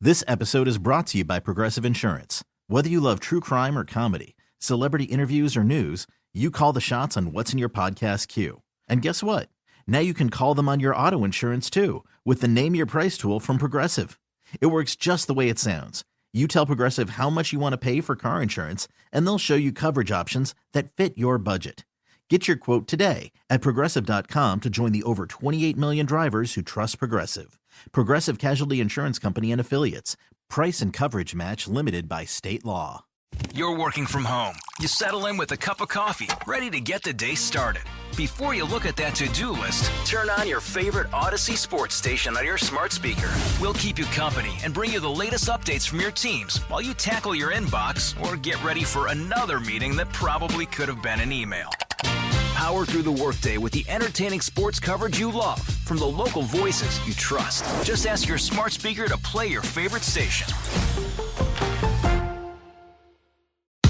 This episode is brought to you by Progressive Insurance. Whether you love true crime or comedy, celebrity interviews or news, you call the shots on what's in your podcast queue. And guess what? Now you can call them on your auto insurance too with the Name Your Price tool from Progressive. It works just the way it sounds. You tell Progressive how much you want to pay for car insurance, and they'll show you coverage options that fit your budget. Get your quote today at Progressive.com to join the over 28 million drivers who trust Progressive. Progressive Casualty Insurance Company and Affiliates. Price and coverage match limited by state law. You're working from home. You settle in with a cup of coffee, ready to get the day started. Before you look at that to-do list, turn on your favorite Odyssey sports station on your smart speaker. We'll keep you company and bring you the latest updates from your teams while you tackle your inbox or get ready for another meeting that probably could have been an email. Power through the workday with the entertaining sports coverage you love from the local voices you trust. Just ask your smart speaker to play your favorite station.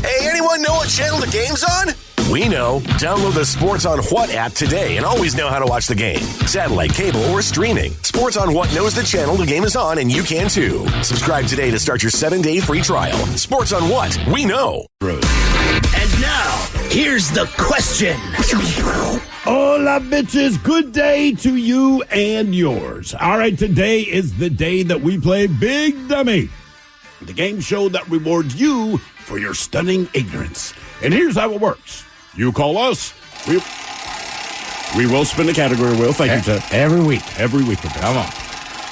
Hey, anyone know what channel the game's on? We know. Download the Sports on What app today and always know how to watch the game. Satellite, cable, or streaming. Sports on What knows the channel the game is on, and you can too. Subscribe today to start your 7-day free trial. Sports on What? We know. And now, here's the question. Hola, bitches. Good day to you and yours. All right, today is the day that we play Big Dummy, the game show that rewards you for your stunning ignorance. And here's how it works. You call us. We will spin the category wheel. Thank you, Ted. Every week. Come on.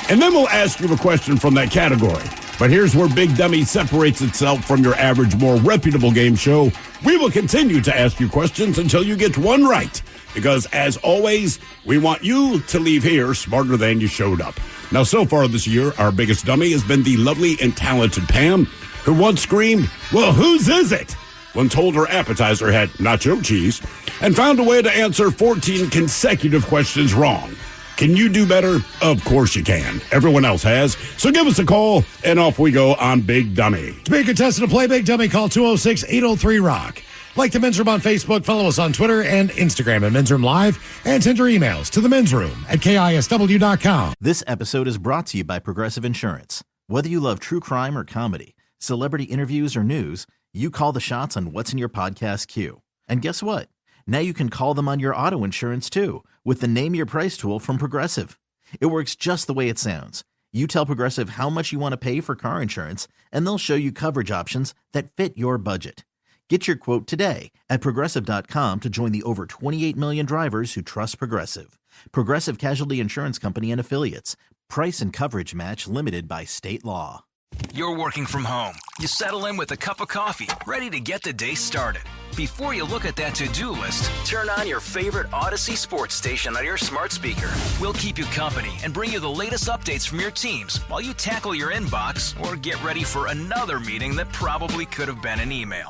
And then we'll ask you a question from that category. But here's where Big Dummy separates itself from your average, more reputable game show. We will continue to ask you questions until you get one right. Because, as always, we want you to leave here smarter than you showed up. Now, so far this year, our biggest dummy has been the lovely and talented Pam, who once screamed, "Well, whose is it?" when told her appetizer had nacho cheese, and found a way to answer 14 consecutive questions wrong. Can you do better? Of course you can. Everyone else has. So give us a call, and off we go on Big Dummy. To be a contestant to play Big Dummy, call 206-803-ROCK. Like the Men's Room on Facebook, follow us on Twitter and Instagram at Men's Room Live, and send your emails to the Men's Room at KISW.com. This episode is brought to you by Progressive Insurance. Whether you love true crime or comedy, celebrity interviews or news, you call the shots on what's in your podcast queue. And guess what? Now you can call them on your auto insurance too with the Name Your Price tool from Progressive. It works just the way it sounds. You tell Progressive how much you want to pay for car insurance, and they'll show you coverage options that fit your budget. Get your quote today at Progressive.com to join the over 28 million drivers who trust Progressive. Progressive Casualty Insurance Company and Affiliates. Price and coverage match limited by state law. You're working from home. You settle in with a cup of coffee, ready to get the day started. Before you look at that to-do list, turn on your favorite Odyssey sports station on your smart speaker. We'll keep you company and bring you the latest updates from your teams while you tackle your inbox or get ready for another meeting that probably could have been an email.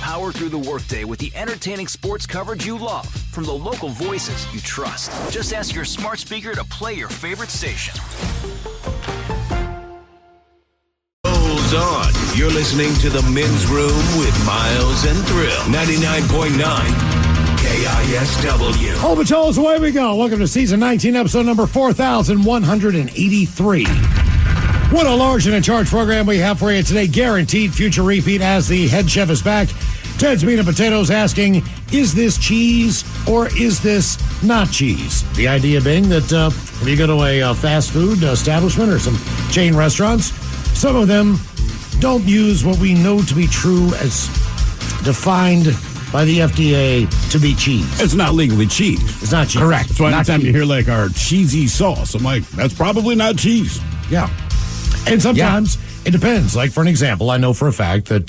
Power through the workday with the entertaining sports coverage you love from the local voices you trust. Just ask your smart speaker to play your favorite station. On. You're listening to the Men's Room with Miles and Thrill. 99.9 KISW. All the Jones, away we go. Welcome to season 19, episode number 4183. What a large and in charge program we have for you today. Guaranteed future repeat as the head chef is back. Ted's Meat and Potatoes asking, is this cheese or is this not cheese? The idea being that if you go to a fast food establishment or some chain restaurants, some of them don't use what we know to be true as defined by the FDA to be cheese. It's not legally cheese. It's not cheese. Correct. So anytime you hear like our cheesy sauce, I'm like, that's probably not cheese. Yeah. And sometimes it depends. Like, for an example, I know for a fact that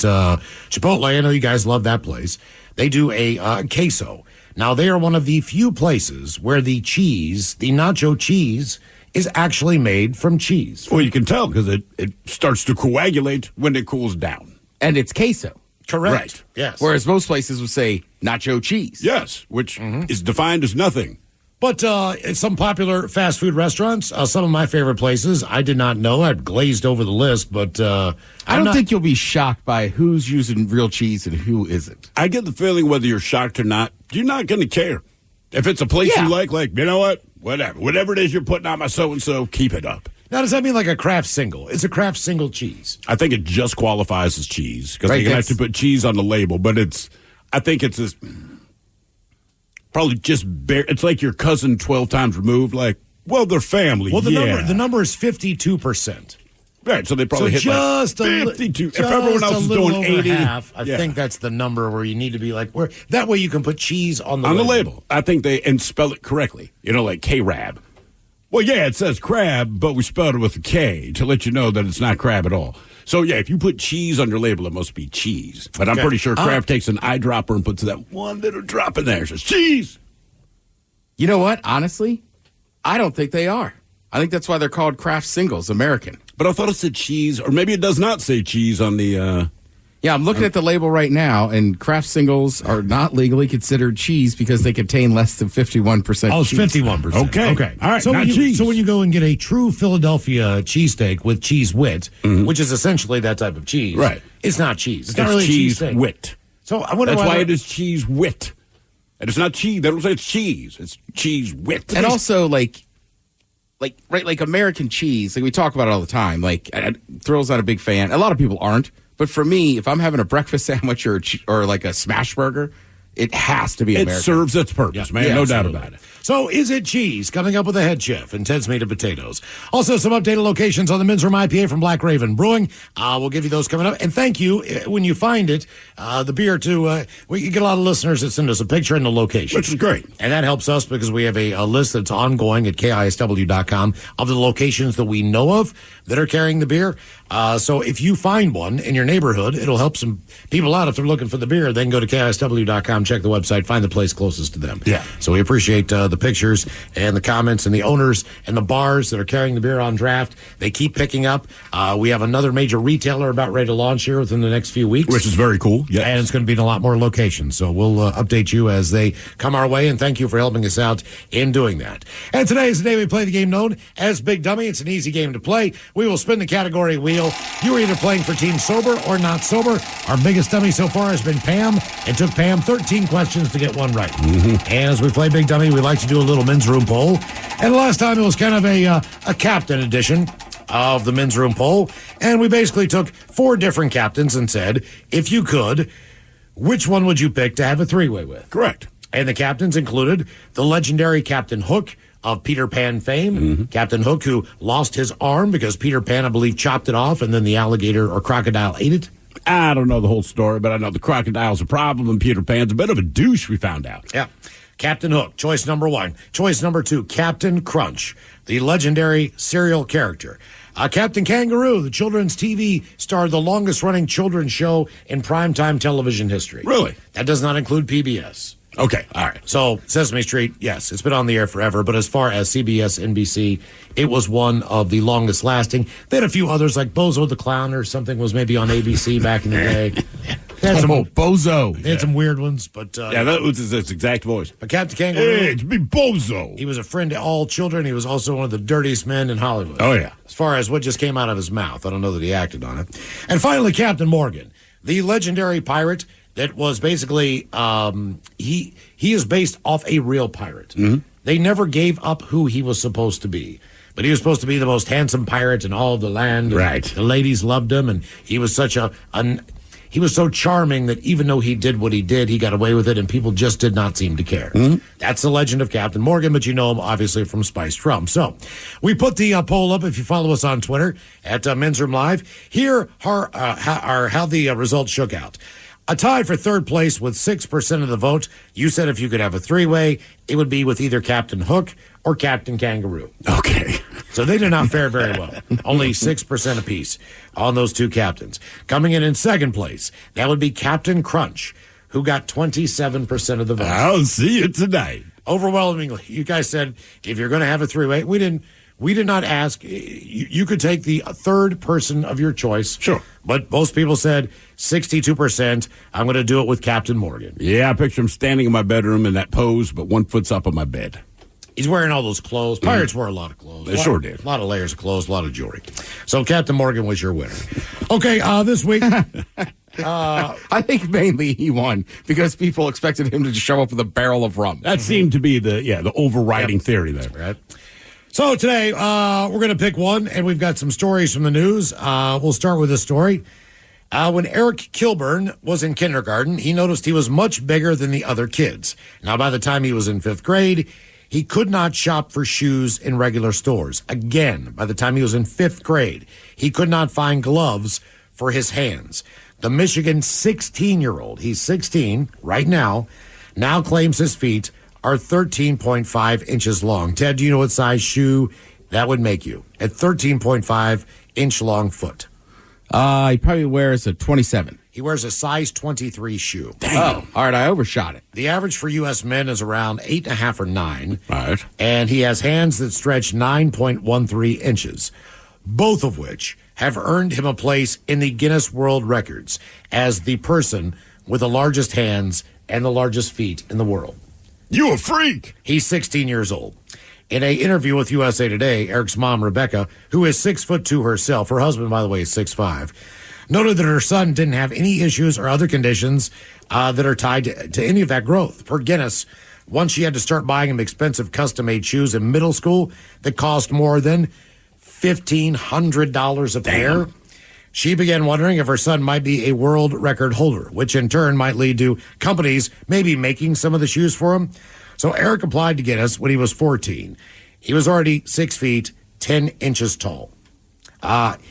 Chipotle, I know you guys love that place. They do a queso. Now, they are one of the few places where the cheese, the nacho cheese, is actually made from cheese. Well, you can tell because it starts to coagulate when it cools down. And it's queso. Correct. Right. Yes. Whereas most places would say nacho cheese. Yes, which is defined as nothing. But in some popular fast food restaurants, some of my favorite places, I did not know. I'd glazed over the list, but I don't think you'll be shocked by who's using real cheese and who isn't. I get the feeling whether you're shocked or not, you're not going to care. If it's a place you like, you know what? Whatever it is you're putting on my so-and-so, keep it up. Now, does that mean like a Kraft single? Is a Kraft single cheese? I think it just qualifies as cheese because Right, they have to put cheese on the label, but I think it's probably just it's like your cousin 12 times removed. Like, well, they're family. Well, the number is 52%. Right, so they probably hit just like 52. If everyone else is doing 80, half, I think that's the number where you need to be like, where that way you can put cheese on the label. I think and spell it correctly. Like K-Rab. Well, yeah, it says crab, but we spelled it with a K to let you know that it's not crab at all. So, yeah, if you put cheese on your label, it must be cheese. But I'm pretty sure Kraft takes an eyedropper and puts that one little drop in there. It says cheese. You know what? Honestly, I don't think they are. I think that's why they're called Kraft Singles American. But I thought it said cheese, or maybe it does not say cheese on the... Yeah, I'm looking at the label right now, and Kraft Singles are not legally considered cheese because they contain less than 51% Oh, it's cheese. 51%. Okay. All right, so not cheese. So when you go and get a true Philadelphia cheesesteak with cheese wit, which is essentially that type of cheese, right? It's not cheese. It's not really cheese cheese wit. So I wonder that's why it is cheese wit. And it's not cheese. They don't say it's cheese. It's cheese wit. And also, like American cheese, like we talk about it all the time. Like, Thrill's not a big fan. A lot of people aren't. But for me, if I'm having a breakfast sandwich or like a smash burger, it has to be American. It serves its purpose, man. No doubt about it. So is it cheese? Coming up with the head chef and Ted's Meat and Potatoes. Also, some updated locations on the Men's Room IPA from Black Raven Brewing. We'll give you those coming up. And thank you, when you find it, the beer too. We get a lot of listeners that send us a picture and the location. Which is great. And that helps us because we have a list that's ongoing at KISW.com of the locations that we know of that are carrying the beer. So if you find one in your neighborhood, it'll help some people out if they're looking for the beer. Then go to KISW.com, check the website, find the place closest to them. Yeah. So we appreciate the pictures and the comments and the owners and the bars that are carrying the beer on draft. They keep picking up. We have another major retailer about ready to launch here within the next few weeks. Which is very cool. Yeah. And it's going to be in a lot more locations. So we'll update you as they come our way. And thank you for helping us out in doing that. And today is the day we play the game known as Big Dummy. It's an easy game to play. We will spin the category wheel. You are either playing for Team Sober or Not Sober. Our biggest dummy so far has been Pam. It took Pam 13 questions to get one right. And as we play Big Dummy, we like to do a little men's room poll. And last time it was kind of a captain edition of the men's room poll. And we basically took 4 different captains and said, if you could, which one would you pick to have a three-way with? Correct. And the captains included the legendary Captain Hook of Peter Pan fame. Captain Hook, who lost his arm because Peter Pan, I believe, chopped it off and then the alligator or crocodile ate it. I don't know the whole story, but I know the crocodile's a problem and Peter Pan's a bit of a douche, we found out. Yeah. Captain Hook, choice number 1. Choice number 2, Captain Crunch, the legendary serial character. Captain Kangaroo, the children's TV star, the longest-running children's show in primetime television history. Really? That does not include PBS. Okay, all right. So Sesame Street, yes, it's been on the air forever, but as far as CBS, NBC, it was one of the longest lasting. They had a few others, like Bozo the Clown or something was maybe on ABC back in the day. They had Bozo. They had some weird ones, but... yeah, that was his exact voice. But Captain Kangaroo... Hey, it's me, Bozo. He was a friend to all children. He was also one of the dirtiest men in Hollywood. Oh, yeah. As far as what just came out of his mouth. I don't know that he acted on it. And finally, Captain Morgan, the legendary pirate that was basically... he is based off a real pirate. They never gave up who he was supposed to be. But he was supposed to be the most handsome pirate in all of the land. Right. The ladies loved him, and he was such he was so charming that even though he did what he did, he got away with it, and people just did not seem to care. That's the legend of Captain Morgan, but you know him obviously from Spiced Rum. So we put the poll up if you follow us on Twitter at Men's Room Live. Here are how the results shook out. A tie for third place with 6% of the vote. You said if you could have a three-way, it would be with either Captain Hook or Captain Kangaroo. Okay. So they did not fare very well. Only 6% apiece on those two captains. Coming in second place, that would be Captain Crunch, who got 27% of the vote. I'll see you tonight. Overwhelmingly, you guys said if you're going to have a three-way, we did not ask. You could take the third person of your choice. Sure. But most people said 62%. I'm going to do it with Captain Morgan. Yeah, I picture him standing in my bedroom in that pose, but one foot's up on my bed. He's wearing all those clothes. Pirates wear a lot of clothes. They sure did. A lot of layers of clothes, a lot of jewelry. So Captain Morgan was your winner. Okay, this week... I think mainly he won because people expected him to show up with a barrel of rum. That seemed to be the overriding theory there. Right. So today, we're going to pick one, and we've got some stories from the news. We'll start with this story. When Eric Kilburn was in kindergarten, he noticed he was much bigger than the other kids. Now, by the time he was in 5th grade, he could not shop for shoes in regular stores. Again, by the time he was in 5th grade, he could not find gloves for his hands. The Michigan 16-year-old, he's 16 right now claims his feet are 13.5 inches long. Ted, do you know what size shoe that would make you? At 13.5 inch long foot. He probably wears a 27. He wears a size 23 shoe. Oh, all right. I overshot it. The average for U.S. men is around 8.5 or 9. Right. And he has hands that stretch 9.13 inches, both of which have earned him a place in the Guinness World Records as the person with the largest hands and the largest feet in the world. You a freak. He's 16 years old. In an interview with USA Today, Eric's mom, Rebecca, who is 6'2" herself, her husband, by the way, is 6'5", noted that her son didn't have any issues or other conditions that are tied to any of that growth. Per Guinness, once she had to start buying him expensive custom-made shoes in middle school that cost more than $1,500 a pair, she began wondering if her son might be a world record holder, which in turn might lead to companies maybe making some of the shoes for him. So Eric applied to Guinness when he was 14. He was already 6 feet, 10 inches tall.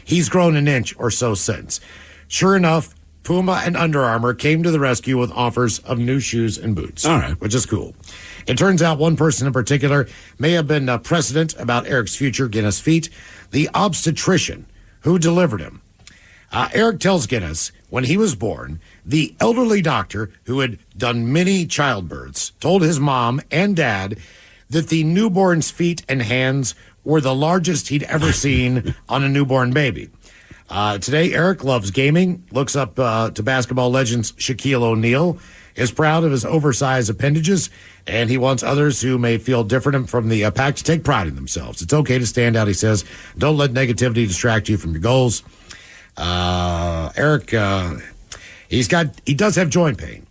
He's grown an inch or so since. Sure enough, Puma and Under Armour came to the rescue with offers of new shoes and boots. All right. Which is cool. It turns out one person in particular may have been precedent about Eric's future Guinness feat, the obstetrician who delivered him. Eric tells Guinness when he was born, the elderly doctor who had done many childbirths told his mom and dad that the newborn's feet and hands were the largest he'd ever seen on a newborn baby. Today, Eric loves gaming, looks up to basketball legends Shaquille O'Neal, is proud of his oversized appendages, and he wants others who may feel different from the pack to take pride in themselves. It's okay to stand out, he says. Don't let negativity distract you from your goals. Eric, he does have joint pain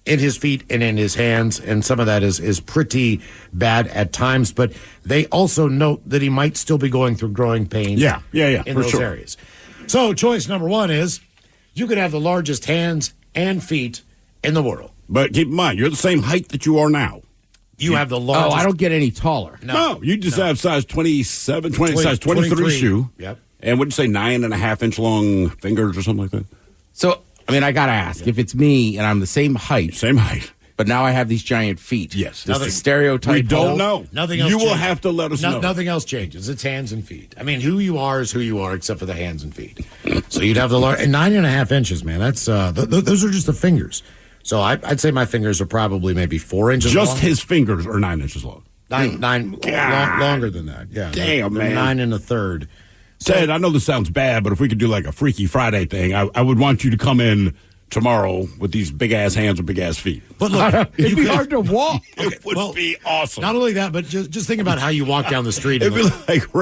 in his feet and in his hands, and some of that is pretty bad at times, but they also note that he might still be going through growing pains in those sure. areas. So choice number one is you could have the largest hands and feet in the world. But keep in mind, you're the same height that you are now. You have the largest. Oh, I don't get any taller. No, you just have size 27, size 23 shoe. Yep. And wouldn't say 9.5 inch long fingers or something like that? So, I mean, I got to ask, if it's me and I'm the same height, but now I have these giant feet. Yes. Does the stereotype We don't hold? know. Nothing else You will changes. have to let us know. Nothing else changes. It's hands and feet. I mean, who you are is who you are, except for the hands and feet. So you'd have the large, and 9.5 inches, man. That's those are just the fingers. So I'd say my fingers are probably maybe 4 inches long. Just his fingers are 9 inches long. Longer than that. Yeah. Damn, they're man. 9 1/3. Ted, I know this sounds bad, but if we could do like a Freaky Friday thing, I would want you to come in tomorrow with these big-ass hands and big-ass feet. But look, It'd be hard to walk. It would be awesome. Not only that, but just think about how you walk down the street. It'd be like,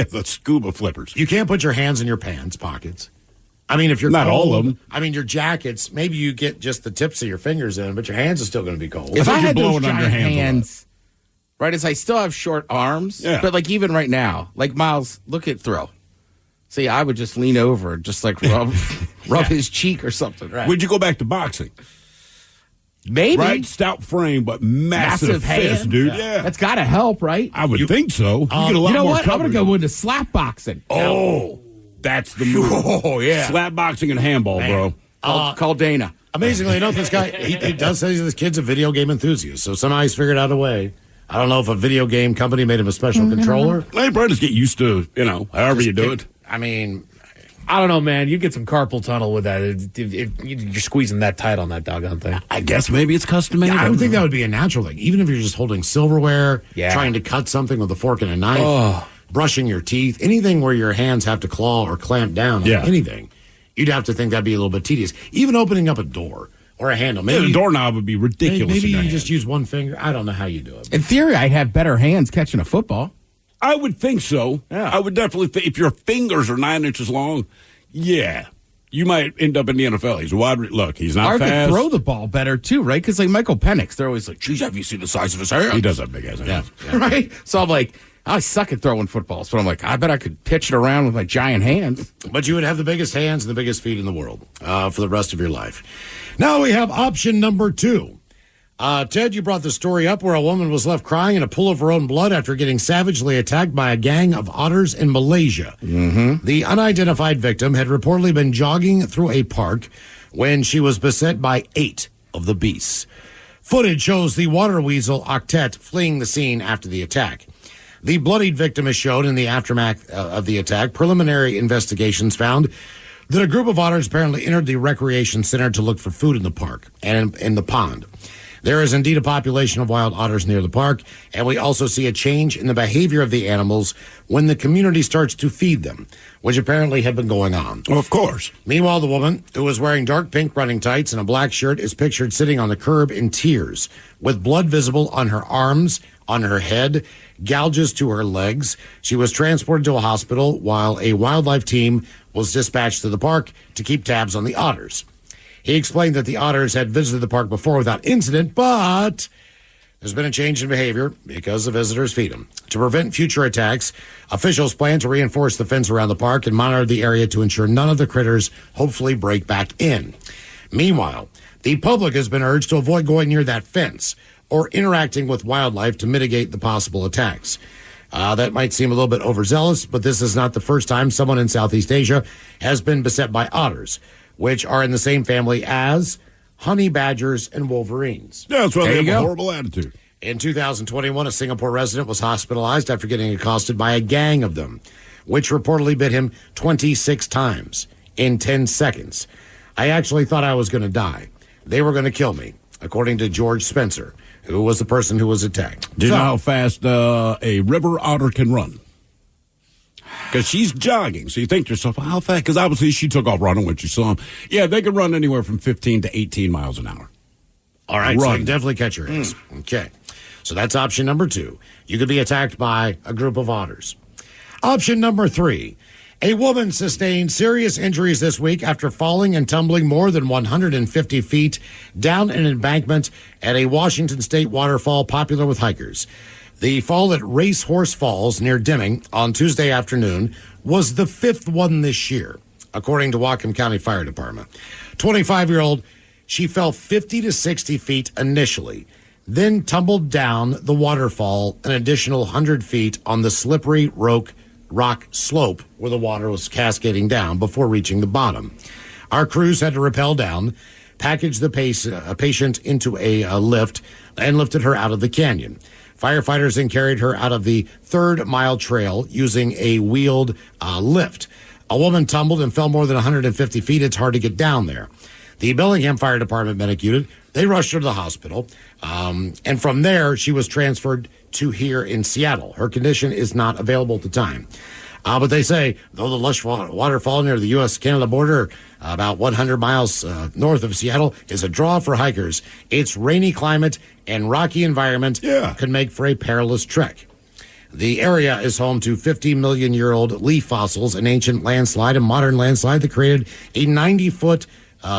the scuba flippers. You can't put your hands in your pants pockets. I mean, if you're Not cold, all of them. I mean, your jackets, maybe you get just the tips of your fingers in, but your hands are still going to be cold. If I you're had those blowing on your giant hands a lot. hands, right, as I still have short arms, Yeah. but like even right now, like Miles, look at Thrill. See, I would just lean over and just like rub his cheek or something. Right. Would you go back to boxing? Maybe. Right? Stout frame, but massive fist, hand? dude. Yeah. That's got to help, right? I would think so. You get a lot You know more what? I'm going to coverage. go into slap boxing. Oh, that's the move. Oh, yeah. Slap boxing and handball, bro. Call Dana. Amazingly enough, this guy, he does say this kid's a video game enthusiast, so somehow he's figured out a way. I don't know if a video game company made him a special controller. Hey, bro, just get used to, however you do it. I mean, I don't know, man. You get some carpal tunnel with that if you're squeezing that tight on that doggone thing. I guess maybe it's custom made. I would think that would be a natural thing. Even if you're just holding silverware, Yeah. trying to cut something with a fork and a knife, brushing your teeth, anything where your hands have to claw or clamp down on anything, you'd have to think that'd be a little bit tedious. Even opening up a door or a handle. Maybe the doorknob would be ridiculous. Maybe in your you hand. just use one finger. I don't know how you do it. In theory, I'd have better hands catching a football. I would think so. Yeah. I would definitely think if your fingers are 9 inches long, yeah. you might end up in the NFL. He's a wide. Look, he's not Or fast. could throw the ball better too, right? Because like Michael Penix, they're always like, "Geez, have you seen the size of his hands?" He does have big ass hands. Yeah. Right. So I'm like, I suck at throwing footballs, but I'm like, I bet I could pitch it around with my giant hands. But you would have the biggest hands and the biggest feet in the world for the rest of your life. Now we have option number 2. Ted, you brought the story up where a woman was left crying in a pool of her own blood after getting savagely attacked by a gang of otters in Malaysia. Mm-hmm. The unidentified victim had reportedly been jogging through a park when she was beset by 8 of the beasts. Footage shows the water weasel Octet fleeing the scene after the attack. The bloodied victim is shown in the aftermath of the attack. Preliminary investigations found that a group of otters apparently entered the recreation center to look for food in the park and in the pond. There is indeed a population of wild otters near the park, and we also see a change in the behavior of the animals when the community starts to feed them, which apparently had been going on. Well, of course. Meanwhile, the woman, who was wearing dark pink running tights and a black shirt, is pictured sitting on the curb in tears, with blood visible on her arms, on her head, gouges to her legs. She was transported to a hospital while a wildlife team was dispatched to the park to keep tabs on the otters. He explained that the otters had visited the park before without incident, but there's been a change in behavior because the visitors feed them. To prevent future attacks, officials plan to reinforce the fence around the park and monitor the area to ensure none of the critters hopefully break back in. Meanwhile, the public has been urged to avoid going near that fence or interacting with wildlife to mitigate the possible attacks. That might seem a little bit overzealous, but this is not the first time someone in Southeast Asia has been beset by otters, which are in the same family as honey badgers and wolverines. Yeah, that's why There they have you a go. horrible attitude. In 2021, a Singapore resident was hospitalized after getting accosted by a gang of them, which reportedly bit him 26 times in 10 seconds. I actually thought I was going to die. They were going to kill me, according to George Spencer, who was the person who was attacked. Do you know how fast a river otter can run? Because she's jogging, so you think to yourself, how fast? Because obviously she took off running when she saw him. Yeah, they can run anywhere from 15 to 18 miles an hour. All right, so Run. you can definitely catch your ass. Okay, so that's option number 2. You could be attacked by a group of otters. Option number 3. A woman sustained serious injuries this week after falling and tumbling more than 150 feet down an embankment at a Washington state waterfall popular with hikers. The fall at Racehorse Falls near Deming on Tuesday afternoon was the 5th one this year, according to Whatcom County Fire Department. 25-year-old, she fell 50 to 60 feet initially, then tumbled down the waterfall an additional 100 feet on the slippery rock slope where the water was cascading down before reaching the bottom. Our crews had to rappel down, package the patient into a lift, and lifted her out of the canyon. Firefighters then carried her out of the 3rd mile trail using a wheeled lift. A woman tumbled and fell more than 150 feet. It's hard to get down there. The Bellingham Fire Department medic unit, they rushed her to the hospital. And from there, she was transferred to here in Seattle. Her condition is not available at the time. But they say, though the lush waterfall near the U.S.-Canada border, about 100 miles north of Seattle, is a draw for hikers, its rainy climate and rocky environment could make for a perilous trek. The area is home to 50-million-year-old leaf fossils, an ancient landslide, a modern landslide that created a 90-foot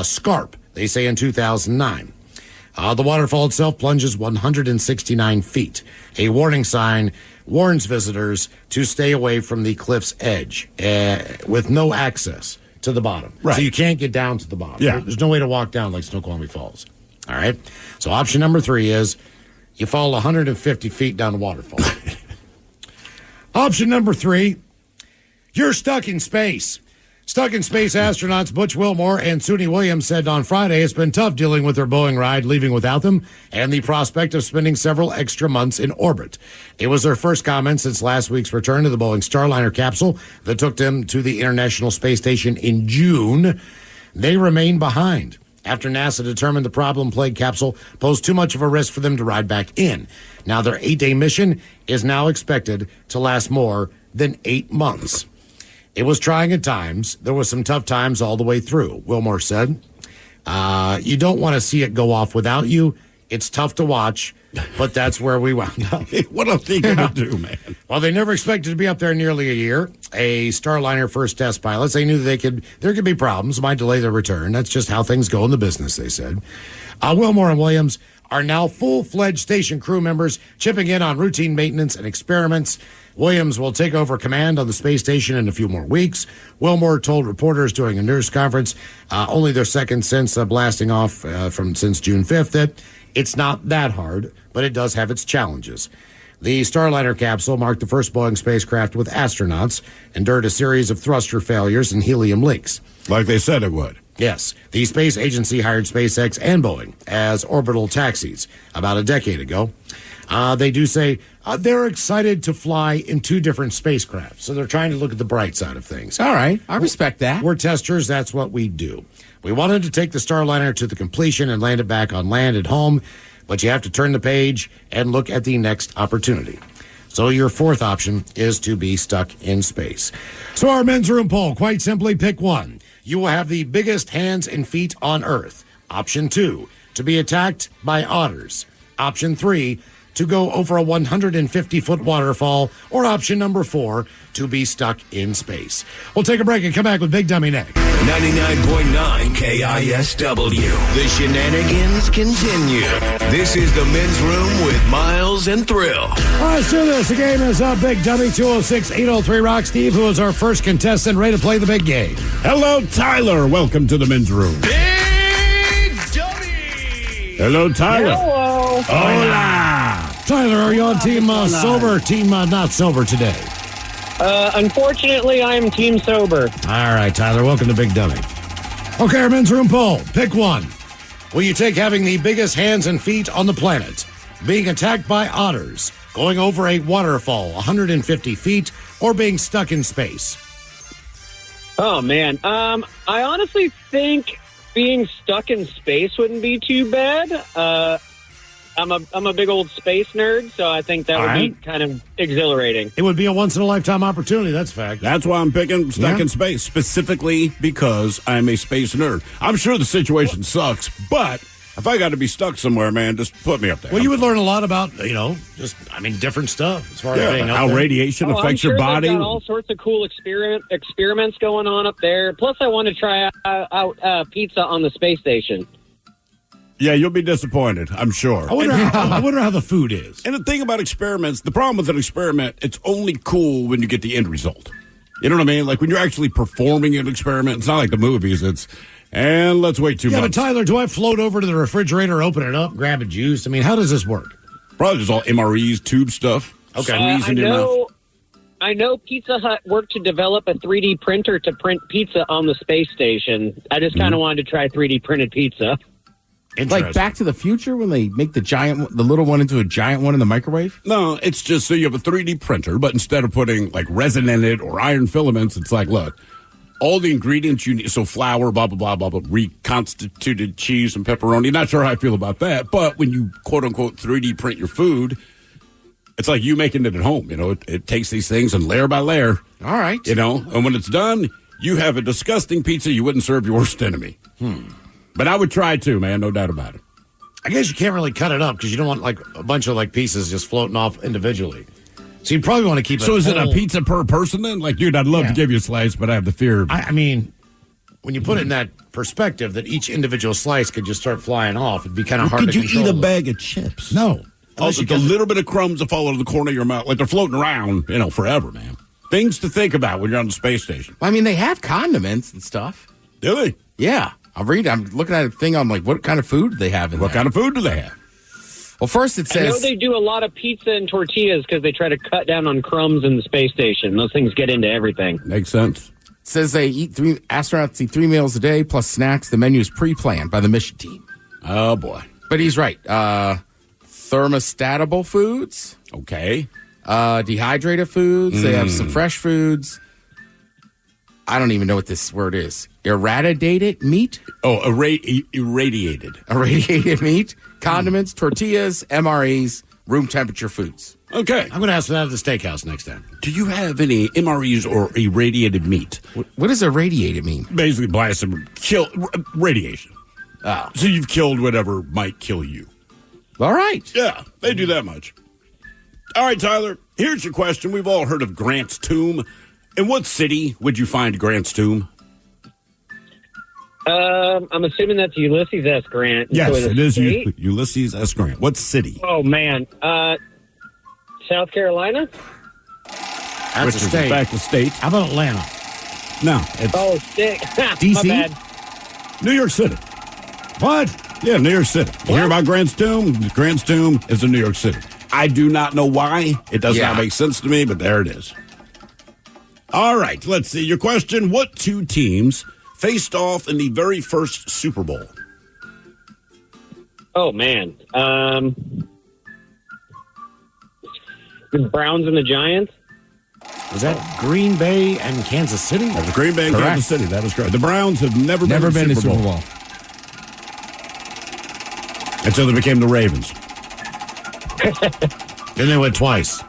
scarp, they say, in 2009. The waterfall itself plunges 169 feet. A warning sign warns visitors to stay away from the cliff's edge with no access to the bottom. Right. So you can't get down to the bottom. Yeah. There's no way to walk down like Snoqualmie Falls. All right? So option number 3 is you fall 150 feet down the waterfall. Option number 3, you're stuck in space. Stuck in space astronauts Butch Wilmore and Suni Williams said on Friday it's been tough dealing with their Boeing ride, leaving without them, and the prospect of spending several extra months in orbit. It was their first comment since last week's return to the Boeing Starliner capsule that took them to the International Space Station in June. They remain behind after NASA determined the problem-plagued capsule posed too much of a risk for them to ride back in. Now their 8-day mission is now expected to last more than 8 months. It was trying at times. There were some tough times all the way through, Wilmore said. You don't want to see it go off without you. It's tough to watch, but that's where we wound up. What else are you going to do, man? Well, they never expected to be up there nearly a year. A Starliner first test pilots, they knew there could be problems, might delay their return. That's just how things go in the business, they said. Wilmore and Williams are now full-fledged station crew members, chipping in on routine maintenance and experiments. Williams will take over command on the space station in a few more weeks. Wilmore told reporters during a news conference, only their second since blasting off since June 5th, that it's not that hard, but it does have its challenges. The Starliner capsule marked the first Boeing spacecraft with astronauts, endured a series of thruster failures and helium leaks. Like they said it would. Yes, the space agency hired SpaceX and Boeing as orbital taxis about a decade ago. They do say they're excited to fly in two different spacecraft, so they're trying to look at the bright side of things. All right. I respect that. We're testers. That's what we do. We wanted to take the Starliner to the completion and land it back on land at home, but you have to turn the page and look at the next opportunity. So your fourth option is to be stuck in space. So our men's room poll, quite simply, pick one. You will have the biggest hands and feet on Earth. Option 2, to be attacked by otters. Option 3, to go over a 150-foot waterfall. Or option number 4, to be stuck in space. We'll take a break and come back with Big Dummy next. 99.9 KISW. The shenanigans continue. This is the men's room with Miles and Thrill. All right, let's do this. The game is Big Dummy 206-803-ROCK. Steve, who is our first contestant, ready to play the big game. Hello, Tyler. Welcome to the men's room. Big Dummy! Hello, Tyler. Hello. Hola. Tyler, are you on team sober or team not sober today? Unfortunately, I'm team sober. All right, Tyler, welcome to Big Dummy. Okay, our men's room poll. Pick one. Will you take having the biggest hands and feet on the planet, being attacked by otters, going over a waterfall 150 feet, or being stuck in space? Oh, man. I honestly think being stuck in space wouldn't be too bad. I'm a big old space nerd, so I think that would be kind of exhilarating. It would be a once-in-a-lifetime opportunity, that's a fact. That's why I'm picking stuck in space, specifically because I'm a space nerd. I'm sure the situation sucks, but if I got to be stuck somewhere, man, just put me up there. Well, you would learn a lot about, different stuff as far as being how up there. radiation affects your body. They've got all sorts of cool experiments going on up there. Plus, I want to try out pizza on the space station. Yeah, you'll be disappointed, I'm sure. I wonder how the food is. And the thing about experiments, the problem with an experiment, it's only cool when you get the end result. You know what I mean? Like when you're actually performing an experiment, it's not like the movies. And let's wait 2 months. Yeah, but Tyler, do I float over to the refrigerator, open it up, grab a juice? I mean, how does this work? Probably just all MREs, tube stuff. Okay. Squeeze in your mouth. I know Pizza Hut worked to develop a 3D printer to print pizza on the space station. I just kind of wanted to try 3D printed pizza. Like Back to the Future when they make the little one into a giant one in the microwave? No, it's just so you have a 3D printer, but instead of putting like resin in it or iron filaments, it's like, look, all the ingredients you need, so flour, blah, blah, blah, blah, blah, reconstituted cheese and pepperoni. Not sure how I feel about that, but when you quote unquote 3D print your food, it's like you making it at home. It takes these things and layer by layer. All right. And when it's done, you have a disgusting pizza you wouldn't serve your worst enemy. But I would try too, man, no doubt about it. I guess you can't really cut it up because you don't want like a bunch of like pieces just floating off individually. So you probably want to keep it. So is it a pizza per person then? Like, dude, I'd love to give you a slice, but I have the fear. I mean, when you put it in that perspective that each individual slice could just start flying off, it'd be kind of hard to control. Could you eat a bag of chips? No. Also, a little bit of crumbs that fall out of the corner of your mouth, like they're floating around, forever, man. Things to think about when you're on the space station. Well, I mean, they have condiments and stuff. Do they? Yeah. I'm looking at a thing. I'm like, what kind of food do they have in there? What kind of food do they have? Well, first it says... I know they do a lot of pizza and tortillas because they try to cut down on crumbs in the space station. Those things get into everything. Makes sense. It says astronauts eat 3 meals a day plus snacks. The menu is pre-planned by the mission team. Oh, boy. But he's right. Thermostatable foods. Okay. Dehydrated foods. They have some fresh foods. I don't even know what this word is. Irradiated meat? Oh, irradiated. Irradiated meat, condiments, tortillas, MREs, room temperature foods. Okay. I'm going to ask for that at the steakhouse next time. Do you have any MREs or irradiated meat? What does irradiated mean? Basically, blast them, radiation. Oh. So you've killed whatever might kill you. All right. Yeah, they do that much. All right, Tyler, here's your question. We've all heard of Grant's Tomb. In what city would you find Grant's Tomb? I'm assuming that's Ulysses S. Grant. Yes, So it is state? Ulysses S. Grant. What city? Oh, man. South Carolina? That's Which a is, in state. fact, a state. How about Atlanta? No, it's Oh, sick. DC? My bad. New York City. What? Yeah, New York City. You hear about Grant's Tomb? Grant's Tomb is in New York City. I do not know why. It does not make sense to me, but there it is. All right, let's see. Your question, what two teams faced off in the very first Super Bowl? Oh, man. The Browns and the Giants? Was that Green Bay and Kansas City? That was Green Bay and Kansas City. That is correct. The Browns have never been to Super Bowl. Until they became the Ravens. Then they went twice.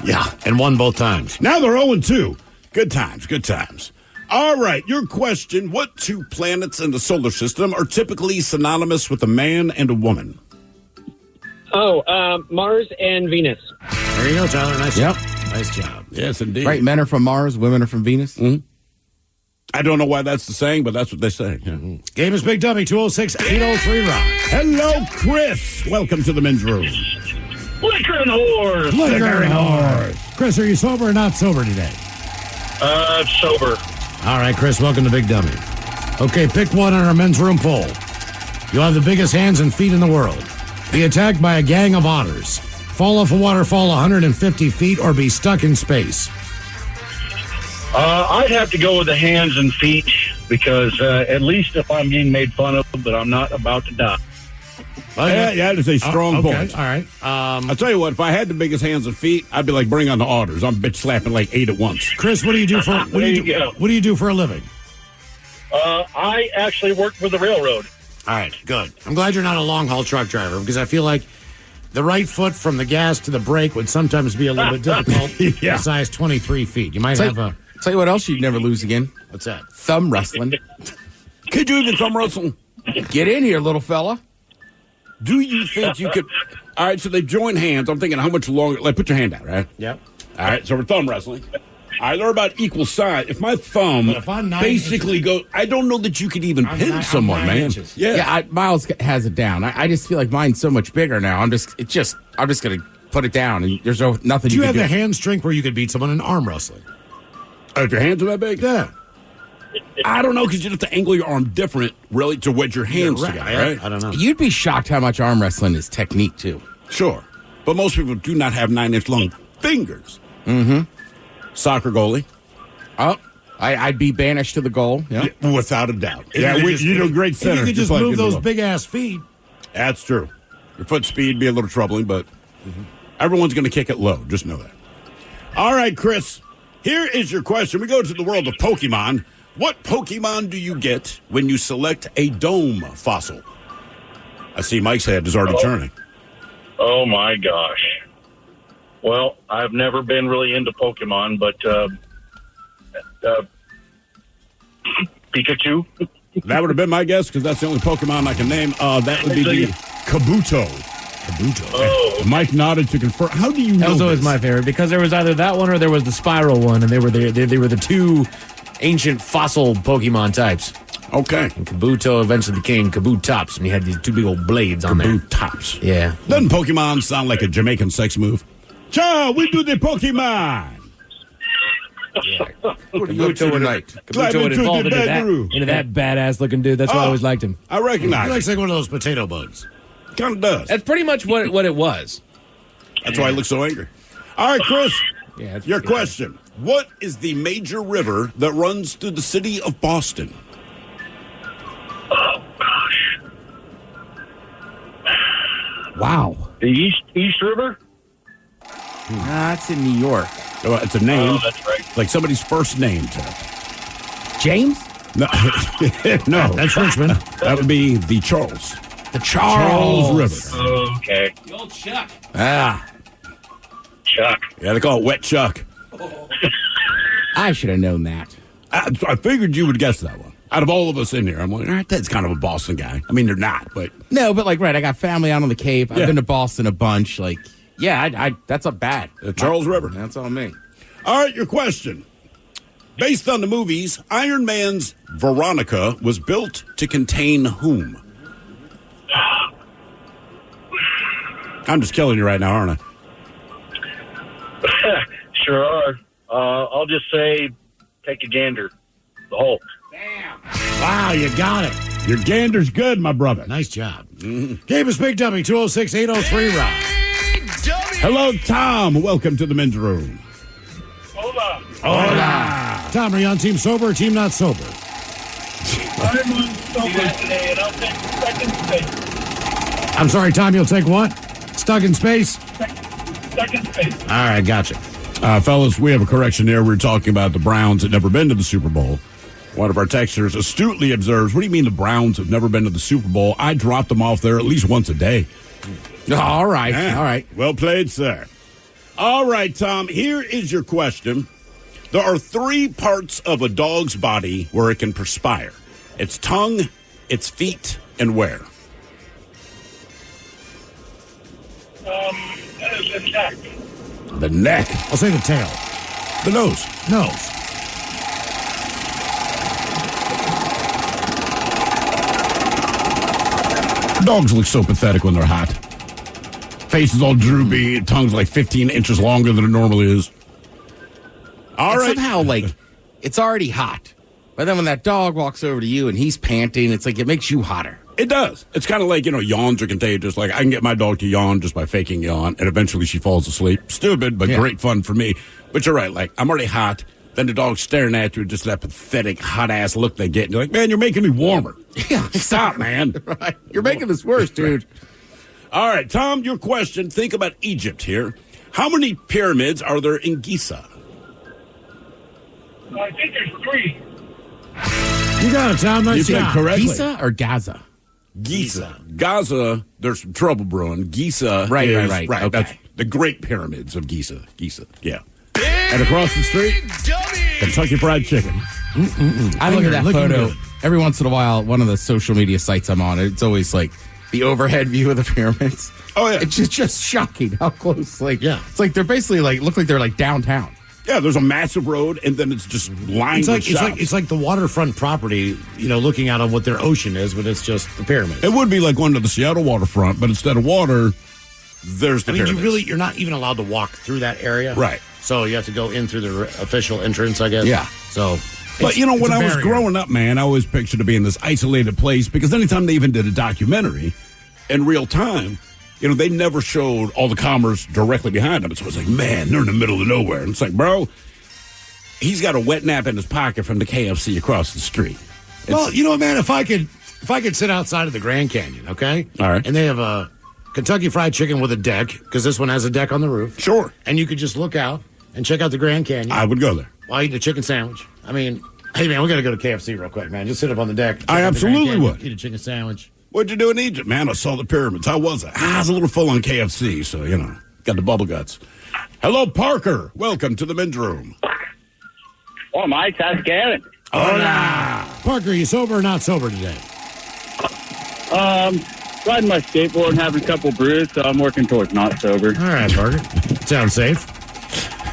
Yeah. And won both times. Now they're 0-2. Good times, good times. All right, your question, what two planets in the solar system are typically synonymous with a man and a woman? Oh, Mars and Venus. There you go, Tyler. Nice Yep. job. Nice job. Yes, indeed. Right, men are from Mars, women are from Venus. Mm-hmm. I don't know why that's the saying, but that's what they say. Yeah. Game is Big Dummy, 206-803 Rock. Hello, Chris. Welcome to the men's room. Liquor and whores. Liquor and whores. Chris, are you sober or not sober today? Sober. All right, Chris, welcome to Big Dummy. Okay, pick one on our men's room poll. You'll have the biggest hands and feet in the world. Be attacked by a gang of otters. Fall off a waterfall 150 feet or be stuck in space. I'd have to go with the hands and feet because at least if I'm being made fun of, but I'm not about to die. Yeah, that is a strong okay. point. All right. I'll tell you what, if I had the biggest hands and feet, I'd be like, bring on the otters. I'm bitch slapping like 8 at once. Chris, what do you do for what do you do for a living? I actually work for the railroad. All right, good. I'm glad you're not a long haul truck driver because I feel like the right foot from the gas to the brake would sometimes be a little bit difficult. Yeah. Size 23 feet. You might have a. Tell you what else you'd never lose again. What's that? Thumb wrestling. Could you even thumb wrestle? Get in here, little fella. Do you think you could? All right, so they join hands. I'm thinking how much longer? Like, put your hand out, right? Yep. All right, so we're thumb wrestling. All right, they're about equal size. If my thumb But if I'm 9 basically inches- go, I don't know that you could even I'm pin I'm someone, 9 man. inches. Yeah. Miles has it down. I just feel like mine's so much bigger now. I'm just gonna put it down, and there's nothing. Do you can have do. the hand strength where you could beat someone in arm wrestling? Oh, if your hands are that big? Yeah. I don't know, because you have to angle your arm different, really, to wedge your hands right. together, right? I don't know. You'd be shocked how much arm wrestling is technique too. Sure. But most people do not have 9-inch long fingers. Mm-hmm. Soccer goalie. Oh, I'd be banished to the goal. Yeah. Without a doubt. If you could just- you do a great center. If you could just like move in those the- big ass feet. That's true. Your foot speed be a little troubling, but everyone's going to kick it low. Just know that. All right, Chris. Here is your question. We go to the world of Pokemon. What Pokemon do you get when you select a dome fossil? I see Mike's head is already turning. Oh, my gosh. Well, I've never been really into Pokemon, but Pikachu. That would have been my guess, because that's the only Pokemon I can name. That would be the Kabuto. Oh, Mike nodded to confirm. How do you know That was always this? my favorite because there was either that one or there was the spiral one, and they were the two ancient fossil Pokemon types. Okay. And Kabuto eventually became Kabutops, and he had these two big old blades on there. Tops. Yeah. Doesn't Pokemon sound like a Jamaican sex move? Cha, we do the Pokemon. What are you up to tonight? Climb Kabuto would into evolve the bedroom. into that badass looking dude. That's why I always liked him. I recognize He it. looks like one of those potato bugs. Kind of does. That's pretty much what it was. That's why I look so angry. All right, Chris, Yeah. that's your pretty question. What is the major river that runs through the city of Boston? oh gosh. Wow. The East River? That's in New York. Oh, it's a name. Oh, that's right. It's like somebody's first name, Ted. James? No, no, That's Richmond. that would be the Charles. The Charles River. Okay. The old Chuck. Ah, Chuck. Yeah, they call it Wet Chuck. I should have known that. I figured you would guess that one. Out of all of us in here, I'm like, all right, Ted's kind of a Boston guy. I mean, they're not, but No, but like, right, I got family out on the Cape. I've been to Boston a bunch. Like, yeah, I that's a bad. Charles River. That's on me. All right, your question. Based on the movies, Iron Man's Veronica was built to contain whom? I'm just killing you right now, aren't I? Sure are. I'll just say, take a gander. The Hulk. Wow, you got it. Your gander's good, my brother. Nice job. Game is Big Dummy, 206-803, Rob. Hello, Tom. Welcome to the men's room. Hola. Hola. Tom, are you on team sober or team not sober? I'm on sober today, and I'll take second space. I'm sorry, Tom, you'll take what? Stuck in space? Second space. All right, gotcha. Fellas, we have a correction there. We're talking about the Browns had never been to the Super Bowl. One of our texters astutely observes, what do you mean the Browns have never been to the Super Bowl? I drop them off there at least once a day. All right. Yeah. All right. Well played, sir. All right, Tom, here is your question. There are 3 parts of a dog's body where it can perspire. Its tongue, its feet, and where? The neck. The neck. I'll say the tail. The nose. Nose. Dogs look so pathetic when they're hot. Face is all droopy, tongue's like 15 inches longer than it normally is. All And right. somehow, like, it's already hot. But then when that dog walks over to you and he's panting, it's like it makes you hotter. It does. It's kind of like, yawns are contagious. Like, I can get my dog to yawn just by faking yawn, and eventually she falls asleep. Stupid, but great fun for me. But you're right. Like, I'm already hot. Then the dog's staring at you, just that pathetic, hot-ass look they get. And you're like, man, you're making me warmer. Yeah, Stop, man. Right. You're making this worse, dude. All right, Tom, your question. Think about Egypt here. How many pyramids are there in Giza? I think there's 3. You got it, Tom. Nice You said job. correctly. Giza or Gaza? Giza. Gaza, there's some trouble brewing. Giza Right. Okay. Okay. That's the Great Pyramids of Giza. Yeah. And across the street, Kentucky Fried Chicken. I look at that Looking photo good. every once in a while. One of the social media sites I'm on, it's always like the overhead view of the pyramids. Oh, yeah. It's just shocking how close. Like, Yeah. it's like they're basically look like they're like downtown. Yeah, there's a massive road, and then it's just lined with shops. It's like the waterfront property, looking out on what their ocean is, but it's just the pyramids. It would be like one to the Seattle waterfront, but instead of water, there's the pyramids. You're not even allowed to walk through that area. Right. So you have to go in through the official entrance, I guess. Yeah. So, But, it's when a I was barrier. growing up, man, I always pictured it being this isolated place because anytime they even did a documentary in real time, they never showed all the commerce directly behind them. So it's like, man, they're in the middle of nowhere. And it's like, bro, he's got a wet nap in his pocket from the KFC across the street. Well, you know what, man? If I could sit outside of the Grand Canyon, okay? All right. And they have a Kentucky Fried Chicken with a deck, because this one has a deck on the roof. Sure. And you could just look out and check out the Grand Canyon I would go there. while eating a chicken sandwich. I mean, hey, man, we got to go to KFC real quick, man. Just sit up on the deck. check I out the Grand absolutely Canyon, would. Eat a chicken sandwich. What'd you do in Egypt, man? I saw the pyramids. How was it? I was a little full on KFC, so, got the bubble guts. Hello, Parker. Welcome to the men's room. Oh, Mike, how's Gavin? Hola. Parker, are you sober or not sober today? Riding my skateboard and having a couple brews, so I'm working towards not sober. All right, Parker. Sounds safe.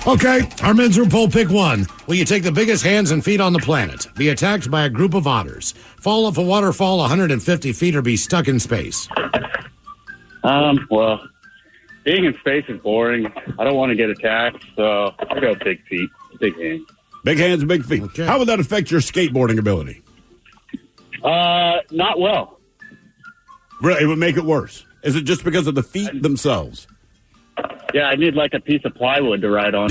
Okay, our men's room poll, pick one. Will you take the biggest hands and feet on the planet, be attacked by a group of otters, fall off a waterfall 150 feet, or be stuck in space? Well, being in space is boring. I don't want to get attacked, so I go big feet, big hands. Big hands, big feet. Okay. How would that affect your skateboarding ability? Not well. Really, it would make it worse. Is it just because of the feet themselves? Yeah, I need like a piece of plywood to ride on.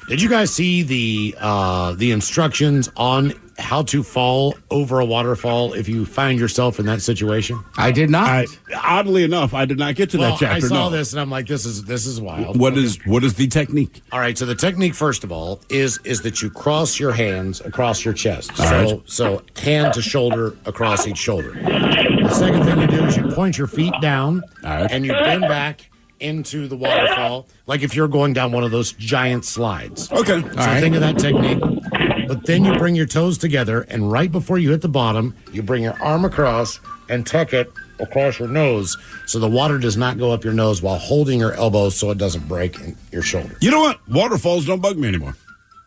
Did you guys see the instructions on how to fall over a waterfall if you find yourself in that situation? I did not. Oddly enough, I did not get to that chapter. I saw no. this and I'm like, this is wild. What is the technique? All right, so the technique, first of all, is that you cross your hands across your chest. So hand to shoulder across each shoulder. The second thing you do is you point your feet down and you bend back into the waterfall, like if you're going down one of those giant slides. Okay. So think of that technique. but then you bring your toes together, and right before you hit the bottom, you bring your arm across and tuck it across your nose so the water does not go up your nose while holding your elbow so it doesn't break in your shoulder. You know what? Waterfalls don't bug me anymore.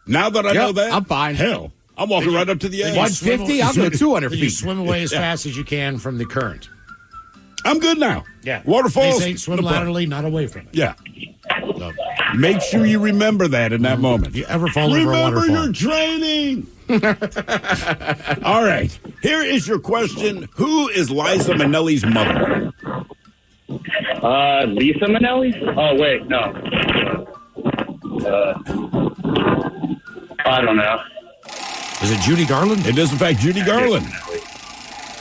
Now that I know that, I'm fine. Hell, I'm walking right up to the edge. 150? I'll go 200 You feet. swim away as fast as you can from the current. I'm good now. Yeah. Waterfalls. They say swim no problem. laterally, not away from it. Yeah. Make sure you remember that in that moment. If you ever fall over a Remember waterfall. your training. All right. Here is your question. Who is Liza Minnelli's mother? Lisa Minnelli? Oh, wait, no. I don't know. Is it Judy Garland? It is, in fact, Judy Garland.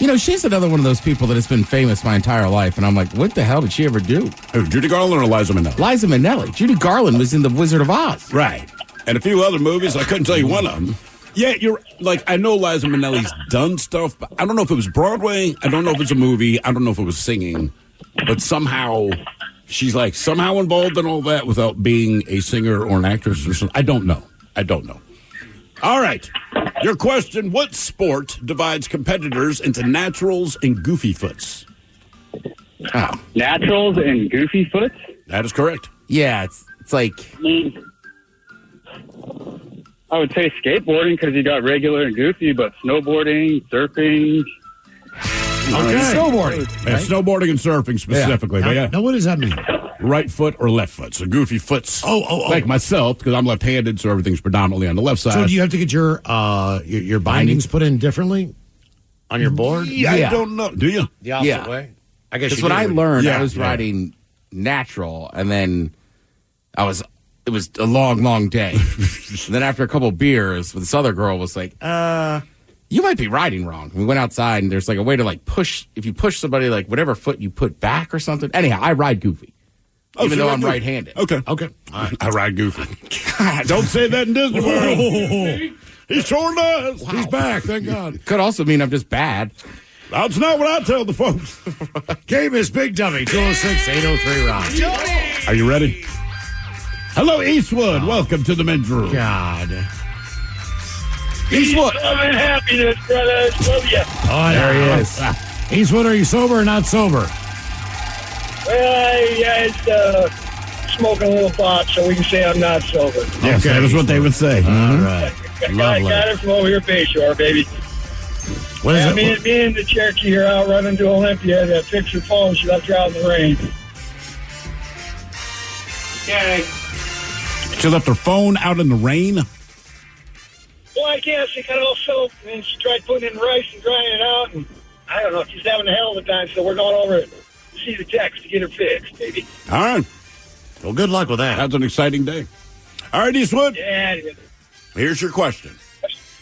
You know, she's another one of those people that has been famous my entire life, and I'm like, what the hell did she ever do? Who, Judy Garland or Liza Minnelli? Liza Minnelli. Judy Garland was in The Wizard of Oz. Right. And a few other movies. I couldn't tell you one of them. Yeah, you're like, I know Liza Minnelli's done stuff, but I don't know if it was Broadway. I don't know if it's a movie. I don't know if it was singing. But somehow, she's like somehow involved in all that without being a singer or an actress or something. I don't know. All right. Your question, what sport divides competitors into naturals and goofy foots? Oh. Naturals and goofy foots? That is correct. Yeah, it's like... I would say skateboarding because you got regular and goofy, but snowboarding, surfing... Okay. Snowboarding. And snowboarding and surfing specifically. Now, But yeah, now, what does that mean? right foot or left foot. So goofy foots. Like myself, because I'm left-handed, so everything's predominantly on the left side. So do you have to get your bindings put in differently on your board? Yeah, I don't know. Do you? The opposite way? I guess Because you when do. I learned, Yeah, I was yeah. riding natural, and then it was a long, long day. And then after a couple of beers, this other girl was like, you might be riding wrong. We went outside, and there's like a way to like push, if you push somebody, like whatever foot you put back or something. Anyhow, I ride goofy. Even so though you I'm do. right-handed. Okay. Okay. All right. I ride goofy. Don't say that in Disney World. He sure does. He's back. Thank God. Could also mean I'm just bad. That's not what I tell the folks. Game is Big Dummy, 206-803 Rock. Are you ready? Hello, Eastwood. Welcome to the men's room. God. Eastwood. Love and happiness, brothers. Love you. Oh, there he is. Eastwood, are you sober or not sober? Well, I smoking a little pot, so we can say I'm not sober. Yes, Okay, that is what they would say. All right. I Lovely. got it from over here, Bayshore, baby. What is Me it? and the Cherokee are out running to Olympia to fix her phone. She left her out in the rain. Okay. She left her phone out in the rain. Well, I guess she got all soaked, and then she tried putting it in rice and drying it out, and I don't know. She's having a hell of a time, so we're going over to see the text to get her fixed, baby. All right. Well, good luck with that. That's an exciting day. All right, Eastwood. Yeah. Here's your question.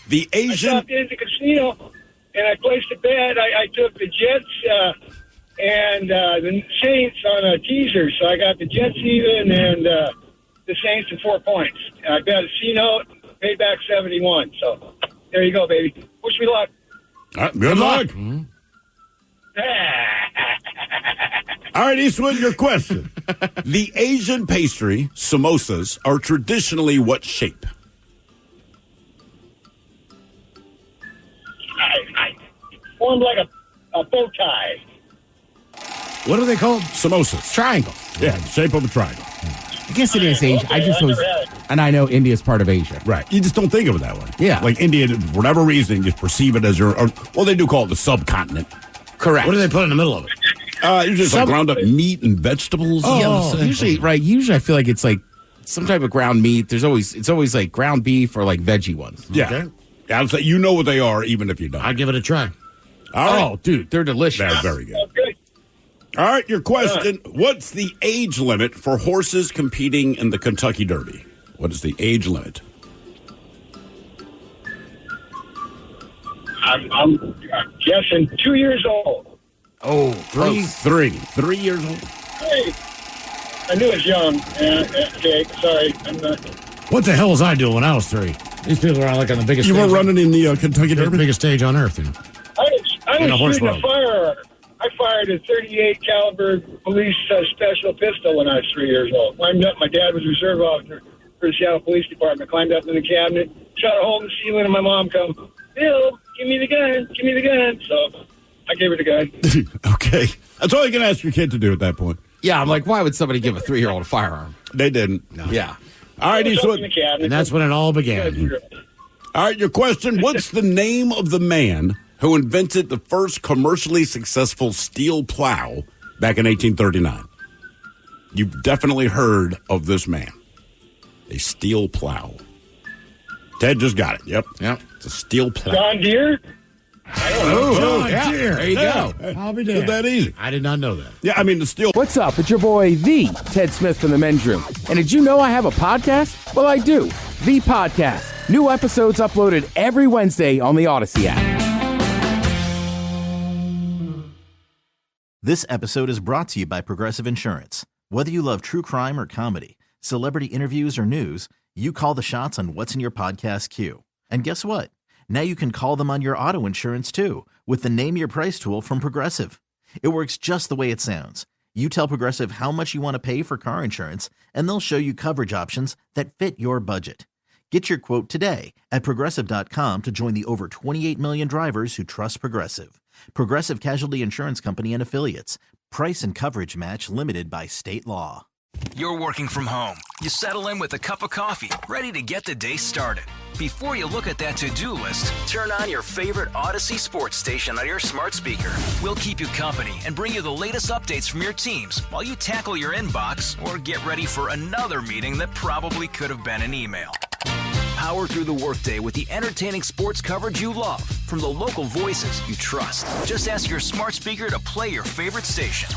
The I Asian... stopped in at the casino, and I placed a bet. I took the Jets and the Saints on a teaser, so I got the Jets even and the Saints to 4 points. And I bet a C-note, paid back 71. So there you go, baby. Wish me luck. All right, good luck. All right, Eastwood, your question. The Asian pastry, samosas, are traditionally what shape? I formed like a bow tie. What are they called? Samosas. Triangle. Yeah, the shape of a triangle. I guess it is Asia. I just I was, never had it. and I know India's part of Asia. Right. You just don't think of it that way. Yeah. Like India, for whatever reason, you just perceive it as your... well, they do call it the subcontinent. Correct. What do they put in the middle of it? Usually like ground up meat and vegetables. Usually I feel like it's like some type of ground meat. It's always like ground beef or like veggie ones. Yeah. Okay. I would say you know what they are, even if you don't. I'd give it a try. All right. Oh, dude, they're delicious. They're very good. Okay. All right, your question. What's the age limit for horses competing in the Kentucky Derby? What is the age limit? I'm guessing 2 years old. Oh, Three. 3 years old. Hey, I knew it was young. Okay, sorry. I'm not. What the hell was I doing when I was 3? These people are like on the biggest You stage. were running in the Kentucky the Derby? biggest stage on earth. You know? I In a was horse shooting a road. firearm. I fired a 38 caliber police special pistol when I was 3 years old. Climbed up. My dad was a reserve officer for the Seattle Police Department. Climbed up in the cabinet, shot a hole in the ceiling, and my mom comes, Bill, give me the gun, give me the gun. So I gave her the gun. Okay. That's all you can ask your kid to do at that point. Yeah, I'm like, why would somebody give a 3-year-old a firearm? They didn't. No. Yeah. All right, and that's when it all began. All right, your question. What's the name of the man who invented the first commercially successful steel plow back in 1839? You've definitely heard of this man. A steel plow. Ted just got it. Yep. It's a steel plow. John Deere? John Deere. There you go. I'll be It's damned. that easy. I did not know that. Yeah, I mean, the steel. What's up? It's your boy, the Ted Smith from the Men's Room. And did you know I have a podcast? Well, I do. The Podcast. New episodes uploaded every Wednesday on the Odyssey app. This episode is brought to you by Progressive Insurance. Whether you love true crime or comedy, celebrity interviews or news, you call the shots on what's in your podcast queue. And guess what? Now you can call them on your auto insurance too with the Name Your Price tool from Progressive. It works just the way it sounds. You tell Progressive how much you want to pay for car insurance, and they'll show you coverage options that fit your budget. Get your quote today at Progressive.com to join the over 28 million drivers who trust Progressive. Progressive Casualty Insurance Company and Affiliates. Price and coverage match limited by state law. You're working from home. You settle in with a cup of coffee, ready to get the day started. Before you look at that to-do list, turn on your favorite Odyssey sports station on your smart speaker. We'll keep you company and bring you the latest updates from your teams while you tackle your inbox or get ready for another meeting that probably could have been an email. Power through the workday with the entertaining sports coverage you love from the local voices you trust. Just ask your smart speaker to play your favorite station.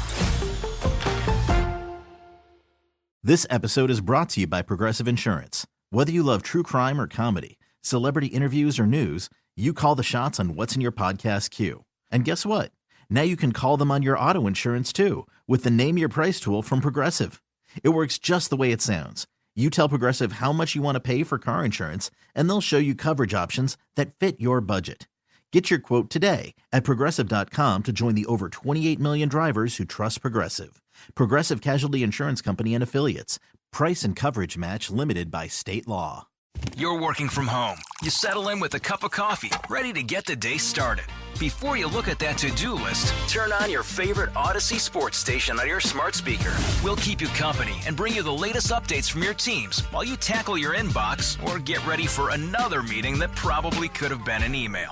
This episode is brought to you by Progressive Insurance. Whether you love true crime or comedy, celebrity interviews or news, you call the shots on what's in your podcast queue. And guess what? Now you can call them on your auto insurance too with the Name Your Price tool from Progressive. It works just the way it sounds. You tell Progressive how much you want to pay for car insurance, and they'll show you coverage options that fit your budget. Get your quote today at Progressive.com to join the over 28 million drivers who trust Progressive. Progressive Casualty Insurance Company and Affiliates. Price and coverage match limited by state law. You're working from home. You settle in with a cup of coffee, ready to get the day started. Before you look at that to-do list, turn on your favorite Odyssey sports station on your smart speaker. We'll keep you company and bring you the latest updates from your teams while you tackle your inbox or get ready for another meeting that probably could have been an email.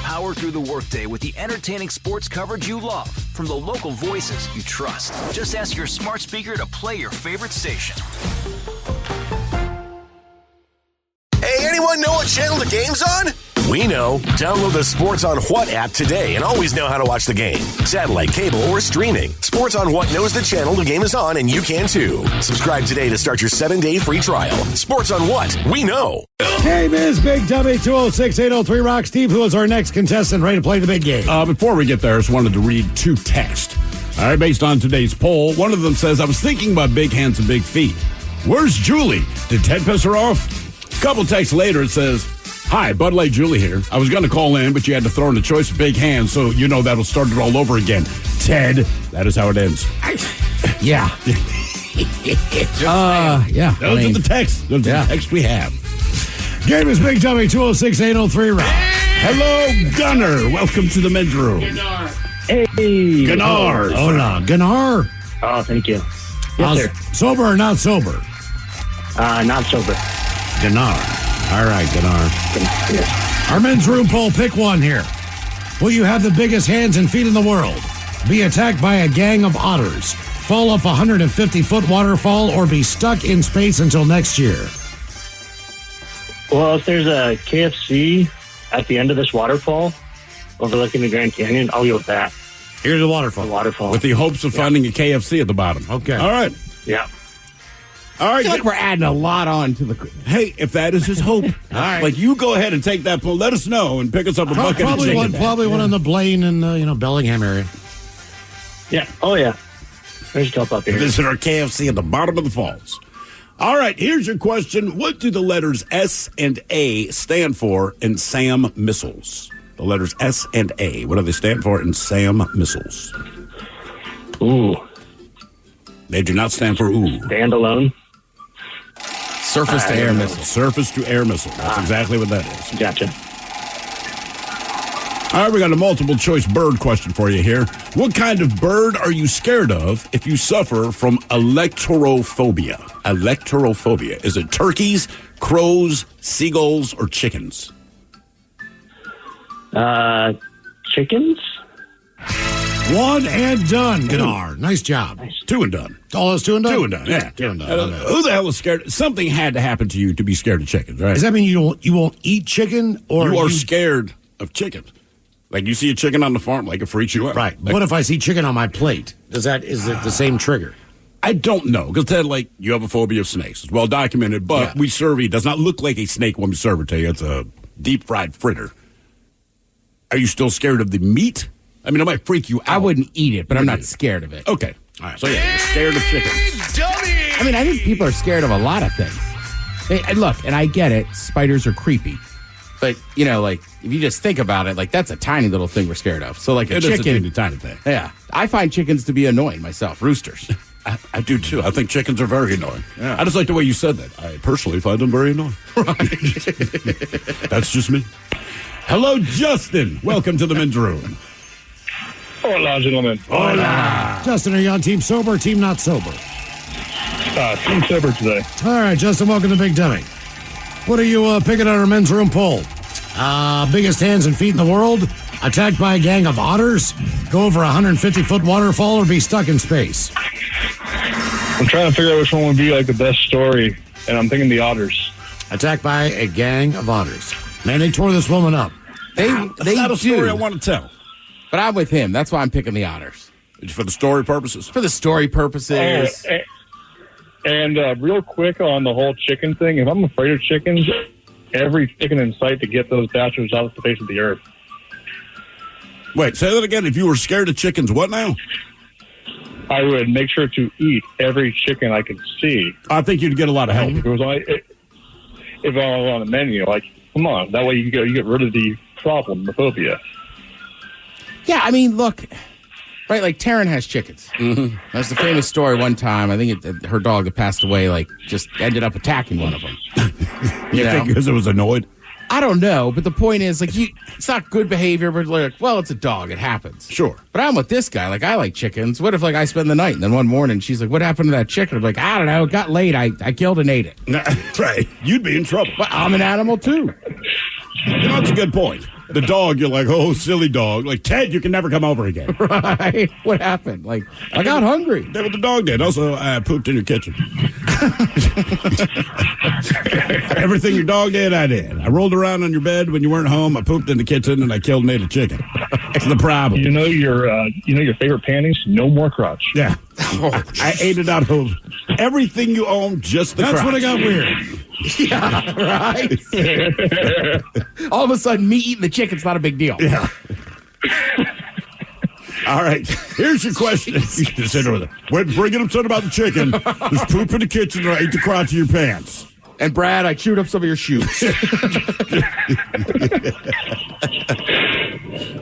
Power through the workday with the entertaining sports coverage you love from the local voices you trust. Just ask your smart speaker to play your favorite station. Hey, anyone know what channel the game's on? We know. Download the Sports on What app today and always know how to watch the game. Satellite, cable, or streaming. Sports on What knows the channel the game is on, and you can too. Subscribe today to start your 7-day free trial. Sports on What? We know. Hey, Ms. Big Dummy, 206-803-ROCK. Steve, who is our next contestant ready to play the big game? Before we get there, I just wanted to read 2 texts. All right, based on today's poll, one of them says, I was thinking about big hands and big feet. Where's Julie? Did Ted piss her off? A couple texts later, it says, hi, Bud Light Julie here. I was going to call in, but you had to throw in the choice of big hands, so you know that'll start it all over again. Ted, that is how it ends. Yeah. Yeah. Those are the texts. Those are the texts we have. Game is Big Dummy, 206-803-ROCK. Hello, Gunnar. Welcome to the men's room. Hey. Gunnar. Hola, Gunnar. Oh, thank you. Yes, sir. Sober or not sober? Not sober. Gunnar. All right, Gunnar. Yes. Our men's room poll, pick one here. Will you have the biggest hands and feet in the world? Be attacked by a gang of otters, fall off a 150-foot waterfall, or be stuck in space until next year? Well, if there's a KFC at the end of this waterfall overlooking the Grand Canyon, I'll go with that. Here's the waterfall. The waterfall. With the hopes of finding a KFC at the bottom. Okay. All right. Yeah. All right. I feel like we're adding a lot on to the... Hey, if that is his hope. All right. Like, you go ahead and take that poll. Let us know and pick us up a bucket of chicken. Probably one in the Blaine and Bellingham area. Yeah. Oh, yeah. There's a couple up here. Visit our KFC at the bottom of the falls. All right, here's your question. What do the letters S and A stand for in SAM missiles? The letters S and A. What do they stand for in SAM missiles? Ooh. They do not stand for ooh. Standalone. Surface to air missile. Surface to air missile. That's exactly what that is. Gotcha. All right, we got a multiple choice bird question for you here. What kind of bird are you scared of if you suffer from electrophobia? Electrophobia. Is it turkeys, crows, seagulls, or chickens? Chickens? One and done, Gnar. Nice job. Two and done. Oh, it's two and done? Two and done, yeah. Two and done. Who the hell was scared? Something had to happen to you to be scared of chickens, right? Does that mean you won't eat chicken? Or you are scared of chickens. Like you see a chicken on the farm, like it freaks you out. Right. Like, what if I see chicken on my plate? Is it the same trigger? I don't know. Because Ted, like, you have a phobia of snakes. It's well documented, but we serve it. It does not look like a snake when we serve it to you. It's a deep fried fritter. Are you still scared of the meat? I mean, it might freak you out. I wouldn't eat it, but I'm not scared of it. Okay. All right. So, yeah, you're scared of chickens. I mean, I think people are scared of a lot of things. And look, and I get it. Spiders are creepy. But, like, if you just think about it, like, that's a tiny little thing we're scared of. So, like, a chicken. It's a tiny thing. Yeah. I find chickens to be annoying myself. Roosters. I do, too. I think chickens are very annoying. Yeah. I just like the way you said that. I personally find them very annoying. Right. That's just me. Hello, Justin. Welcome to the men's room. Hola, gentlemen. Hola. Justin, are you on team sober or team not sober? Team sober today. All right, Justin, welcome to Big Dummy. What are you picking on our men's room poll? Biggest hands and feet in the world? Attacked by a gang of otters? Go over a 150-foot waterfall or be stuck in space? I'm trying to figure out which one would be like the best story, and I'm thinking the otters. Attacked by a gang of otters. Man, they tore this woman up. They not a story I want to tell. But I'm with him. That's why I'm picking the otters. For the story purposes? For the story purposes. And real quick on the whole chicken thing, if I'm afraid of chickens, every chicken in sight to get those bastards out of the face of the earth. Wait, say that again. If you were scared of chickens, what now? I would make sure to eat every chicken I could see. I think you'd get a lot of help. If I was on the menu, like, come on, that way you get rid of the problem, the phobia. Yeah, I mean, look, right, like Taryn has chickens. Mm-hmm. That's the famous story one time. I think her dog that passed away, like, just ended up attacking one of them. You think because it was annoyed? I don't know, but the point is, like, it's not good behavior, but like, well, it's a dog. It happens. Sure. But I'm with this guy. Like, I like chickens. What if, like, I spend the night and then one morning she's like, what happened to that chicken? I'm like, I don't know. It got late. I killed and ate it. Right. You'd be in trouble. But I'm an animal, too. That's a good point. The dog, you're like, oh, silly dog. Like, Ted, you can never come over again. Right. What happened? Like, I got hungry. That's what the dog did. Also, I pooped in your kitchen. Everything your dog did, I did. I rolled around on your bed when you weren't home. I pooped in the kitchen, and I killed and ate a chicken. That's the problem. You know your favorite panties? No more crotch. Yeah. I ate it out of everything you own, just the crotch. That's when it got weird. Yeah, right? All of a sudden, me eating the chicken's not a big deal. Yeah. All right. Here's your question. You just sit over there. Wait, before you get upset about the chicken, there's poop in the kitchen and I ate the crotch of your pants. And Brad, I chewed up some of your shoes.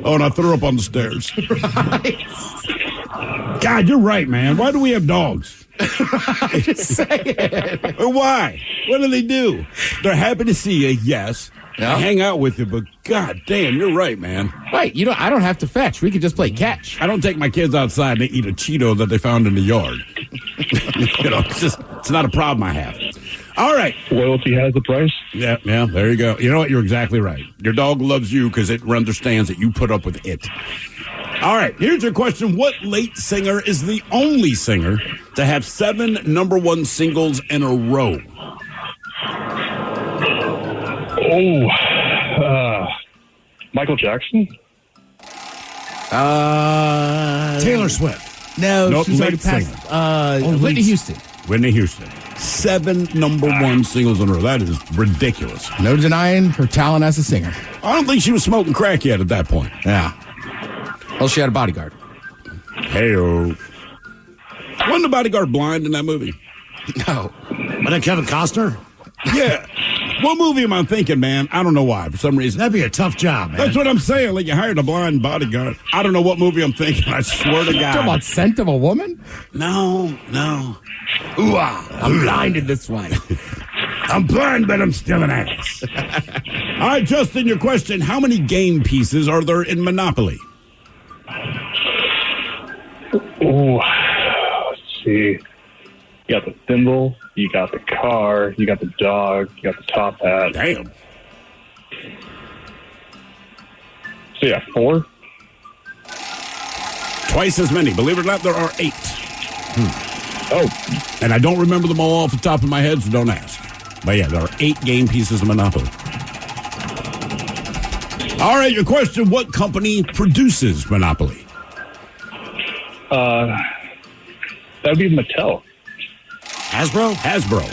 Oh, and I threw up on the stairs. Right. God, you're right, man. Why do we have dogs? I'm just saying. Why? What do they do? They're happy to see you, yes. Yeah. Hang out with you, but God damn, you're right, man. Right, I don't have to fetch. We could just play catch. I don't take my kids outside and they eat a Cheeto that they found in the yard. It's not a problem I have. All right. Loyalty has a price. Yeah, there you go. You know what? You're exactly right. Your dog loves you because it understands that you put up with it. All right, here's your question. What late singer is the only singer to have 7 number 1 singles in a row? Michael Jackson? Taylor Swift. No, Nope, she's already late passed. Whitney Houston. Whitney Houston. 7 number 1 singles in a row. That is ridiculous. No denying her talent as a singer. I don't think she was smoking crack yet at that point. Yeah. Well, she had a bodyguard. Hey-o. Wasn't the bodyguard blind in that movie? No. Wasn't that Kevin Costner? Yeah. What movie am I thinking, man? I don't know why. For some reason. That'd be a tough job, man. That's what I'm saying. Like, you hired a blind bodyguard. I don't know what movie I'm thinking. I swear to God. Talking about Scent of a Woman? No. Ooh, I'm blinded this way. I'm blind, but I'm still an ass. All right, Justin, your question. How many game pieces are there in Monopoly? Ooh, let's see. You got the thimble, you got the car, you got the dog, you got the top hat. Damn. So yeah, 4? Twice as many. Believe it or not, there are 8. Oh. And I don't remember them all off the top of my head, so don't ask. But yeah, there are 8 game pieces of Monopoly. All right, your question. What company produces Monopoly? That would be Mattel. Hasbro? Hasbro.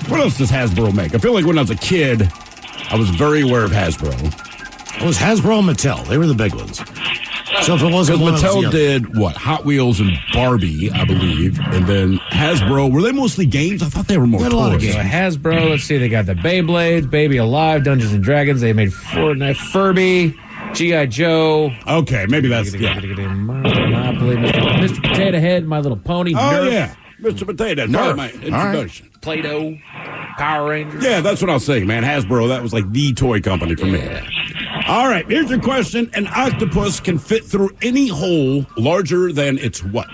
What else does Hasbro make? I feel like when I was a kid, I was very aware of Hasbro. It was Hasbro and Mattel. They were the big ones. So if it wasn't one, Mattel did what? Hot Wheels and Barbie, I believe, and then Hasbro. Were they mostly games? I thought they were more toys. A lot of games. So Hasbro. Let's see. They got the Beyblades, Baby Alive, Dungeons and Dragons. They made Fortnite, Furby, G.I. Joe. Okay, maybe that's Monopoly, Mr. Potato Head, My Little Pony. Oh Nerf. Yeah, Mr. Potato. Nerf. My introduction. Right. Play-Doh, Power Rangers. Yeah, that's what I was saying, man. Hasbro. That was like the toy company for me. All right, here's your question. An octopus can fit through any hole larger than its what?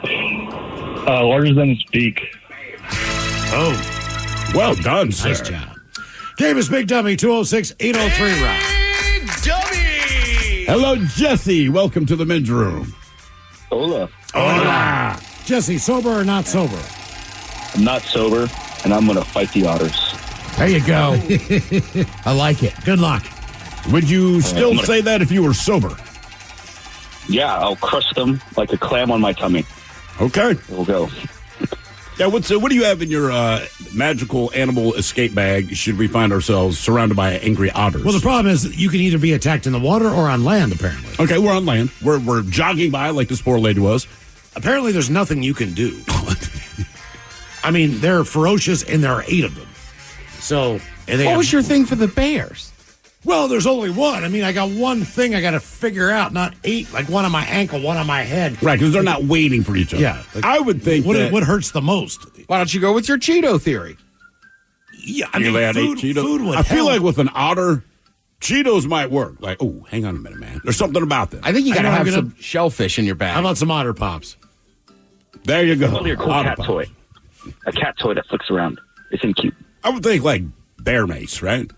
Larger than its beak. Oh, well done, sir. Nice job. Game is Big Dummy, 206-803 round. Hello, Jesse. Welcome to the men's room. Hola. Hola. Jesse, sober or not sober? I'm not sober, and I'm going to fight the otters. There you go. I like it. Good luck. Would you still say that if you were sober? Yeah, I'll crush them like a clam on my tummy. Okay. We'll go. Yeah, what do you have in your magical animal escape bag should we find ourselves surrounded by angry otters? Well, the problem is that you can either be attacked in the water or on land, apparently. Okay, we're on land. We're jogging by like this poor lady was. Apparently there's nothing you can do. I mean, they're ferocious and there are 8 of them. So, and what was your thing for the bears? Well, there's only one. I mean, I got one thing I got to figure out, not 8. Like one on my ankle, one on my head. Right, because they're not waiting for each other. Yeah. Like, I would think what hurts the most? Why don't you go with your Cheeto theory? Yeah, I mean, food would I feel help. like with an otter, Cheetos might work. Like, oh, hang on a minute, man. There's something about that. I think you got to have some shellfish in your bag. How about some Otter Pops? There you go. Only a cool cat toy. A cat toy that flicks around. It's cute. I would think like bear mace, right?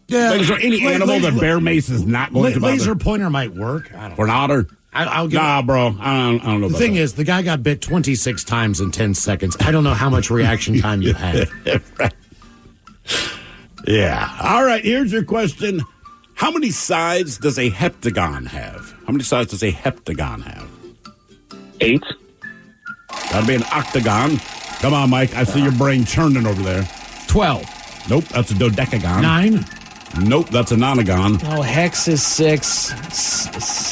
Yeah. Like, is there any animal that bear mace is not going to bother? Laser pointer might work. I don't For an otter? I'll give Nah, bro. I don't know the about thing that. is, the guy got bit 26 times in 10 seconds. I don't know how much reaction time you had. Yeah. All right, here's your question. How many sides does a heptagon have? How many sides does a heptagon have? 8. That'd be an octagon. Come on, Mike. I see your brain churning over there. 12. Nope, that's a dodecagon. 9. Nope, that's a nonagon. Oh, hex is 6.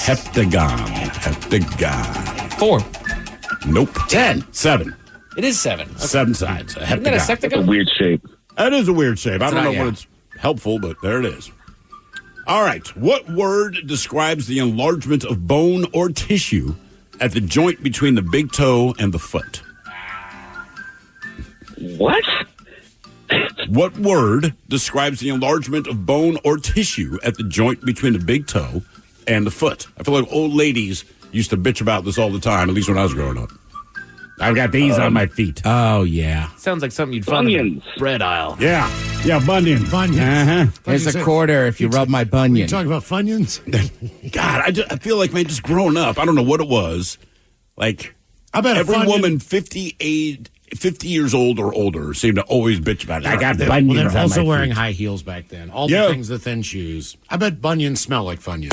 Heptagon. Heptagon. 4. Nope. 10. 7. It is 7. Okay. 7 sides. A Isn't that a heptagon. That's a sectagon? weird shape. That is a weird shape. I don't know yeah. when it's helpful, but there it is. All right. What word describes the enlargement of bone or tissue at the joint between the big toe and the foot? What? What word describes the enlargement of bone or tissue at the joint between the big toe and the foot? I feel like old ladies used to bitch about this all the time, at least when I was growing up. I've got these on my feet. Oh, yeah. Sounds like something you'd find in Bunions. the bread aisle. Yeah. Yeah, bunions. Bunions. Uh-huh. Here's a quarter if you rub my You bunion. talking about Funyuns? God, I feel like, man, just growing up, I don't know what it was. Like, I bet a every Funyun- woman 50 years old or older seemed to always bitch about it. I got Well, bunions they're on also my wearing feet. high heels back then. All Yeah. the things, the thin shoes. I bet bunions smell like Funyuns.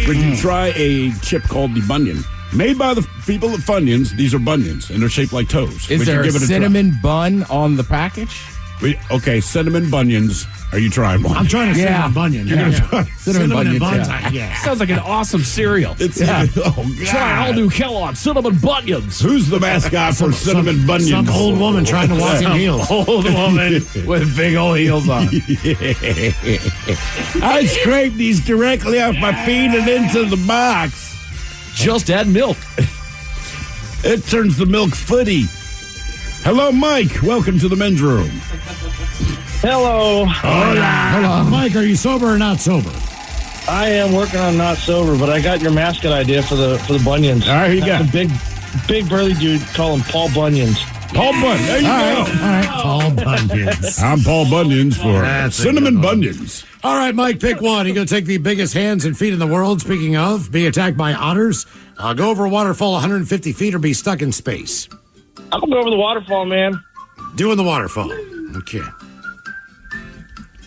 Would you try a chip called the Bunion? Made by the people at Funyuns. These are Bunions, and they're shaped like toes. Is Would there you a give it cinnamon bun on the package? Okay, cinnamon Bunions. Are you trying one? I'm trying to Yeah. cinnamon bunion. You're gonna try cinnamon bunions, buns. yeah. Yeah. Sounds like an awesome cereal. It's oh god. Try all new Kellogg Cinnamon Bunions. Who's the mascot for cinnamon Bunions? Some old woman trying to walk in heels. Old woman with big old heels on. I scraped these directly off my feet and into the box. Just add milk. It turns the milk footy. Hello, Mike. Welcome to the men's room. Hello. Hello. Mike, are you sober or not sober? I am working on not sober, but I got your mascot idea for the Bunions. All right, here you go. The big burly dude, call him Paul Bunions. Paul Bunyan. There you go. All right, Paul Bunions. I'm Paul Bunions for Cinnamon Bunions. All right, Mike, pick one. You're going to take the biggest hands and feet in the world. Speaking of, be attacked by otters, go over a waterfall 150 feet, or be stuck in space. I'm going to go over the waterfall, man. Doing the waterfall. Okay.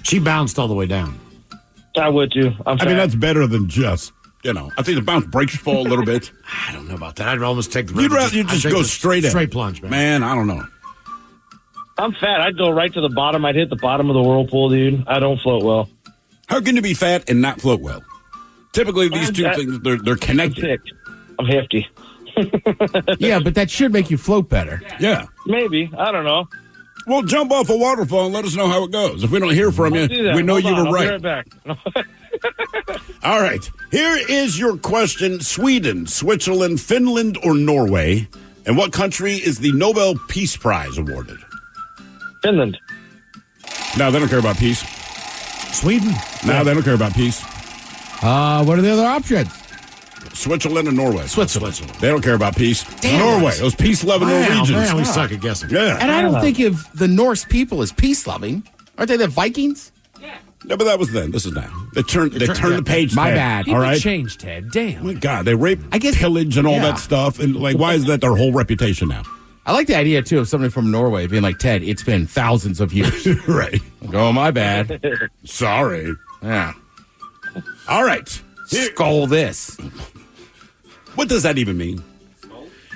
She bounced all the way down. I would too. I mean, that's better than just, I think the bounce breaks your fall a little bit. I don't know about that. I'd almost take the You'd rather just go straight in. Straight plunge, man. Man, I don't know. I'm fat. I'd go right to the bottom. I'd hit the bottom of the whirlpool, dude. I don't float well. How can you be fat and not float well? Typically, these two things, they're connected. I'm hefty. Yeah, but that should make you float better. Yeah. Maybe. I don't know. Well, jump off a waterfall and let us know how it goes. If we don't hear from you, we know you were right. I'll be right back. All right. Here is your question. Sweden, Switzerland, Finland, or Norway? And what country is the Nobel Peace Prize awarded? Finland. No, they don't care about peace. Sweden? No, they don't care about peace. What are the other options? Switzerland and Norway. Switzerland. They don't care about peace. Damn Norway, it. those peace-loving Norwegians. Man, we suck at guessing. Yeah. And I don't think of the Norse people as peace-loving. Aren't they the Vikings? No, but that was then. This is now. They turned the page. My Ted, bad. All right. Changed, Ted. Damn. Oh my God, they rape, pillage, and all that stuff. And why is that their whole reputation now? I like the idea, too, of somebody from Norway being like, Ted, it's been thousands of years. Right. Oh, my bad. Sorry. Yeah. All right. Skull this. What does that even mean?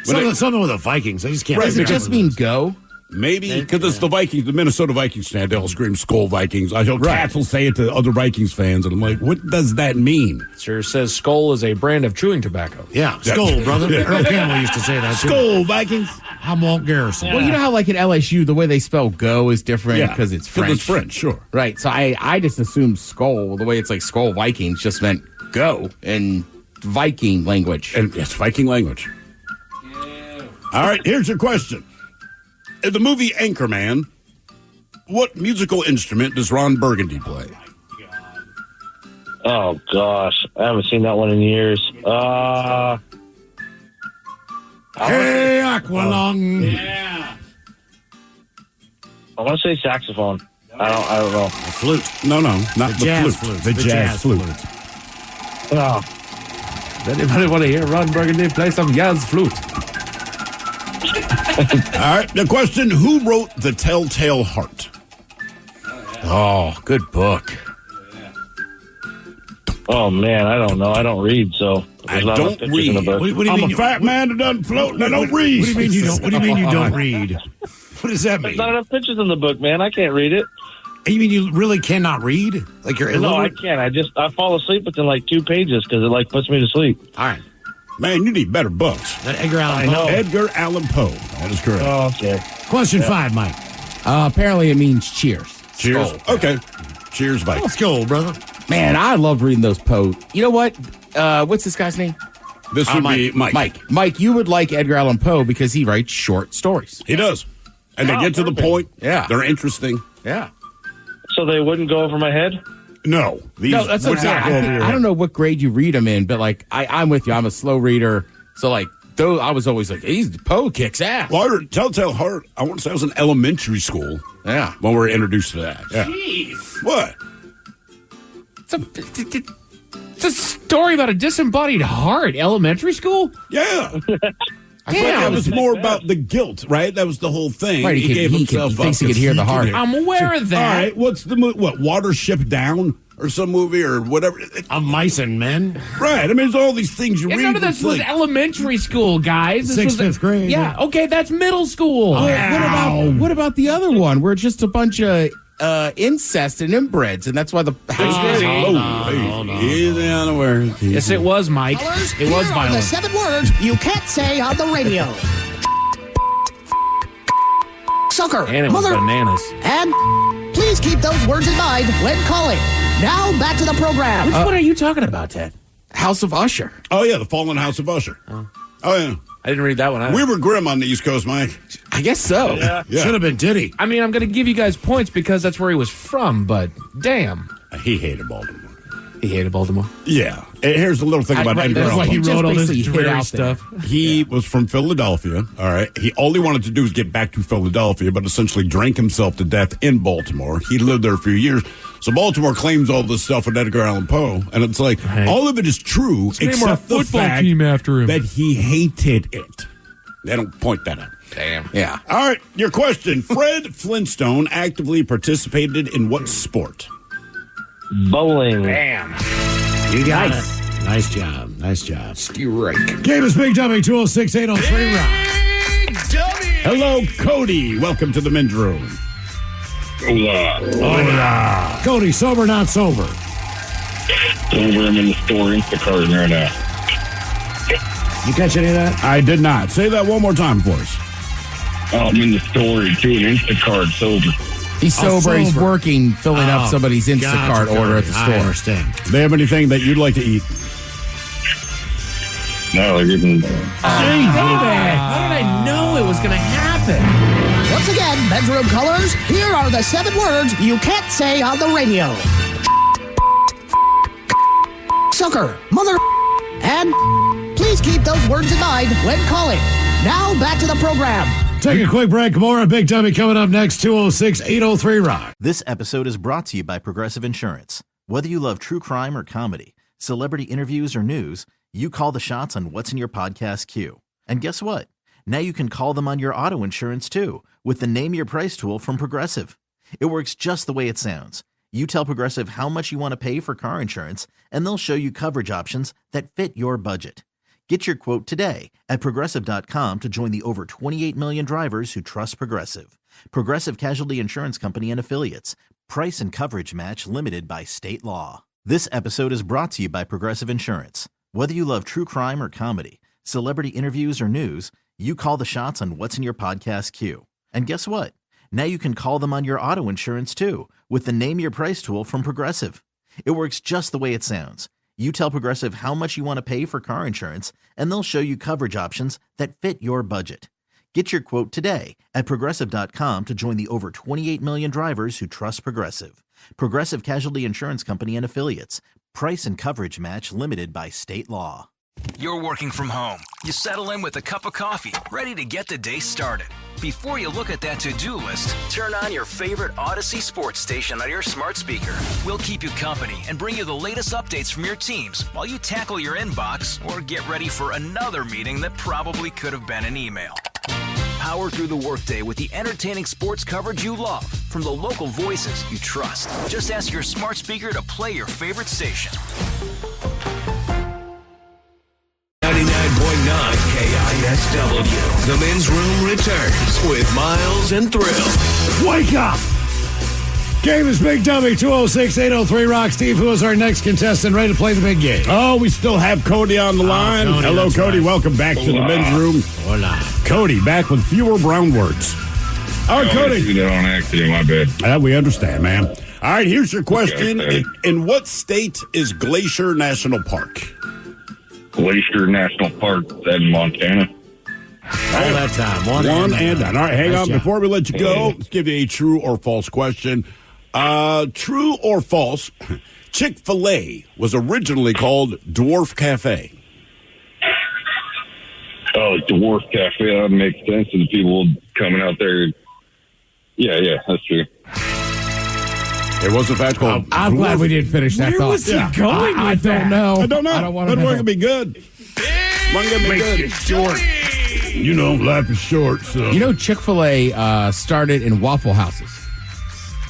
Something with the Vikings. I just can't. Does it just mean go? Maybe, because it's the Vikings, the Minnesota Vikings stand. They'll scream "Skull Vikings." I know Cats will say it to other Vikings fans, and I'm like, what does that mean? Sure says Skull is a brand of chewing tobacco. Yeah, Skull, brother. Earl Campbell used to say that, too. Skull Vikings. I'm Walt Garrison. Well, you know how, like, at LSU, the way they spell go is different because it's French. It's French, sure. Right, so I just assumed skull, the way it's like Skull Vikings, just meant go in Viking language. And it's Viking language. All right, here's your question. In the movie Anchorman, what musical instrument does Ron Burgundy play? Oh, gosh. I haven't seen that one in years. Hey, Aqualung. Yeah. I want to say saxophone. I don't know. The flute. No, not the jazz flute. flute. The jazz flute. Oh. Does anybody want to hear Ron Burgundy play some jazz flute? All right, the question, who wrote The Telltale Heart? Oh, good book. Oh, man, I don't know. I don't read, so I there's not don't enough pictures read. in the book. What do you I'm mean a fat man that doesn't float and I don't read. What do you mean you don't? What do you mean you don't read? What does that There's mean? not enough pictures in the book, man. I can't read it. You mean you really cannot read? Like you're No, I illiterate? can't. I fall asleep within like 2 pages because it puts me to sleep. All right. Man, you need better books. That Edgar Allan I Poe. know. Edgar Allan Poe. That is correct. Oh, okay. Question 5, Mike. Apparently it means cheers. Cheers. Skull. Okay. Cheers, Vikings. Let's go, brother. Man, I love reading those Poe. You know what? What's this guy's name? This would be Mike. Mike, you would like Edgar Allan Poe because he writes short stories. He does. And they get to the point. Yeah. They're interesting. Yeah. So they wouldn't go over my head? No. These No, that's what would I'm not go over saying. your I head. don't know what grade you read them in, but like I'm with you. I'm a slow reader. So like though I was always like, he's Poe kicks ass. Well, I read Telltale Heart, I want to say I was in elementary school. Yeah. When we were introduced to that. Yeah. Jeez. What? It's a story about a disembodied heart. Elementary school? Yeah. I thought Damn. that was more about the guilt, right? That was the whole thing. Right, he thinks he could hear the heart. I'm aware of that. All right, what's the movie? What, Watership Down or some movie or whatever? Of mice and men. Right. I mean, there's all these things you And read. none of this it's was like- elementary school, guys. This was 5th grade. Yeah, okay, that's middle school. What about the other one where it's just a bunch of incest and inbreds, and that's why the house Easy on the words. Yes, it was, Mike. It was Here are the violent. 7 words you can't say on the radio. Sucker. And it was Mother. bananas. And please keep those words in mind when calling. Now back to the program. Which one are you talking about, Ted? House of Usher. Oh, yeah, the Fallen House of Usher. Oh yeah. I didn't read that one either. We were grim on the East Coast, Mike. I guess so. Yeah. Should have been Diddy. I mean, I'm going to give you guys points because that's where he was from, but damn. He hated Baltimore. He hated Baltimore. Yeah. And here's a little thing about Edgar That's why Allan he Poe. wrote all this basically hit dreary out stuff. He was from Philadelphia, all right? He all he wanted to do was get back to Philadelphia, but essentially drank himself to death in Baltimore. He lived there a few years. So Baltimore claims all this stuff with Edgar Allan Poe, and it's like, all of it is true, except the fact after him. that he hated it. They don't point that out. Damn. Yeah. All right, your question. Fred Flintstone actively participated in what sport? Bowling. Damn. You got it. Nice job. Nice job. Strike. Game is Big Dummy 206-803 Rock. Hello, Cody. Welcome to the men's room. Hola. Cody, sober, not sober. Over, I'm in the store, Instacart right now. You catch any of that? I did not. Say that one more time for us. I'm in the store doing Instacart sober. He's sober. He's sober. working, filling up somebody's Instacart Gotcha, order at the Cody. store. I understand. Do they have anything that you'd like to eat? No, they're getting... How did I know it was going to happen? Once again, bedroom colors, here are the 7 words you can't say on the radio. Sucker, mother, and please keep those words in mind when calling. Now back to the program. Take a quick break. More on Big Dummy coming up next. 206-803 Rock. This episode is brought to you by Progressive Insurance. Whether you love true crime or comedy, celebrity interviews or news, you call the shots on what's in your podcast queue. And guess what? Now you can call them on your auto insurance too with the Name Your Price tool from Progressive. It works just the way it sounds. You tell Progressive how much you want to pay for car insurance, and they'll show you coverage options that fit your budget. Get your quote today at Progressive.com to join the over 28 million drivers who trust Progressive. Progressive Casualty Insurance Company and Affiliates. Price and coverage match limited by state law. This episode is brought to you by Progressive Insurance. Whether you love true crime or comedy, celebrity interviews or news, you call the shots on what's in your podcast queue. And guess what? Now you can call them on your auto insurance too with the Name Your Price tool from Progressive. It works just the way it sounds. You tell Progressive how much you want to pay for car insurance, and they'll show you coverage options that fit your budget. Get your quote today at Progressive.com to join the over 28 million drivers who trust Progressive. Progressive Casualty Insurance Company and Affiliates. Price and coverage match limited by state law. You're working from home. You settle in with a cup of coffee, ready to get the day started. Before you look at that to-do list, turn on your favorite Odyssey sports station on your smart speaker. We'll keep you company and bring you the latest updates from your teams while you tackle your inbox or get ready for another meeting that probably could have been an email. Power through the workday with the entertaining sports coverage you love from the local voices you trust. Just ask your smart speaker to play your favorite station. 99.9 KISW. The men's room returns with Miles and Thrill. Wake up! Game is Big Dummy 206-803 Rock. Steve, who is our next contestant ready to play the big game? Oh, we still have Cody on the line. Cody, hello, that's Cody. right. Welcome back to the men's room. Hola. Cody, back with fewer brown words. All right, I Cody. did that on accident, my bad. We understand, man. All right, here's your question. In what state is Glacier National Park? Glacier National Park, that in Montana. All that time. One and done. All right, hang Nice on. job. Before we let you go, let's give you a true or false question. True or false, Chick-fil-A was originally called Dwarf Cafe. Oh, Dwarf Cafe, that makes sense to the people coming out there. Yeah, that's true. It was in fact called I'm glad we didn't finish that Where thought. was he going I with don't that? know. I don't know. I don't want That to wasn't going to be good. Wasn't going to be good. Short. You know, life is short, so. You know, Chick-fil-A started in Waffle Houses.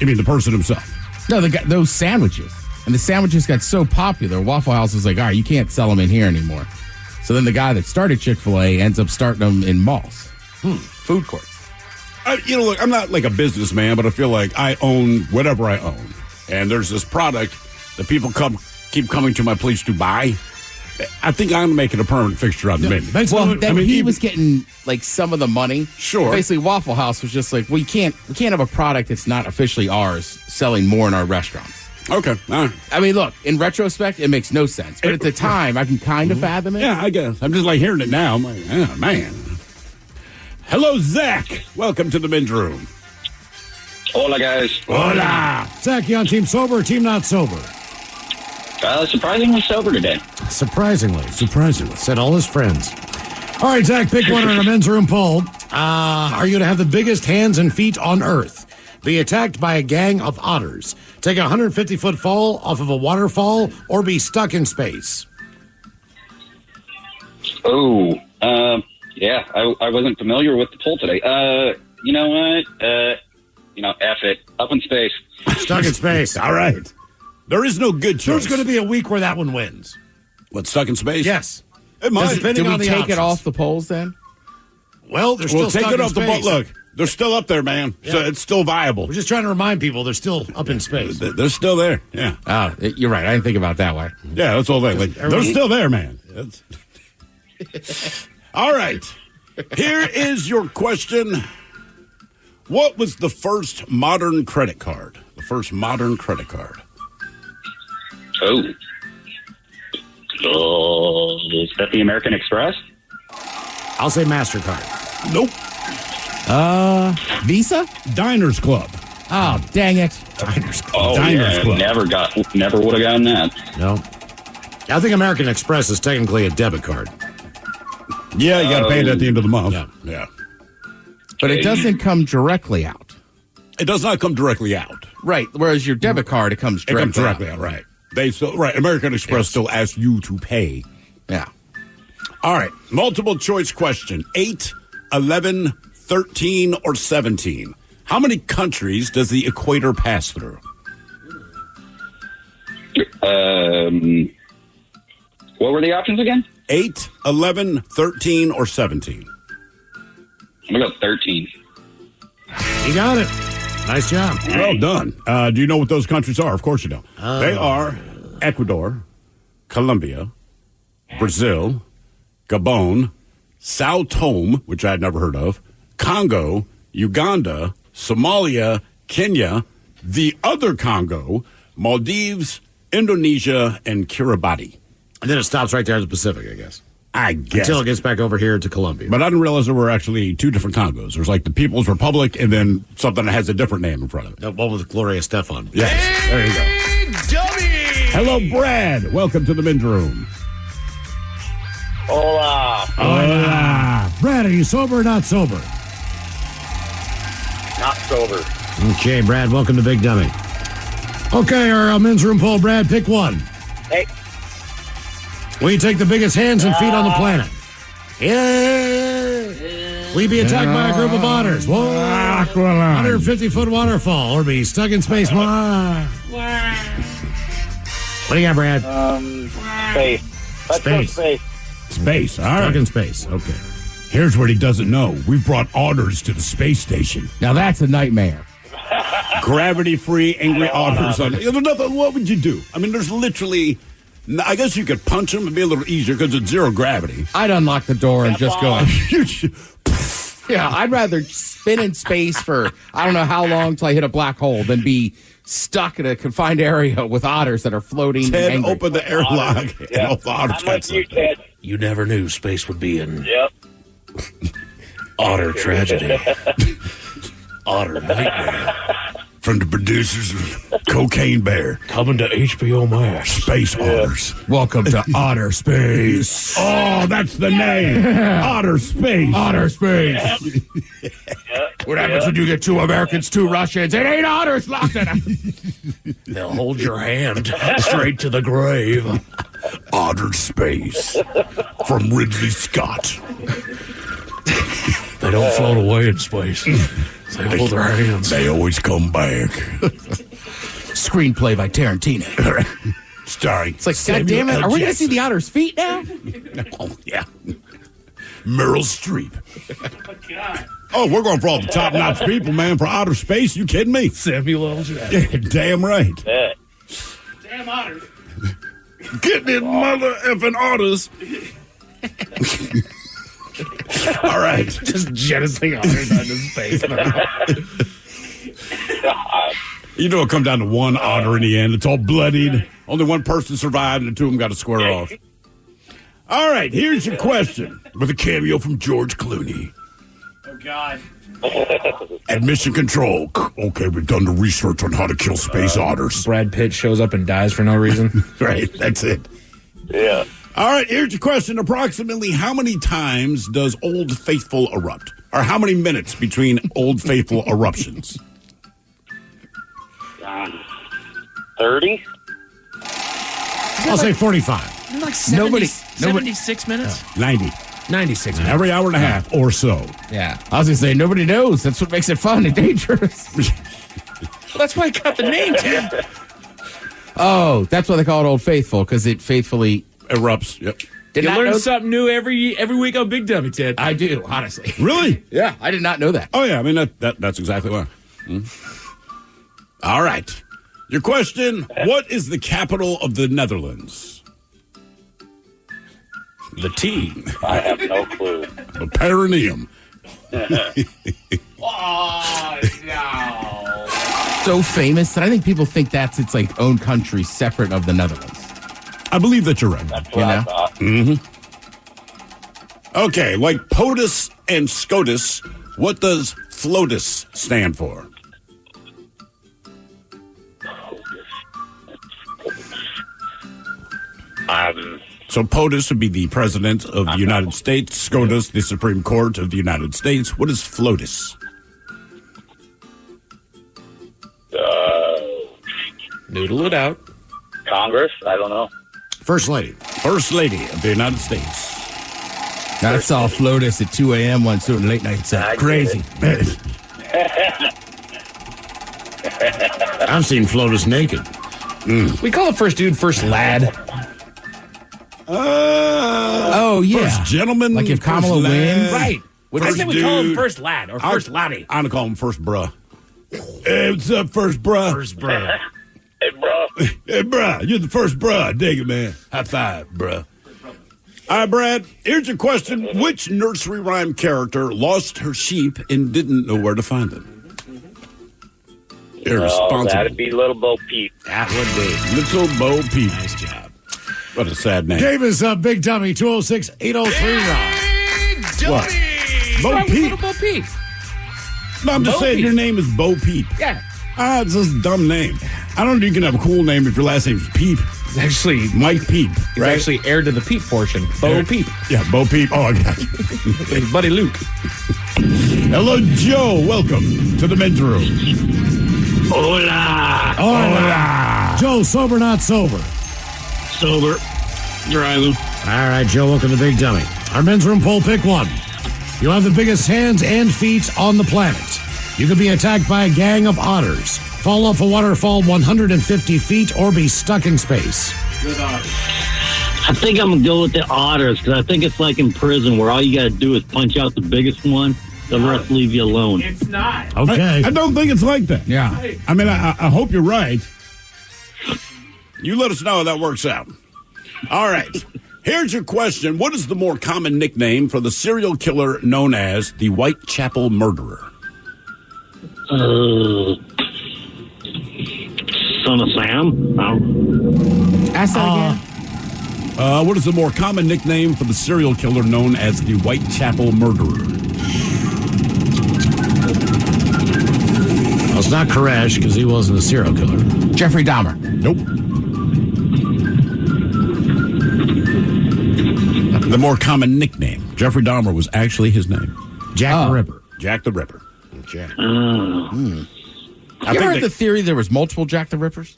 You mean the person himself? No, they got those sandwiches. And the sandwiches got so popular, Waffle House was like, all right, you can't sell them in here anymore. So then the guy that started Chick-fil-A ends up starting them in malls. Food courts. Look, I'm not like a businessman, but I feel like I own whatever I own. And there's this product that people keep coming to my place to buy. I think I'm making a permanent fixture on the menu. Well, then he was getting like some of the money. Sure. Basically, Waffle House was just like, we can't have a product that's not officially ours selling more in our restaurants. Okay. All right. I mean, look, in retrospect, it makes no sense. But at the time, I can kind of fathom it. Yeah, I guess. I'm just like hearing it now. I'm like, oh, man. Hello, Zach. Welcome to the men's room. Hola, guys. Hola. Zach, you on team sober or team not sober? Surprisingly sober today. Surprisingly. Said all his friends. All right, Zach, pick one in a men's room poll. Are you going to have the biggest hands and feet on Earth? Be attacked by a gang of otters? Take a 150-foot fall off of a waterfall? Or be stuck in space? Oh, yeah. I wasn't familiar with the poll today. You know what? F it. Up in space. Stuck in space. All right. There is no good choice. There's going to be a week where that one wins. What, stuck in space? Yes. It might. Depending Did we on the take options. it off the polls then? Well, they're still We'll take stuck it in off the space. boat. Look, they're still up there, man. Yeah. So it's still viable. We're just trying to remind people they're still up in space. They're still there. Yeah. Oh, you're right. I didn't think about it that way. Yeah, that's all they like. They're still there, man. All right. Here is your question. What was the first modern credit card? The first modern credit card. Oh, is that the American Express? I'll say MasterCard. Nope. Visa? Diners Club. Oh, dang it. Diners Club. Oh, Diners yeah, Club. never would have gotten that. No. I think American Express is technically a debit card. Yeah, you got to pay it at the end of the month. Yeah. But it doesn't come directly out. It does not come directly out. Right. Whereas your debit card, it comes directly out. Right. They still, right. American Express still asks you to pay. Yeah. All right. Multiple choice question. 8, 11, 13, or 17. How many countries does the equator pass through? What were the options again? 8, 11, 13, or 17. I'm going to go 13. You got it. Nice job. Well done. Do you know what those countries are? Of course you don't. They are Ecuador, Colombia, Brazil, Gabon, Sao Tome, which I had never heard of, Congo, Uganda, Somalia, Kenya, the other Congo, Maldives, Indonesia, and Kiribati. And then it stops right there in the Pacific, I guess. I guess. Until it gets back over here to Colombia. But I didn't realize there were actually two different Congos. There's like the People's Republic and then something that has a different name in front of it. The one with Gloria Stefan. Yes. There you go. Hello, Brad. Welcome to the men's room. Hola. Hola. Brad, are you sober or not sober? Not sober. Okay, Brad, welcome to Big Dummy. Okay, our men's room poll, Brad, pick one. Hey. Will you take the biggest hands and feet on the planet? Yeah. Will you be attacked by a group of otters? Whoa. 150-foot waterfall or be stuck in space? What do you got, Brad? Space. Let's go space. Space. All right. Stuck in space. Okay. Here's what he doesn't know. We've brought otters to the space station. Now that's a nightmare. Gravity-free, angry otters. What would you do? I mean, there's literally... I guess you could punch them and be a little easier because it's zero gravity. I'd unlock the door and just go. Yeah, I'd rather spin in space for I don't know how long till I hit a black hole than be stuck in a confined area with otters that are floating. Ted, and open the airlock. And all the otters got something. You never knew space would be in otter tragedy. Otter nightmare. From the producers of Cocaine Bear. Coming to HBO Max. Space Otters. Welcome to Otter Space. Oh, that's the name. Otter Space. Otter Space. What happens when you get 2 Americans, 2 Russians? It ain't otters locked in them. They'll hold your hand straight to the grave. Otter Space. From Ridley Scott. They don't float away in space. They hold their hands. They always come back. Screenplay by Tarantino. Starring. It's like, God damn it, are we going to see the otter's feet now? Oh, yeah. Meryl Streep. Oh, we're going for all the top-notch people, man, for outer space. You kidding me? Samuel L. Jackson. Yeah, damn right. Yeah. Damn otters. Get in mother effing otters. All right. Just jettisoning otters out into space. You know, it'll come down to one otter in the end. It's all bloodied. Only one person survived, and the two of them got to square off. All right, here's your question with a cameo from George Clooney. Oh, God. At Mission Control. Okay, we've done the research on how to kill space otters. Brad Pitt shows up and dies for no reason. Right, that's it. Yeah. All right, here's your question. Approximately how many times does Old Faithful erupt? Or how many minutes between Old Faithful eruptions? 30? I'll say 45. Like 76 minutes? 90. 96 minutes. Every hour and a half or so. Yeah. I was going to say, nobody knows. That's what makes it fun and dangerous. Well, that's why I got the name, Tim. Oh, that's why they call it Old Faithful, because it faithfully erupts. Yep. You learn something new every week on Big Dummy, Ted. I do, honestly. Really? Yeah, I did not know that. Oh, yeah. I mean, that's exactly why. All right. Your question, what is the capital of the Netherlands? The T. I have no clue. The perineum. Oh, no. So famous that I think people think that's its like own country separate of the Netherlands. I believe that you're right. That's what I thought. Mm-hmm. Okay, like POTUS and SCOTUS, what does FLOTUS stand for? So POTUS would be the President of the United States, SCOTUS, the Supreme Court of the United States. What is FLOTUS? Noodle it out. Congress? I don't know. First Lady. First Lady of the United States. I saw FLOTUS at 2 a.m. one certain late night set. Crazy. I've seen FLOTUS naked. We call the first dude First Lad. Oh, yeah. First gentleman. Like if Kamala wins. Right. I think we call him First Lad or First Laddie. I'm going to call him First Bruh. Hey, what's up, First Bruh? First Bruh. Hey, bro. Hey, Bruh, you're the first Bruh. Dig it, man. High five, Bruh. All right, Brad, here's your question. Which nursery rhyme character lost her sheep and didn't know where to find them? Irresponsible. That'd be Little Bo Peep. That would be. Little Bo Peep. Nice job. What a sad name. Game is Big Dummy, 206-803, Rob. What? Bo Peep. Bo Peep. No, I'm just Bo saying Peep. your name is Bo Peep. Yeah. It's just a dumb name. I don't know if you can have a cool name if your last name's Peep. It's actually Mike Peep. He's actually heir to the Peep portion. Bo Peep. Yeah, Bo Peep. Oh, I got you. His buddy Luke. Hello, Joe. Welcome to the men's room. Hola. Hola. Joe, sober, not sober? Sober. Driving. All right, Joe, welcome to Big Dummy. Our men's room poll, pick one. You have the biggest hands and feet on the planet. You could be attacked by a gang of otters, fall off a waterfall 150 feet, or be stuck in space. Good otters. I think I'm going to go with the otters because I think it's like in prison where all you got to do is punch out the biggest one. The rest leave you alone. It's not. Okay. I don't think it's like that. Yeah. I mean, I hope you're right. You let us know how that works out. All right. Here's your question. What is the more common nickname for the serial killer known as the Whitechapel Murderer? Son of Sam? No. Ask that again. What is the more common nickname for the serial killer known as the Whitechapel Murderer? Well, it's not Koresh because he wasn't a serial killer. Jeffrey Dahmer. Nope. The more common nickname. Jeffrey Dahmer was actually his name. Jack the Ripper. Jack the Ripper. Okay. You ever heard the theory there was multiple Jack the Rippers?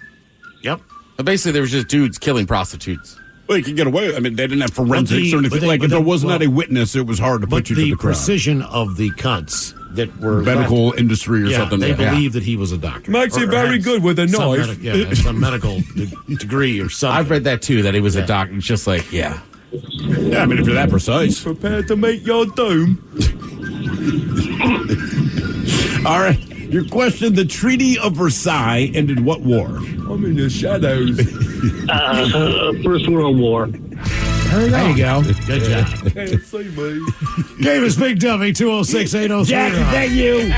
Yep. Basically, there was just dudes killing prostitutes. Well, you could get away. I mean, they didn't have forensics or anything. If there was not a witness, it was hard to put you to the crime. But the precision of the cuts that were medical industry or something. They believe that he was a doctor. Makes it very good with a knife. Some medical degree or something. I've read that too, that he was a doctor. It's just like, yeah. Yeah, I mean, if you're that precise. Prepared to make your doom. All right. Your question, the Treaty of Versailles ended what war? I'm in the shadows. First World War. There you go. Good job. Can't see me. Game is Big Dummy, 206-803. Jack, is that you?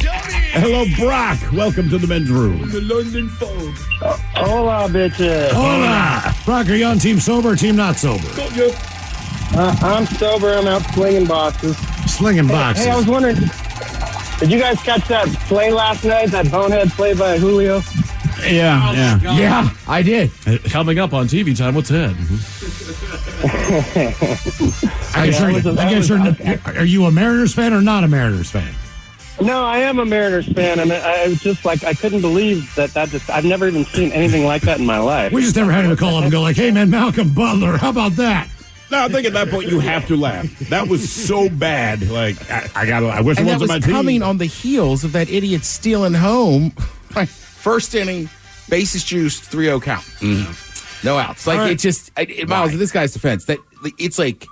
Dummy! Hello, Brock. Welcome to the men's room. The London Fog. Hola, bitches. Hola. Brock, are you on team sober or team not sober? I'm sober. I'm out slinging boxes. Slinging boxes. Hey, I was wondering, did you guys catch that play last night? That bonehead play by Julio? Yeah, I did. Coming up on TV Time with Ted. I guess are you a Mariners fan or not a Mariners fan? No, I am a Mariners fan, and I was just like, I couldn't believe that I've never even seen anything like that in my life. We just never had to call up and go like, hey, man, Malcolm Butler, how about that? No, I think at that point you have to laugh. That was so bad. Like, I wish it wasn't my team. Coming on the heels of that idiot stealing home. Like, first inning, bases juiced, 3-0 count. Mm-hmm. No outs. Like, right. It just, Miles, in this guy's defense, that it's like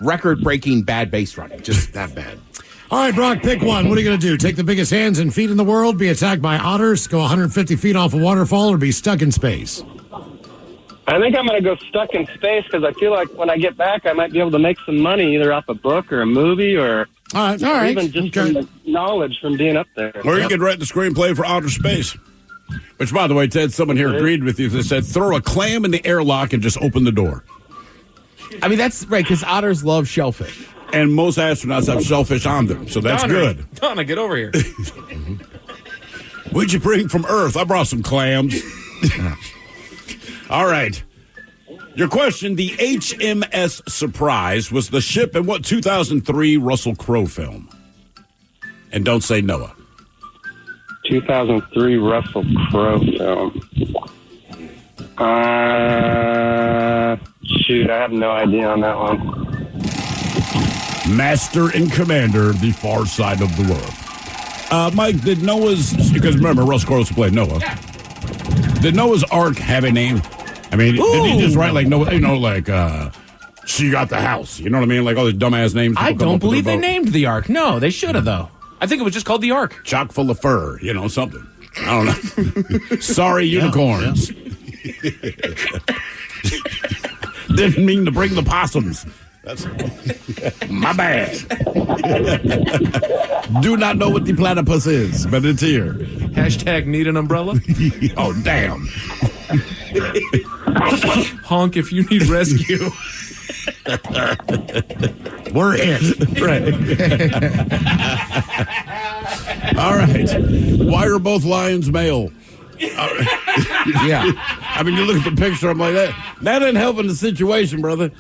record-breaking bad base running. Just that bad. All right, Brock, pick one. What are you going to do? Take the biggest hands and feet in the world, be attacked by otters, go 150 feet off a waterfall, or be stuck in space? I think I'm going to go stuck in space because I feel like when I get back, I might be able to make some money either off a book or a movie or even just from the knowledge from being up there. Or you could write the screenplay for Outer Space. Which, by the way, Ted, someone here agreed with you. They said, throw a clam in the airlock and just open the door. I mean, that's right, because otters love shellfish. And most astronauts have shellfish on them, so that's good. Donna, get over here. What'd you bring from Earth? I brought some clams. All right. Your question, the HMS Surprise was the ship in what 2003 Russell Crowe film? And don't say Noah. 2003 Russell Crowe film. Shoot, I have no idea on that one. Master and Commander, The Far Side of the World. Mike, did Noah's, because remember, Russell Crowe played Noah. Yeah. Did Noah's Ark have a name? I mean, did he just write like Noah, she got the house? You know what I mean? Like all these dumbass names. I don't believe they named the Ark. No, they should have, though. I think it was just called the Ark. Chock full of fur, something. I don't know. Sorry, unicorns. Didn't mean to bring the possums. That's my bad. Do not know what the platypus is, but it's here. Hashtag need an umbrella. Oh, damn. Honk if you need rescue. We're it. Right. All right. Why are both lions male? Yeah. I mean, you look at the picture, I'm like, that didn't help in the situation, brother.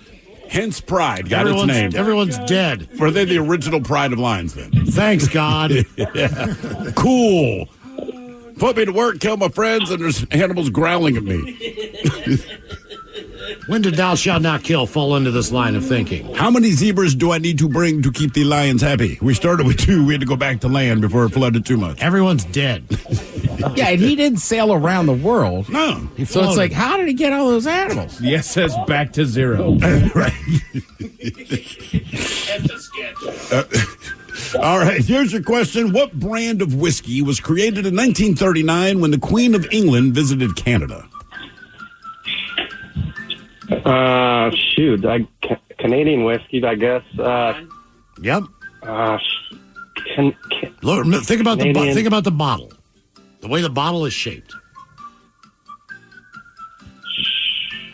Hence Pride got its name. Everyone's dead. Were they the original Pride of Lions then? Thanks, God. Yeah. Cool. Put me to work, kill my friends, and there's animals growling at me. When did thou shalt not kill fall into this line of thinking? How many zebras do I need to bring to keep the lions happy? We started with 2. We had to go back to land before it flooded too much. Everyone's dead. Yeah, and he didn't sail around the world. No. So it's like, how did he get all those animals? The SS back to zero. Right. All right, here's your question. What brand of whiskey was created in 1939 when the Queen of England visited Canada? Canadian whiskey, I guess. Yep. Look, think about the bottle. The way the bottle is shaped.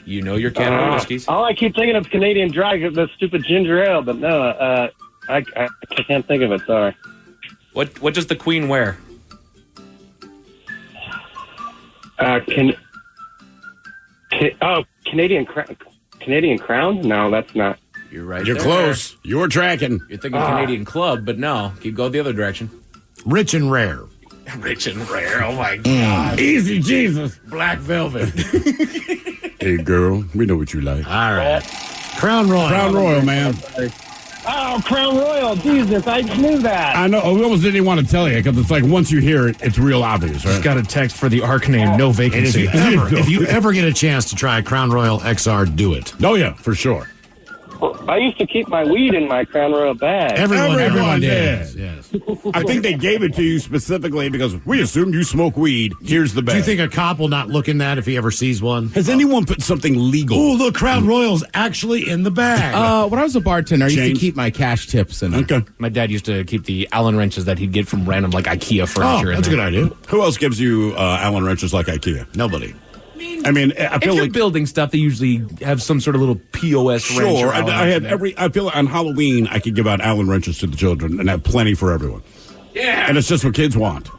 You know your Canada whiskeys. All I keep thinking of is Canadian Dry, the stupid ginger ale, but no, I can't think of it. Sorry. What does the Queen wear? Canadian Crown? No, that's not. You're right. You're close. You're tracking. You're thinking Canadian Club, but no. Keep going the other direction. Rich and rare. Rich and rare. Oh my God. Easy, Jesus. Black velvet. Hey, girl, we know what you like. All right. Crown Royal. Crown Royal, man. Oh, Crown Royal. Jesus, I knew that. I know. We almost didn't even want to tell you because it's like once you hear it, it's real obvious, right? Just got a text for the Ark name, no vacancy. If you ever get a chance to try Crown Royal XR, do it. Oh, yeah, for sure. I used to keep my weed in my Crown Royal bag. Everyone did. did. Yes. I think they gave it to you specifically because we assumed you smoke weed. Here's the bag. Do you think a cop will not look in that if he ever sees one? Has anyone put something legal? Oh, look, Crown Royal's actually in the bag. When I was a bartender, I used Change. to keep my cash tips in there. Okay. My dad used to keep the Allen wrenches that he'd get from random, like, IKEA furniture. That's a in good there. idea. Who else gives you Allen wrenches like IKEA? Nobody. I mean, I If feel you're like building stuff, they usually have some sort of little POS wrench. sure. or Allen I wrench have in there. I feel like on Halloween I could give out Allen wrenches to the children and have plenty for everyone. Yeah. And it's just what kids want.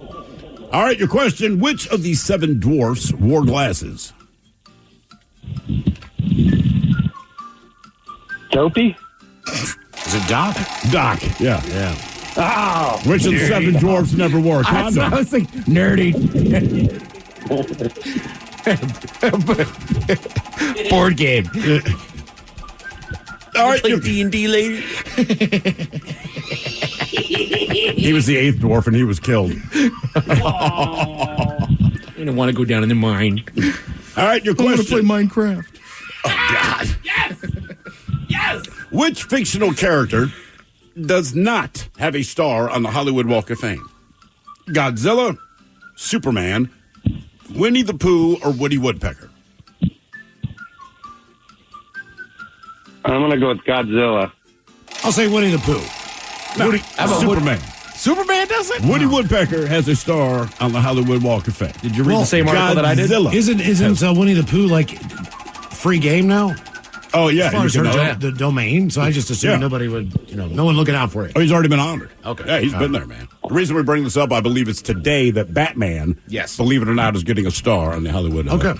All right, your question: which of these 7 dwarfs wore glasses? Dopey? Is it Doc? Doc. Yeah. Oh, Which of the 7 dwarfs never wore a condom? I was like, nerdy. Board game. All right, Play D&D later. he was the 8th dwarf and he was killed. I don't want to go down in the mine. All right, your question. Minecraft. Oh God. Yes! Yes! Which fictional character does not have a star on the Hollywood Walk of Fame? Godzilla, Superman, Winnie the Pooh, or Woody Woodpecker? I'm going to go with Godzilla. I'll say Winnie the Pooh. No, Superman. Superman does it? Woody Woodpecker has a star on the Hollywood Walk of Fame. Did you read the same article that I did? Godzilla. Isn't Winnie the Pooh like free game now? Oh, yeah. As far you as can know. the domain, so I just assumed nobody would, no one looking out for it. Oh, he's already been honored. Okay. Yeah, he's been there, man. The reason we bring this up, I believe it's today that Batman, believe it or not, is getting a star on the Hollywood. Okay.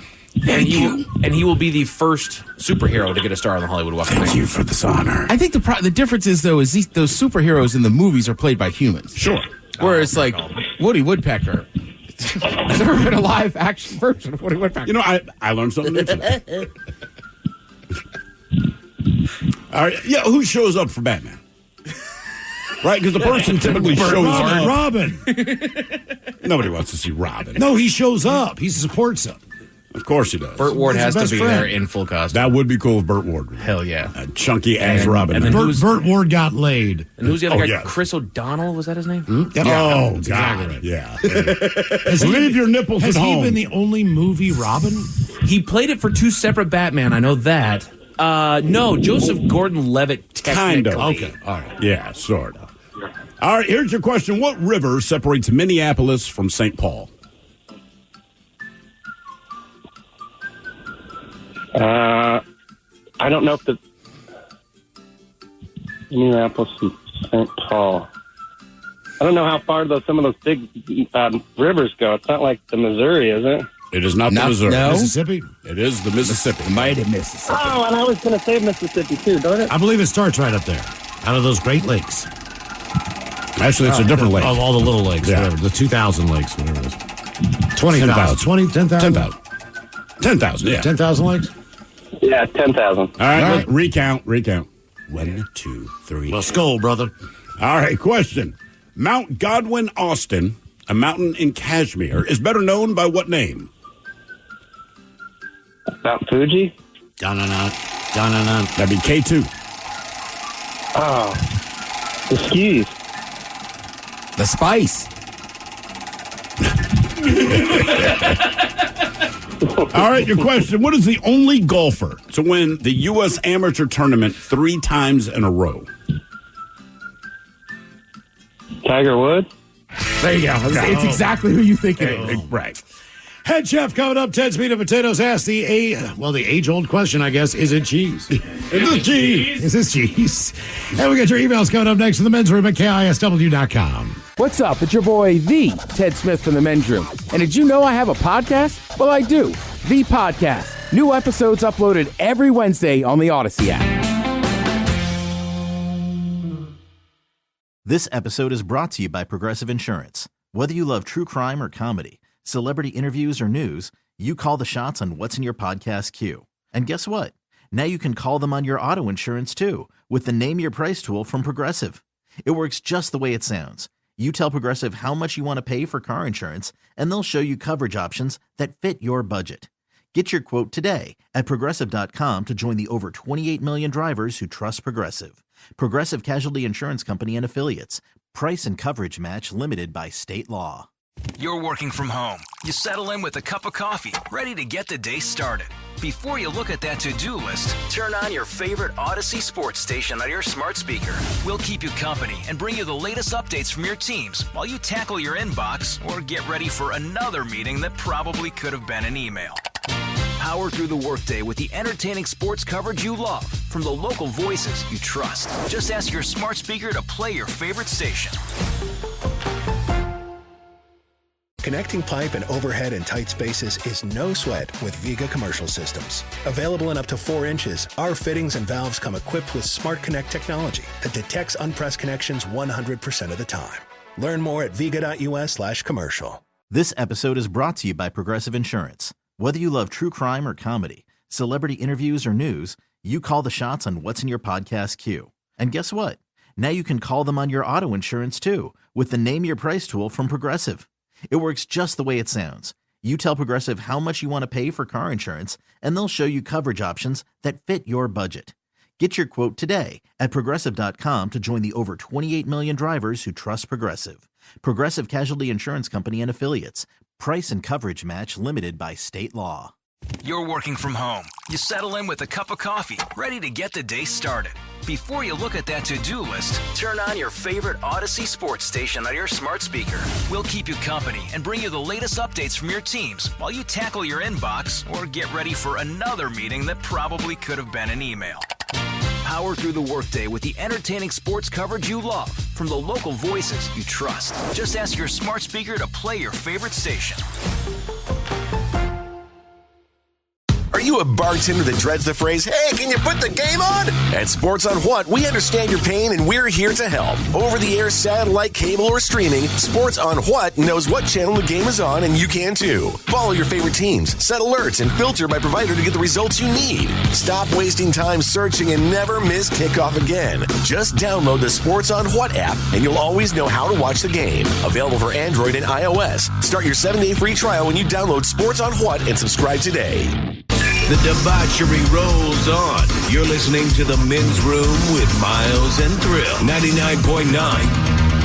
And he will be the first superhero to get a star on the Hollywood Walk of Fame. Thank you for this honor. I think the difference is, though, is those superheroes in the movies are played by humans. Sure. Whereas, like, Woody Woodpecker, there's never been a live action version of Woody Woodpecker. You know, I learned something new today. All right. Yeah, who shows up for Batman? Right? Because the person typically shows up. Robin. Nobody wants to see Robin. No, he shows up. He supports him. Of course he does. Burt Ward He's has the to best be friend. there in full costume. That would be cool if Burt Ward. Hell yeah. A chunky ass And- Robin. and then Burt Ward got laid. And who's the other guy? yeah. Chris O'Donnell, was that his name? Yep. Oh, That's God. exactly right. Yeah. Leave your nipples Has at he home. been the only movie Robin? He played it for 2 separate Batman. I know that. No, Joseph Gordon-Levitt Kind technically. of. Okay. All right. Yeah, sort of. All right, here's your question. What river separates Minneapolis from St. Paul? I don't know if the Minneapolis and St. Paul. I don't know how far some of those big rivers go. It's not like the Missouri, is it? It is not the Missouri. No. Mississippi? It is the Mississippi. Mighty Mississippi. Oh, and I was going to say Mississippi too, don't it? I believe it starts right up there. Out of those Great Lakes. Actually, it's a different lake. Of all the little lakes, Yeah. whatever. The 2,000 lakes, whatever it is. 20,000. 20, 10,000? 10,000. 10,000, yeah. 10,000 lakes? Yeah, 10,000. All right, let's recount. 1, 2, 3. Well, skull, brother. All right, question. Mount Godwin Austen, a mountain in Kashmir, is better known by what name? Mount Fuji? Dun-dun-dun. Dun-dun-dun. That'd be K2. Oh, the skis. The Spice. All right, your question. What is the only golfer to win the U.S. Amateur Tournament 3 times in a row? Tiger Woods? There you go. It's exactly who you think it is. Right. Head chef coming up. Ted's Meat and Potatoes asks the age-old question, I guess. Is it cheese? Is this cheese? Is this cheese? And we got your emails coming up next in the men's room at KISW.com. What's up? It's your boy, the Ted Smith from the men's room. And did you know I have a podcast? Well, I do. The Podcast. New episodes uploaded every Wednesday on the Odyssey app. This episode is brought to you by Progressive Insurance. Whether you love true crime or comedy, celebrity interviews or news, you call the shots on what's in your podcast queue. And guess what? Now you can call them on your auto insurance too with the Name Your Price tool from Progressive. It works just the way it sounds. You tell Progressive how much you want to pay for car insurance, and they'll show you coverage options that fit your budget. Get your quote today at Progressive.com to join the over 28 million drivers who trust Progressive. Progressive Casualty Insurance Company and Affiliates. Price and coverage match limited by state law. You're working from home. You settle in with a cup of coffee, ready to get the day started. Before you look at that to-do list, turn on your favorite Odyssey sports station on your smart speaker. We'll keep you company and bring you the latest updates from your teams while you tackle your inbox or get ready for another meeting that probably could have been an email. Power through the workday with the entertaining sports coverage you love from the local voices you trust. Just ask your smart speaker to play your favorite station. Connecting pipe and overhead in tight spaces is no sweat with Viga Commercial Systems. Available in up to 4 inches, our fittings and valves come equipped with Smart Connect technology that detects unpressed connections 100% of the time. Learn more at viga.us/commercial. This episode is brought to you by Progressive Insurance. Whether you love true crime or comedy, celebrity interviews or news, you call the shots on what's in your podcast queue. And guess what? Now you can call them on your auto insurance too with the Name Your Price tool from Progressive. It works just the way it sounds. You tell Progressive how much you want to pay for car insurance, and they'll show you coverage options that fit your budget. Get your quote today at Progressive.com to join the over 28 million drivers who trust Progressive. Progressive Casualty Insurance Company and Affiliates. Price and coverage match limited by state law. You're working from home. You settle in with a cup of coffee, ready to get the day started. Before you look at that to-do list, turn on your favorite Odyssey sports station on your smart speaker. We'll keep you company and bring you the latest updates from your teams while you tackle your inbox or get ready for another meeting that probably could have been an email. Power through the workday with the entertaining sports coverage you love from the local voices you trust. Just ask your smart speaker to play your favorite station. Are you a bartender that dreads the phrase, hey, can you put the game on? At Sports on What, we understand your pain and we're here to help. Over-the-air, satellite, cable, or streaming, Sports on What knows what channel the game is on, and you can too. Follow your favorite teams, set alerts, and filter by provider to get the results you need. Stop wasting time searching and never miss kickoff again. Just download the Sports on What app, and you'll always know how to watch the game. Available for Android and iOS. Start your 7-day free trial when you download Sports on What and subscribe today. The debauchery rolls on. You're listening to The Men's Room with Miles and Thrill. 99.9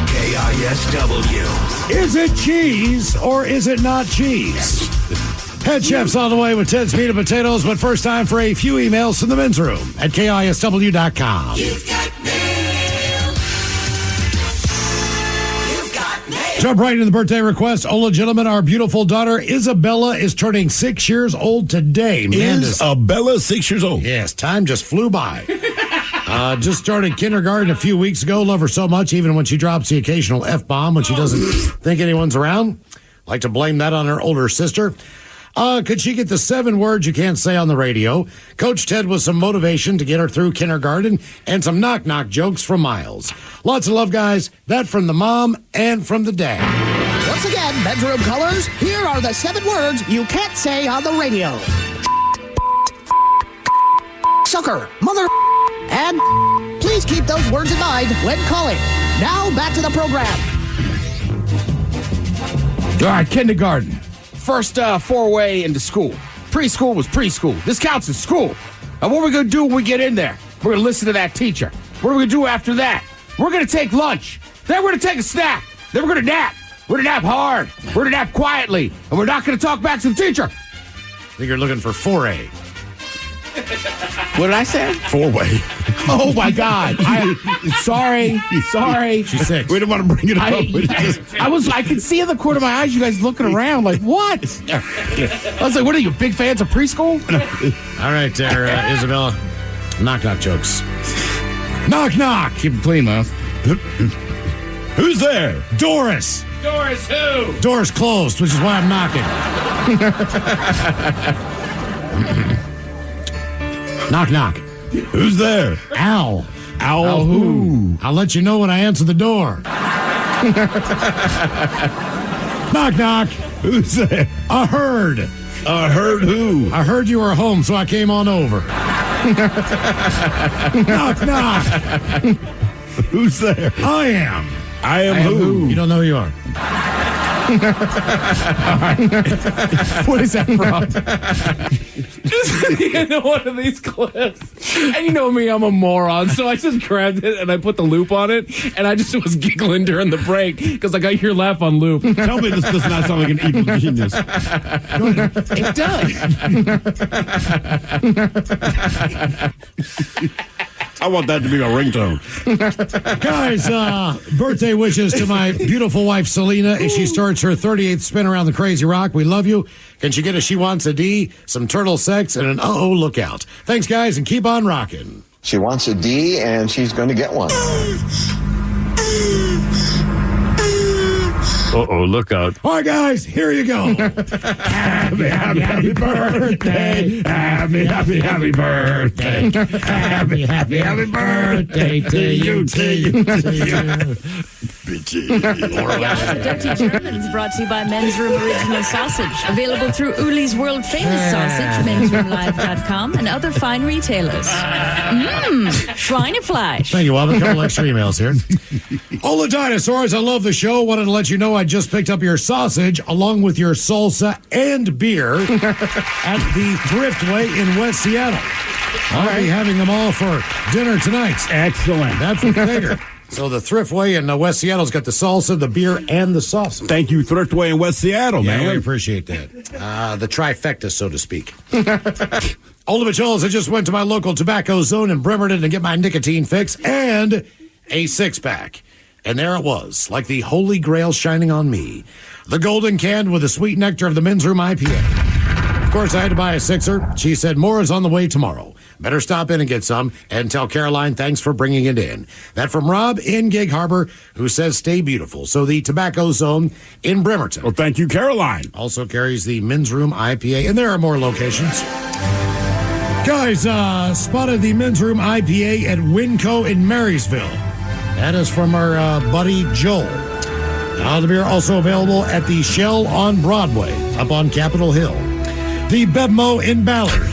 KISW. Is it cheese or is it not cheese? Head Chef's on the way with Ted's Meat and Potatoes, but first time for a few emails from The Men's Room at KISW.com. You've got mail. Jump right into the birthday request. Ola, gentlemen, our beautiful daughter Isabella is turning 6 years old today. Isabella 6 years old? Yes, time just flew by. Just started kindergarten a few weeks ago. Love her so much, even when she drops the occasional F-bomb when she doesn't think anyone's around. Like to blame that on her older sister. Could she get the 7 words you can't say on the radio? Coach Ted with some motivation to get her through kindergarten and some knock-knock jokes from Miles. Lots of love, guys. That from the mom and from the dad. Once again, bedroom colors, here are the 7 words you can't say on the radio. Sucker, mother, and please keep those words in mind when calling. Now, back to the program. All right, kindergarten. First 4-way into school. Preschool was preschool. This counts as school. Now, what are we going to do when we get in there? We're going to listen to that teacher. What are we going to do after that? We're going to take lunch. Then we're going to take a snack. Then we're going to nap. We're going to nap hard. We're going to nap quietly. And we're not going to talk back to the teacher. I think you're looking for 4A. What did I say? 4-way. Oh, my God. Sorry. She's 6. We didn't want to bring it up. I could see in the corner of my eyes you guys looking around like, what? I was like, what are you, big fans of preschool? All right, there, Isabella. Knock-knock jokes. Knock-knock. Keep it clean, Miles. Who's there? Doris. Doris who? Door's closed, which is why I'm knocking. Knock, knock. Who's there? Al. Al who? I'll let you know when I answer the door. Knock, knock. Who's there? I heard. I heard who? I heard you were home, so I came on over. Knock, knock. Who's there? I am. I am who? You don't know who you are. What is that from? Just the end of one of these clips. And you know me, I'm a moron, so I just grabbed it and I put the loop on it, and I just was giggling during the break because I got your laugh on loop. Tell me this does not sound like an evil genius. It does. I want that to be a ringtone. Guys, birthday wishes to my beautiful wife, Selena, as she starts her 38th spin around the Crazy Rock. We love you. Can she get a She Wants a D, some turtle sex, and an uh-oh lookout? Thanks, guys, and keep on rocking. She wants a D, and she's going to get one. Uh-oh, look out. All right, guys, here you go. Happy birthday. Happy birthday. Happy birthday to you. Dirty German is brought to you by Men's Room Original Sausage. Available through Uli's world famous sausage, mensroomlive.com, and other fine retailers. Schweinefleisch. Thank you. We'll have a couple extra emails here. All the dinosaurs, I love the show. Wanted to let you know I just picked up your sausage along with your salsa and beer at the Thriftway in West Seattle. I'll be having them all for dinner tonight. Excellent. That's what I figured. So the Thriftway in West Seattle's got the salsa, the beer, and the sauce. Thank you, Thriftway in West Seattle, man. Yeah, we appreciate that. The trifecta, so to speak. Old Mitchells, I just went to my local tobacco zone in Bremerton to get my nicotine fix and a six-pack. And there it was, like the holy grail shining on me. The golden can with the sweet nectar of the Men's Room IPA. Of course, I had to buy a sixer. She said more is on the way tomorrow. Better stop in and get some and tell Caroline thanks for bringing it in. That from Rob in Gig Harbor, who says stay beautiful. So the Tobacco Zone in Bremerton. Well, thank you, Caroline. Also carries the Men's Room IPA, and there are more locations. Guys, spotted the Men's Room IPA at Winco in Marysville. That is from our buddy Joel. The beer also available at the Shell on Broadway, up on Capitol Hill. The Bevmo in Ballard.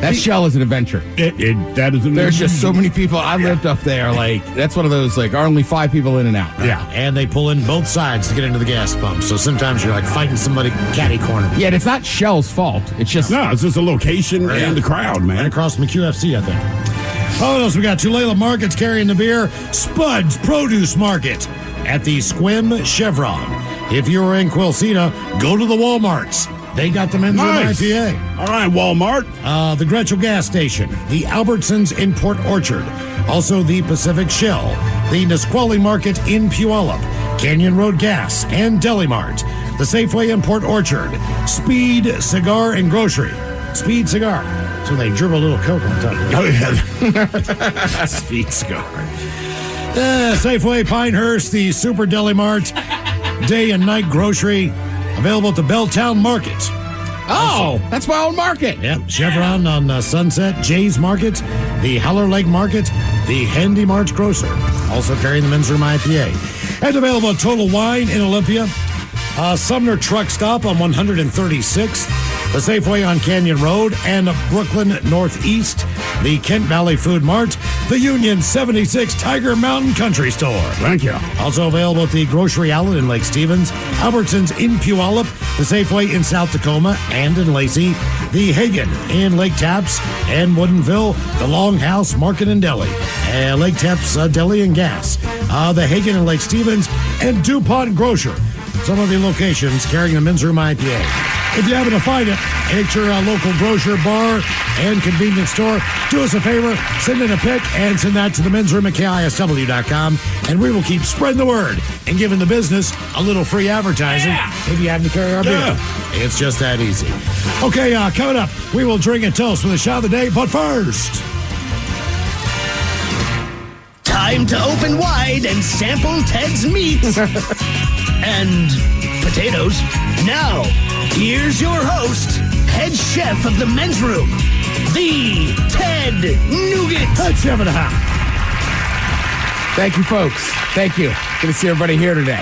That Shell is an adventure. That is an There's just so many people. I lived up there. Like, that's one of those, like, are only 5 people in and out. Yeah, and they pull in both sides to get into the gas pump. So sometimes you're like fighting somebody catty corner. Yeah, and it's not Shell's fault. It's just it's just a location and the crowd, man. Right across from the QFC, I think. Oh, what else we got? Tulalip Market's carrying the beer. Spud's Produce Market at the Squim Chevron. If you're in Quilcena, go to the Walmarts. They got the Men's Room IPA. All right, Walmart. The Gretschel Gas Station, the Albertsons in Port Orchard, also the Pacific Shell, the Nisqually Market in Puyallup, Canyon Road Gas and Deli Mart, the Safeway in Port Orchard, Speed Cigar and Grocery. Speed Cigar. So they dribble a little Coke on top of it. Oh, yeah. Speed Cigar. Safeway, Pinehurst, the Super Deli Mart, Day and Night Grocery, available at the Belltown Market. Oh, that's my old market. Yep, Chevron on Sunset, Jay's Market, the Heller Lake Market, the Handy March Grocer, also carrying the Men's Room IPA. And available at Total Wine in Olympia, Sumner Truck Stop on 136th, the Safeway on Canyon Road and Brooklyn Northeast, the Kent Valley Food Mart, the Union 76 Tiger Mountain Country Store. Thank you. Also available at the Grocery Outlet in Lake Stevens, Albertsons in Puyallup, the Safeway in South Tacoma and in Lacey, the Hagen in Lake Taps and Woodinville, the Longhouse Market and Deli, Lake Taps Deli and Gas, the Hagen in Lake Stevens, and DuPont Grocer. Some of the locations carrying the Men's Room IPA. If you happen to find it at your local grocer, bar, and convenience store, do us a favor, send in a pic and send that to the men's room at KISW.com, and we will keep spreading the word and giving the business a little free advertising if you happen to carry our beer. It's just that easy. Okay, coming up, we will drink and toast with a shot of the day, but first... Time to open wide and sample Ted's meats and potatoes. Now, here's your host, head chef of the Men's Room, the Ted Nugent. Head chef of the house. Thank you, folks. Thank you. Good to see everybody here today.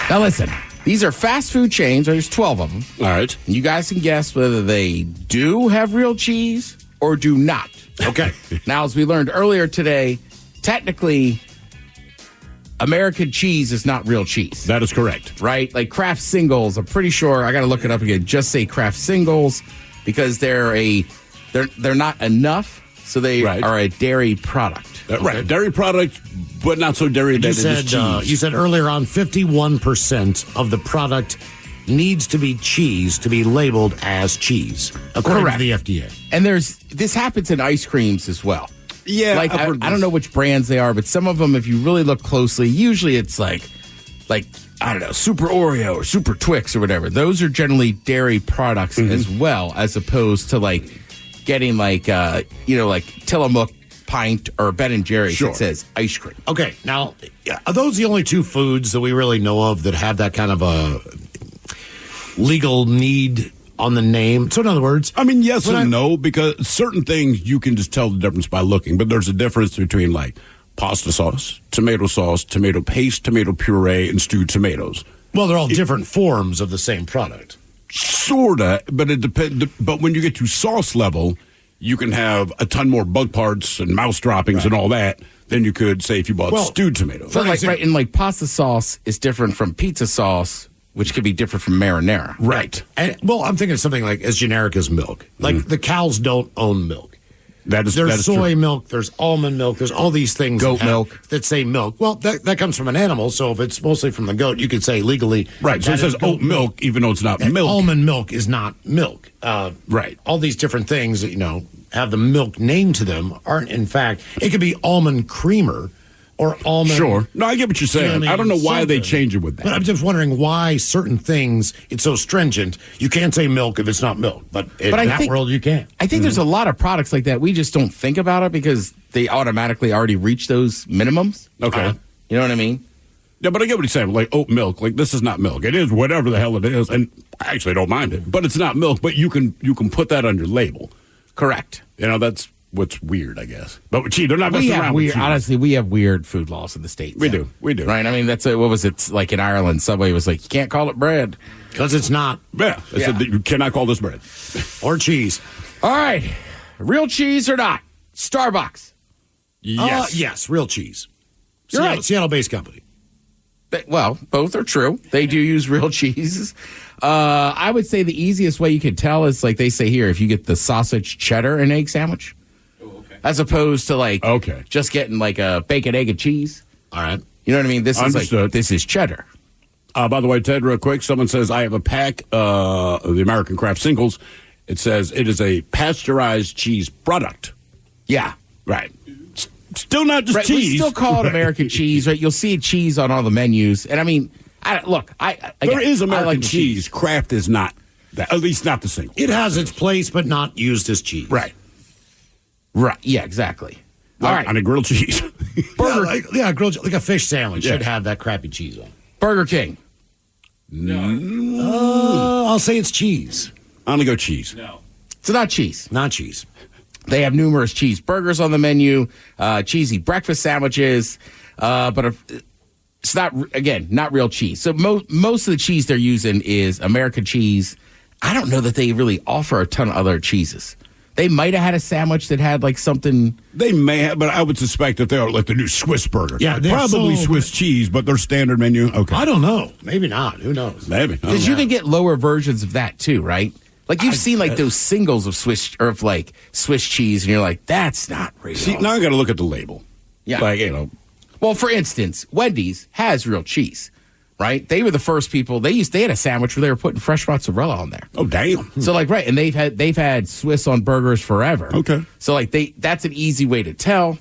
Now, listen. These are fast food chains. There's 12 of them. All right. And you guys can guess whether they do have real cheese or do not. Okay. Now, as we learned earlier today, technically, American cheese is not real cheese. That is correct. Right? Like Kraft Singles, I'm pretty sure, I got to look it up again, just say Kraft Singles because they're not enough, so they are a dairy product. Right, dairy product, but not so dairy that it is cheese. You said earlier on 51% of the product needs to be cheese to be labeled as cheese, according to the FDA. And this happens in ice creams as well. Yeah, like I don't know which brands they are, but some of them, if you really look closely, usually it's like I don't know, Super Oreo or Super Twix or whatever. Those are generally dairy products as well, as opposed to like getting like Tillamook pint or Ben and Jerry's that says ice cream. Okay, now are those the only two foods that we really know of that have that kind of a legal need on the name? So in other words, I mean, yes and no, because certain things you can just tell the difference by looking, but there's a difference between like pasta sauce, tomato paste, tomato puree, and stewed tomatoes. Well, they're all different forms of the same product. Sorta, but it depends. But when you get to sauce level, you can have a ton more bug parts and mouse droppings and all that than you could say if you bought stewed tomatoes. So like pasta sauce is different from pizza sauce, which could be different from marinara. Right. And, I'm thinking of something like as generic as milk. Like the cows don't own milk. There's soy milk, there's almond milk, there's all these things. Goat milk. That say milk. Well, that comes from an animal, so if it's mostly from the goat, you could say legally. Right, so it says oat milk, even though it's not milk. Almond milk is not milk. Right. All these different things that, have the milk name to them aren't, in fact, it could be almond creamer or almond. Sure. No, I get what you're saying. I don't know why they change it with that. But I'm just wondering why certain things, it's so stringent. You can't say milk if it's not milk. But in that world, you can. I think there's a lot of products like that. We just don't think about it because they automatically already reach those minimums. Okay. You know what I mean? Yeah, but I get what he's saying. Like oat milk, like this is not milk. It is whatever the hell it is. And I actually don't mind it. But it's not milk. But you can put that on your label. Correct. That's what's weird, I guess. But they're not messing around with cheese. Honestly, we have weird food laws in the States. We do. Right? I mean, that's what was it like in Ireland? Subway was like, you can't call it bread. Because it's not. Yeah. They said that you cannot call this bread. Or cheese. All right. Real cheese or not? Starbucks. Yes. Yes, real cheese. You're right. Seattle-based company. Well, both are true. They do use real cheese. I would say the easiest way you can tell is like they say here, if you get the sausage, cheddar, and egg sandwich. As opposed to just getting like a bacon, egg, and cheese. All right. You know what I mean? This is cheddar. By the way, Ted, real quick, someone says, I have a pack of the American Kraft Singles. It says it is a pasteurized cheese product. Yeah. Right. Still not just cheese. We still call it American cheese, right? You'll see cheese on all the menus. And I mean, there is American cheese. Kraft is not that, at least not the single. It has its place, but not used as cheese. Right. Right. Yeah, exactly. All right. On a grilled cheese. Grilled, like a fish sandwich should have that crappy cheese on. Burger King. No. I'll say it's cheese. I'm going to go cheese. No. It's not cheese. Not cheese. They have numerous cheeseburgers on the menu, cheesy breakfast sandwiches, but it's not real cheese. So most of the cheese they're using is American cheese. I don't know that they really offer a ton of other cheeses. They might have had a sandwich that had like something. They may have, but I would suspect that they are like the new Swiss burger. Yeah, probably Swiss cheese, but their standard menu. Okay, I don't know. Maybe not. Who knows? Maybe because you can get lower versions of that too, right? Like you've seen like those singles of Swiss cheese, and you're like, that's not real. See, now I got to look at the label. Yeah, Well, for instance, Wendy's has real cheese. Right, they were the first people. They had a sandwich where they were putting fresh mozzarella on there. Oh, damn! So and they've had Swiss on burgers forever. Okay, so that's an easy way to tell.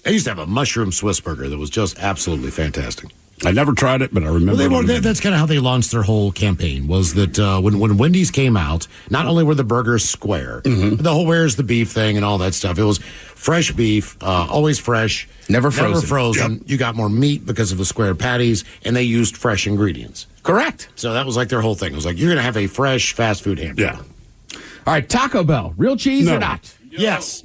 I used to have a mushroom Swiss burger that was just absolutely fantastic. I never tried it, but I remember. That's kind of how they launched their whole campaign. Was that when Wendy's came out, not only were the burgers square, but the whole "where's the beef" thing and all that stuff. It was fresh beef, always fresh, never frozen. Yep. You got more meat because of the square patties, and they used fresh ingredients. Correct. So that was like their whole thing. It was like you're going to have a fresh fast food hamburger. Yeah. All right, Taco Bell, real cheese or not? Yes.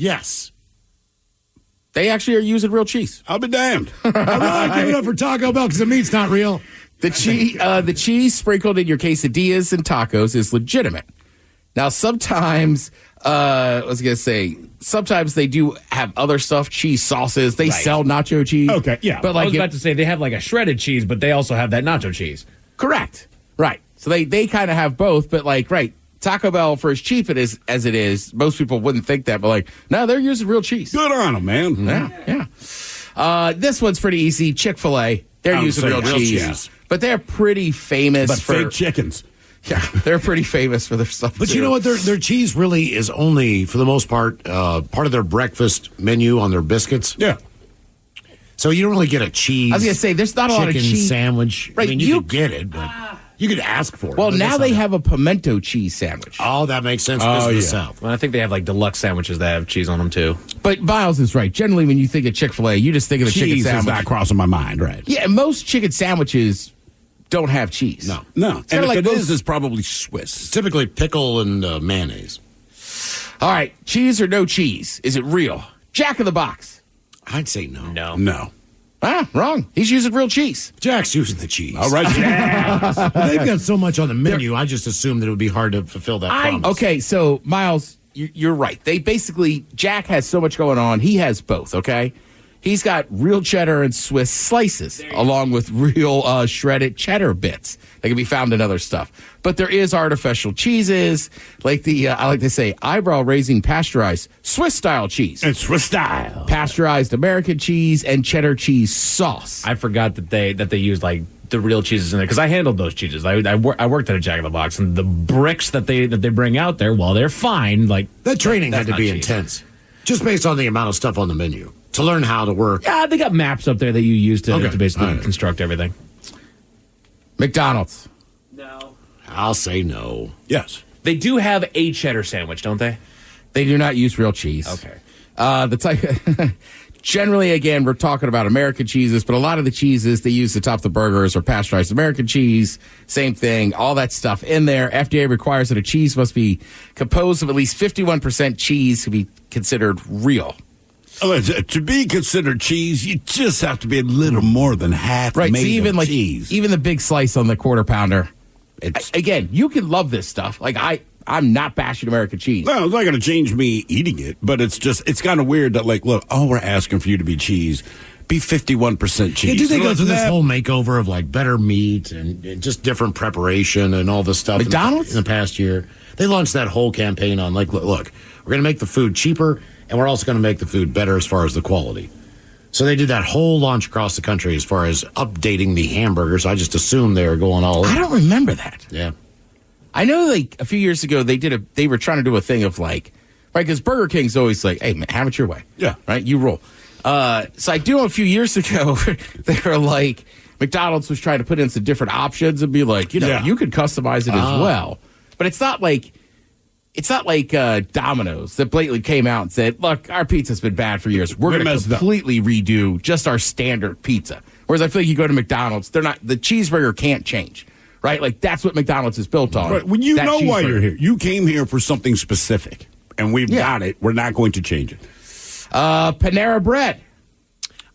They actually are using real cheese. I'll be damned. I really give it up for Taco Bell because the meat's not real. The cheese sprinkled in your quesadillas and tacos is legitimate. Now, sometimes, I was going to say, sometimes they do have other stuff, cheese sauces. They sell nacho cheese. Okay, yeah. But I was about to say they have like a shredded cheese, but they also have that nacho cheese. Correct. Right. So they kind of have both, but Taco Bell, for as cheap as it is, most people wouldn't think that, but no, they're using real cheese. Good on them, man. Yeah. This one's pretty easy. Chick-fil-A, they're using real cheese. But they're pretty famous for fake chickens. Yeah, they're pretty famous for their stuff. But you know what? Their cheese really is only, for the most part of their breakfast menu on their biscuits. Yeah. So you don't really get a cheese. I was going to say, there's not a lot of cheese sandwich. Right, I mean, you could get it, but you could ask for it. Well, now they have a pimento cheese sandwich. Oh, that makes sense. This is the South. Well, I think they have like deluxe sandwiches that have cheese on them too. But Miles is right. Generally, when you think of Chick-fil-A, you just think of the chicken Cheese sandwich. is not crossing my mind, right? Yeah, most chicken sandwiches don't have cheese. No. It's And kinda if most- it's probably Swiss. It's typically pickle and mayonnaise. All right, cheese or no cheese? Is it real? Jack in the Box. I'd say no. No. Wrong. He's using real cheese. Jack's using the cheese. All right, Jack. Well, they've got so much on the menu, I just assumed that it would be hard to fulfill that promise. Okay, so Miles, you're right. They basically, Jack has so much going on. He has both, okay? He's got real cheddar and Swiss slices, along with real shredded cheddar bits that can be found in other stuff. But there is artificial cheeses, like the, I like to say, eyebrow-raising pasteurized Swiss-style cheese. It's Swiss style. Pasteurized American cheese and cheddar cheese sauce. I forgot that they used like the real cheeses in there because I handled those cheeses. I worked at a Jack in the Box, and the bricks that they bring out there, while they're fine, like that training that's had to not be cheese. intense, just based on the amount of stuff on the menu to learn how to work. Yeah, they got maps up there that you use to basically All right. construct everything. McDonald's. No. I'll say no. Yes. They do have a cheddar sandwich, don't they? They do not use real cheese. Okay. The type. Generally, again, we're talking about American cheeses, but a lot of the cheeses they use to top the burgers are pasteurized American cheese. Same thing, all that stuff in there. FDA requires that a cheese must be composed of at least 51% cheese to be considered real. To be considered cheese, you just have to be a little more than half Right, made so even of cheese. even the big slice on the quarter pounder. Again, you can love this stuff. Like I'm not bashing American cheese. No, it's not going to change me eating it, but it's kind of weird that, look, we're asking for you to be cheese. Be 51% cheese. Yeah, do they go through this That- whole makeover of better meat and just different preparation and all this stuff? McDonald's? In the past year, they launched that whole campaign on look, we're going to make the food cheaper and we're also going to make the food better as far as the quality. So they did that whole launch across the country as far as updating the hamburgers. I just assumed they were going all in. I don't remember that. Yeah. I know a few years ago they were trying to do a thing of right, because Burger King's always like, hey man, have it your way. Yeah. Right, you roll. So I do know a few years ago they were like, McDonald's was trying to put in some different options and be like, you could customize it as well. But it's not like Domino's that blatantly came out and said, look, our pizza's been bad for years. We're going to completely redo just our standard pizza. Whereas I feel like you go to McDonald's, the cheeseburger can't change. Right? Like, that's what McDonald's is built on. Right. When you that know why cheeseburger. you're here. You came here for something specific, and we've got it. We're not going to change it. Panera Bread.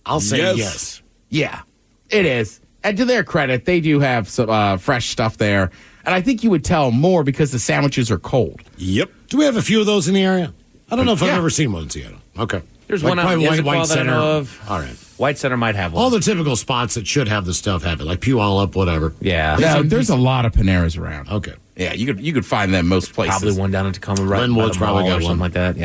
I'll say yes. Yeah, it is. And to their credit, they do have some fresh stuff there. And I think you would tell more because the sandwiches are cold. Yep. Do we have a few of those in the area? I don't know if I've ever seen one in Seattle. Okay. There's one out in White Issaquah that I Center. know of. All right. White Center might have one. All the typical spots that should have the stuff have it, like Puyallup, whatever. Yeah. No, there's a lot of Paneras around. Okay. Yeah, you could find them most places. Probably one down in Tacoma, right? Glenwood's by the probably mall got or something one. like that.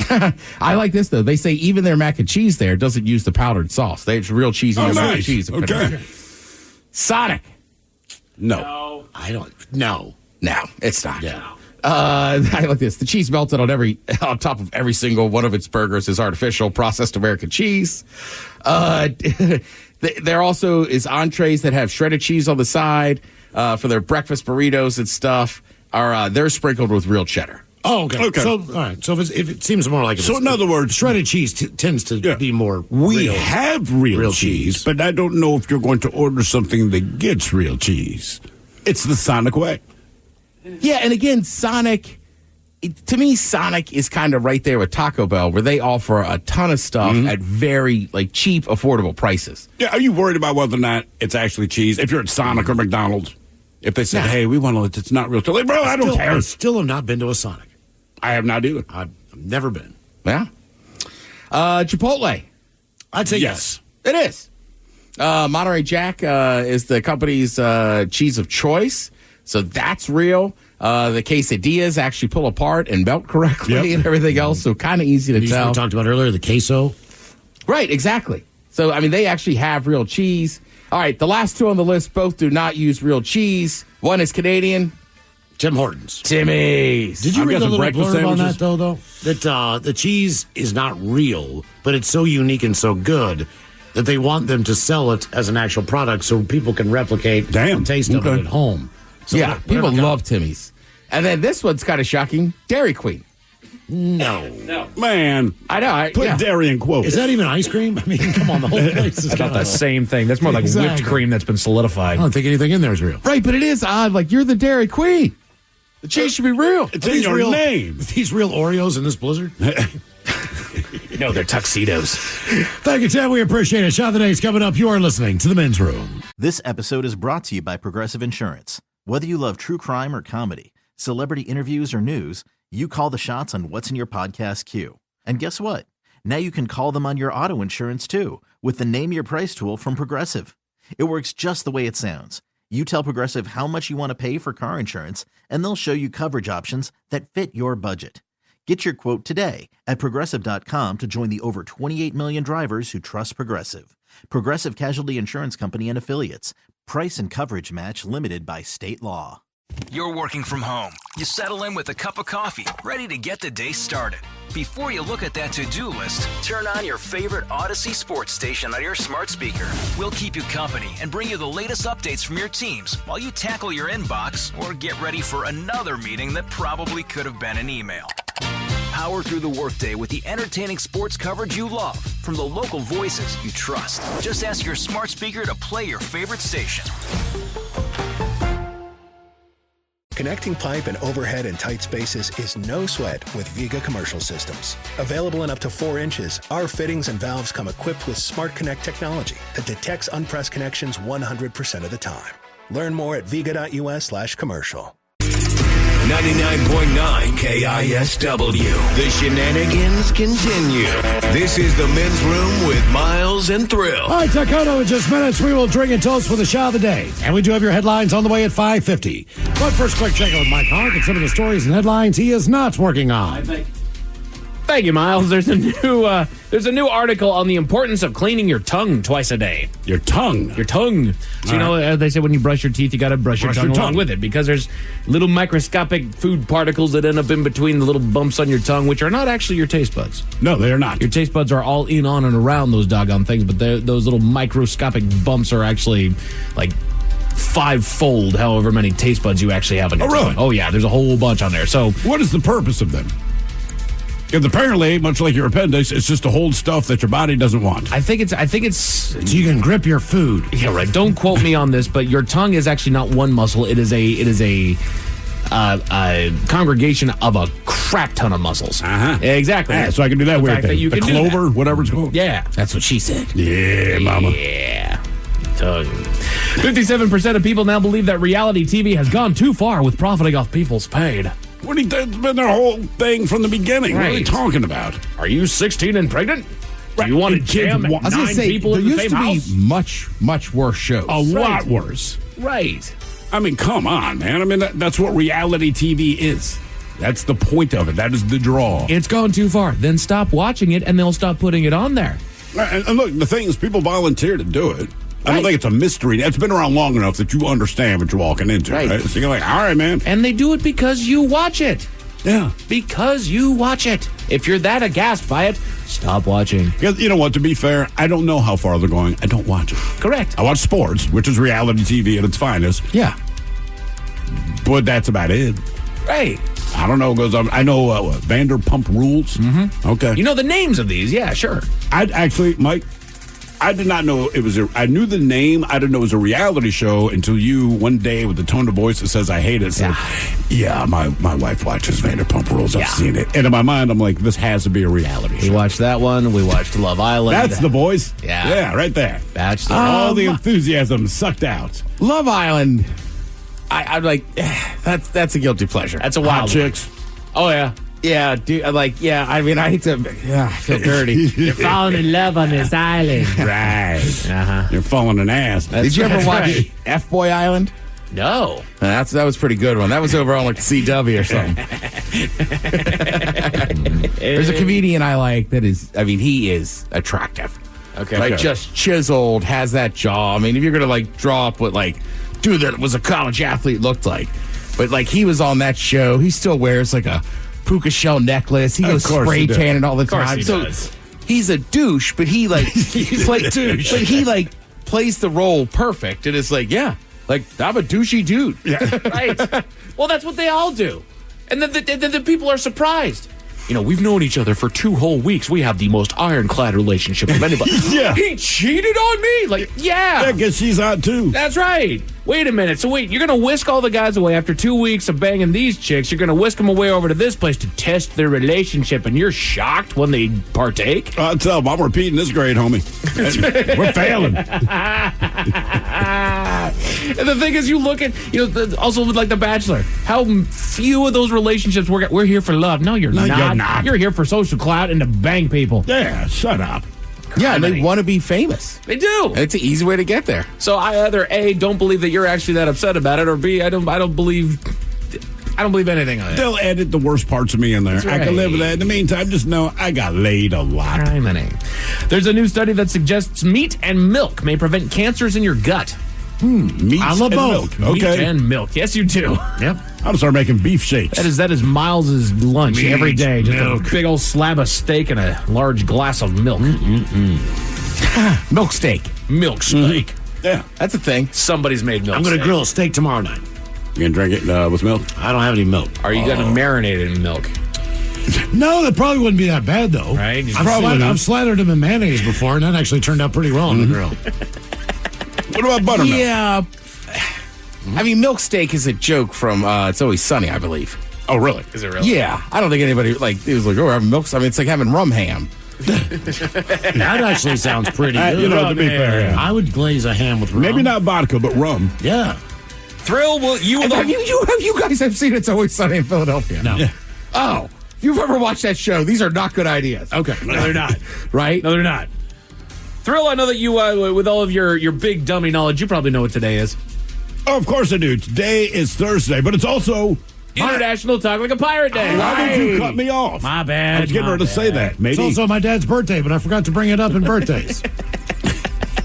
Yeah. I like this though. They say even their mac and cheese there doesn't use the powdered sauce. It's real cheesy mac and nice. cheese. Okay. Sonic. No. I don't. No. No, it's not. Yeah. I like this. The cheese melted on top of every single one of its burgers is artificial processed American cheese. There also is entrees that have shredded cheese on the side for their breakfast burritos and stuff. They're sprinkled with real cheddar. Oh, okay. Okay. So, all right. So if it seems more like So in other words, shredded cheese tends to be more. we real. have real cheese, but I don't know if you're going to order something that gets real cheese. It's the Sonic way. Yeah, and again, Sonic, to me, Sonic is kind of right there with Taco Bell, where they offer a ton of stuff at very cheap, affordable prices. Yeah, are you worried about whether or not it's actually cheese? If you're at Sonic or McDonald's, If they said, hey, we want to, it's not real. Like, bro, I don't care. I still have not been to a Sonic. I have not either. I've never been. Yeah. Chipotle. I'd say yes. It is. Monterey Jack is the company's cheese of choice. So that's real. The quesadillas actually pull apart and melt correctly and everything else. So kind of easy to tell. We talked about earlier, the queso. Right, exactly. So, I mean, they actually have real cheese. All right, the last two on the list both do not use real cheese. One is Canadian. Tim Hortons. Timmy's. Did you read the little blurb sandwiches on that, though? That the cheese is not real, but it's so unique and so good that they want them to sell it as an actual product so people can replicate the taste of it at home. So yeah, people love Timmy's. And then this one's kind of shocking. Dairy Queen. No. Man. I know. Put dairy in quotes. Is that even ice cream? I mean, come on, the whole place is about the same thing. That's more like whipped cream that's been solidified. I don't think anything in there is real. Right, but it is odd. Like, you're the Dairy Queen. The cheese should be real. It's in your name. Are these real Oreos in this blizzard? No, they're tuxedos. Thank you, Tim. We appreciate it. Shot of the Day is coming up. You are listening to The Men's Room. This episode is brought to you by Progressive Insurance. Whether you love true crime or comedy, celebrity interviews or news, you call the shots on what's in your podcast queue. And guess what? Now you can call them on your auto insurance too with the Name Your Price tool from Progressive. It works just the way it sounds. You tell Progressive how much you want to pay for car insurance, and they'll show you coverage options that fit your budget. Get your quote today at Progressive.com to join the over 28 million drivers who trust Progressive. Progressive Casualty Insurance Company and Affiliates. Price and coverage match limited by state law. You're working from home. You settle in with a cup of coffee, ready to get the day started. Before you look at that to-do list, turn on your favorite Odyssey sports station on your smart speaker. We'll keep you company and bring you the latest updates from your teams while you tackle your inbox or get ready for another meeting that probably could have been an email. Power through the workday with the entertaining sports coverage you love from the local voices you trust. Just ask your smart speaker to play your favorite station. Connecting pipe and overhead in tight spaces is no sweat with Viga Commercial Systems. Available in up to 4 inches, our fittings and valves come equipped with Smart Connect technology that detects unpressed connections 100% of the time. Learn more at viga.us/commercial. 99.9 KISW. The shenanigans continue. This is the Men's Room with Miles and Thrill. All right, Taekwondo, in just minutes, we will drink and toast for the shot of the day. And we do have your headlines on the way at 5:50. But first, quick check in with Mike Hawk and some of the stories and headlines he is not working on. Thank you, Miles. There's a new article on the importance of cleaning your tongue twice a day. Your tongue? Your tongue. So, you know, they say when you brush your teeth, you got to brush your tongue along with it because there's little microscopic food particles that end up in between the little bumps on your tongue, which are not actually your taste buds. No, they are not. Your taste buds are all in, on, and around those doggone things, but those little microscopic bumps are actually like 5-fold however many taste buds you actually have on your tongue. Really? Oh, yeah, there's a whole bunch on there. So, what is the purpose of them? Because apparently, much like your appendix, it's just to hold stuff that your body doesn't want. I think it's so you can grip your food. Yeah, right. Don't quote me on this, but your tongue is actually not one muscle. It is a congregation of a crap ton of muscles. Exactly. Yeah, so I can do that weird thing. The clover, whatever it's called. Yeah, that's what she said. Yeah, mama. Yeah. Tongue. 57% of people now believe that reality TV has gone too far with profiting off people's pain. What do you think? It's been their whole thing from the beginning. Right. What are you talking about? Are you 16 and pregnant? Do you want to jam 9 people in the same house? There used to be much, much worse shows. A lot worse. Right. I mean, come on, man. I mean, that's what reality TV is. That's the point of it. That is the draw. It's gone too far. Then stop watching it, and they'll stop putting it on there. And look, the thing is, people volunteer to do it. I don't think it's a mystery. It's been around long enough that you understand what you're walking into, right? So you're like, all right, man. And they do it because you watch it. Yeah. Because you watch it. If you're that aghast by it, stop watching. Because you know what? To be fair, I don't know how far they're going. I don't watch it. Correct. I watch sports, which is reality TV at its finest. Yeah. But that's about it. Right. I don't know. I know Vanderpump Rules. Mm-hmm. Okay. You know the names of these. Yeah, sure. Mike, I did not know it was I knew the name. I didn't know it was a reality show until you one day with the tone of voice that says I hate it said, yeah, my wife watches Vanderpump Rules. I've seen it. And in my mind, I'm like, this has to be a reality show. We watched that one. We watched Love Island. That's the boys. Yeah. Right there. Bachelor. All the enthusiasm sucked out. Love Island. I'm like, that's a guilty pleasure. That's a wild chicks. Oh, yeah. Yeah, dude. I mean, I hate to. Yeah, I feel dirty. You're falling in love on this island. Right. Uh-huh. You're falling an ass. Did you ever watch F-Boy Island? No. That was a pretty good one. That was over on like CW or something. There's a comedian I like that is, I mean, he is attractive. Okay. Like just chiseled, has that jaw. I mean, if you're gonna like draw up what like dude that was a college athlete looked like, but like he was on that show, he still wears like a puka shell necklace. He goes spray tanning all the time. So he's a douche, but he like douche. But he like plays the role perfect, and it's like like I'm a douchey dude. Yeah. Right. Well, that's what they all do, and then the people are surprised. You know, we've known each other for 2 whole weeks. We have the most ironclad relationship of anybody. Yeah. He cheated on me? Like, yeah. Yeah, because she's out too. That's right. Wait a minute. So wait, you're going to whisk all the guys away after 2 weeks of banging these chicks. You're going to whisk them away over to this place to test their relationship, and you're shocked when they partake? I'll tell them, I'm repeating this grade, homie. We're failing. And the thing is, you look at, also with like The Bachelor, how few of those relationships we're here for love. No, you're not. You're not. You're here for social clout and to bang people. Yeah, shut up. Yeah, and they want to be famous. They do. And it's an easy way to get there. So I either A, don't believe that you're actually that upset about it, or B, I don't believe anything on it. They'll edit the worst parts of me in there. Right. I can live with that. In the meantime, just know I got laid a lot. There's a new study that suggests meat and milk may prevent cancers in your gut. Meat I love and both. milk. Meat Okay. and milk. Yes, you do. Yep. I'll start making beef shakes. That is Miles's lunch Meat, every day. Just milk. a big old slab of steak and a large glass of milk. Milk steak. Milk steak. Yeah. That's a thing. Somebody's made milk I'm going to steak. grill a steak tomorrow night. You gonna drink it with milk? I don't have any milk. Are you going to marinate it in milk? No, that probably wouldn't be that bad, though. Right? I've slathered them in mayonnaise before, and that actually turned out pretty well on the grill. What about buttermilk? Yeah. I mean, milk steak is a joke from It's Always Sunny, I believe. Oh, really? Is it really? Yeah. I don't think anybody, it was like, we're having milk. I mean, it's like having rum ham. That actually sounds pretty good. to be fair, yeah. I would glaze a ham with rum. Maybe not vodka, but rum. Yeah. Thrill, have you guys have seen It's Always Sunny in Philadelphia? No. Yeah. Oh, if you've ever watched that show, these are not good ideas. Okay. No, they're not. Right? No, they're not. Thrill, I know that you, with all of your big dummy knowledge, you probably know what today is. Oh, of course I do. Today is Thursday, but it's also International Talk Like a Pirate Day. Why did you cut me off? My bad. I was getting ready to say that. Maybe. It's also my dad's birthday, but I forgot to bring it up in birthdays.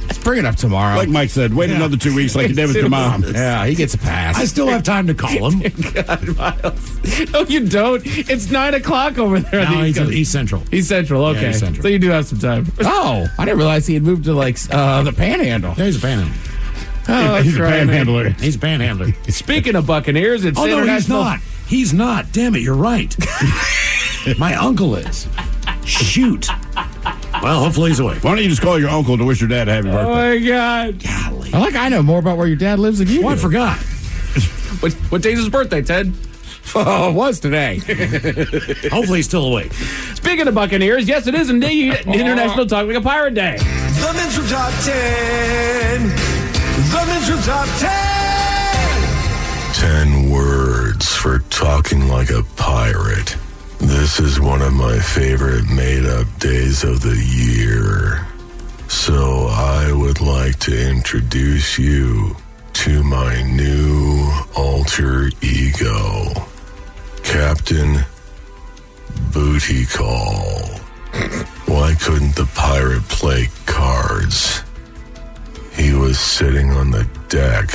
Let's bring it up tomorrow. Like Mike said, wait another 2 weeks like you did with your mom. Yeah, he gets a pass. I still have time to call him. God, Miles. No, you don't. It's 9 o'clock over there. No, he's Central. He's Central. Okay. Yeah, he's Central. So you do have some time. Oh, I didn't realize he had moved to the Panhandle. Yeah, he's a panhandler. Oh, He's a right, panhandler. He's a panhandler. Speaking of Buccaneers, it's Oh, no, he's international. not. He's not. Damn it, you're right. My uncle is. Shoot. Well, hopefully he's awake. Why don't you just call your uncle to wish your dad a happy birthday? Oh my God! Golly. I know more about where your dad lives than you. Oh, I do. forgot. What day's his birthday, Ted? Oh, it was today. Hopefully he's still awake. Speaking of Buccaneers, yes, it is indeed International Talk Like a Pirate Day. The Men's Room Top 10. The Men's Room Top 10. 10 words for talking like a pirate. This is one of my favorite made-up days of the year. So I would like to introduce you to my new alter ego, Captain Booty Call. Why couldn't the pirate play cards? He was sitting on the deck.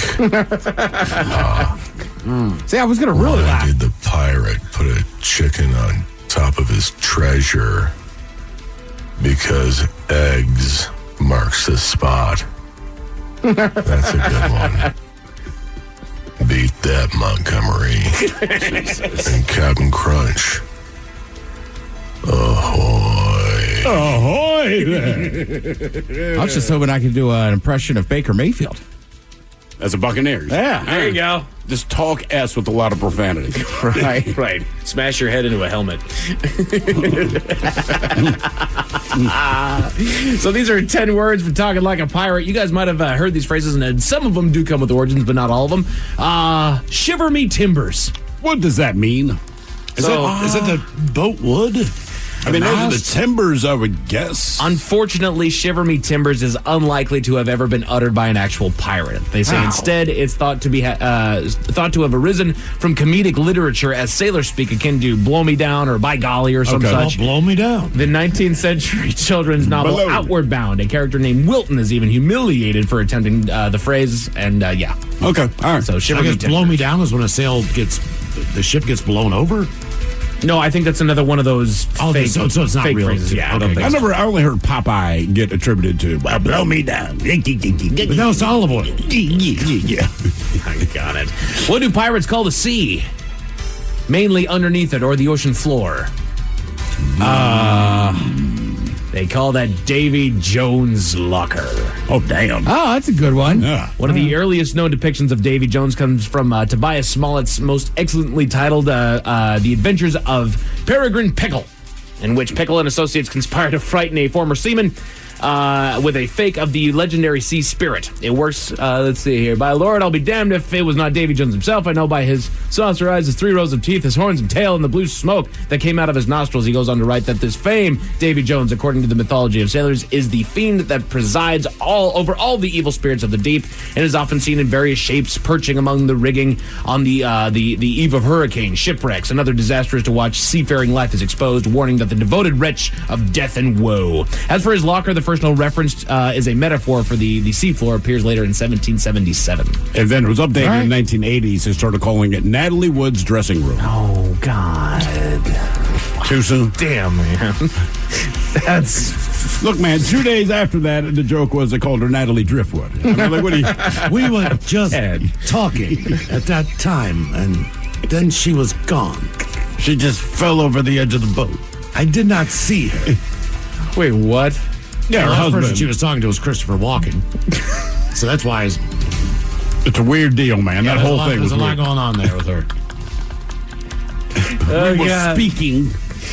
See, I was going to really Why laugh. did the pirate put a chicken on top of his treasure? Because eggs marks the spot. That's a good one. Beat that, Montgomery. And Captain Crunch. Ahoy. Ahoy there. I was just hoping I could do an impression of Baker Mayfield. As a Buccaneers. Yeah. There you go. Just talk S with a lot of profanity. Right. Right. Smash your head into a helmet. So these are 10 words for talking like a pirate. You guys might have heard these phrases, and some of them do come with origins, but not all of them. Shiver me timbers. What does that mean? Is it the boat wood? I mean, those are the timbers, I would guess. Unfortunately, shiver me timbers is unlikely to have ever been uttered by an actual pirate. They say instead it's thought to have arisen from comedic literature as sailors speak, akin to blow me down or by golly or some such. Blow me down. The 19th century children's novel Outward Bound, a character named Wilton is even humiliated for attempting the phrase, and yeah. Okay, all right. So shiver me timbers. Blow me down is when the ship gets blown over? No, I think that's another one of those fake, so it's not fake real. phrases. Yeah, I don't think so. I only heard Popeye get attributed to, well, blow me down. But that was olive oil. Yeah. I got it. What do pirates call the sea? Mainly underneath it or the ocean floor. They call that Davy Jones' locker. Oh, damn. Oh, that's a good one. Yeah. One of the earliest known depictions of Davy Jones comes from Tobias Smollett's most excellently titled The Adventures of Peregrine Pickle, in which Pickle and associates conspire to frighten a former seaman with a fake of the legendary sea spirit. It works, let's see here. By Lord, I'll be damned if it was not Davy Jones himself. I know by his saucer eyes, his 3 rows of teeth, his horns and tail, and the blue smoke that came out of his nostrils. He goes on to write that this famed Davy Jones, according to the mythology of sailors, is the fiend that presides over all the evil spirits of the deep and is often seen in various shapes, perching among the rigging on the eve of hurricanes, shipwrecks, and other disasters to watch seafaring life is exposed, warning that the devoted wretch of death and woe. As for his locker, the first known reference is a metaphor for the seafloor, appears later in 1777. And then it was updated in the 1980s. They started calling it Natalie Wood's dressing room. Oh, God. Too soon? Damn, man. Look, man, 2 days after that, the joke was they called her Natalie Driftwood. I mean, like, what do you... We were just talking at that time, and then she was gone. She just fell over the edge of the boat. I did not see her. Wait, what? Yeah, the her last husband. person she was talking to was Christopher Walken. So that's why it's a weird deal, man. That whole thing was weird. There's a lot going on there with her. We were speaking,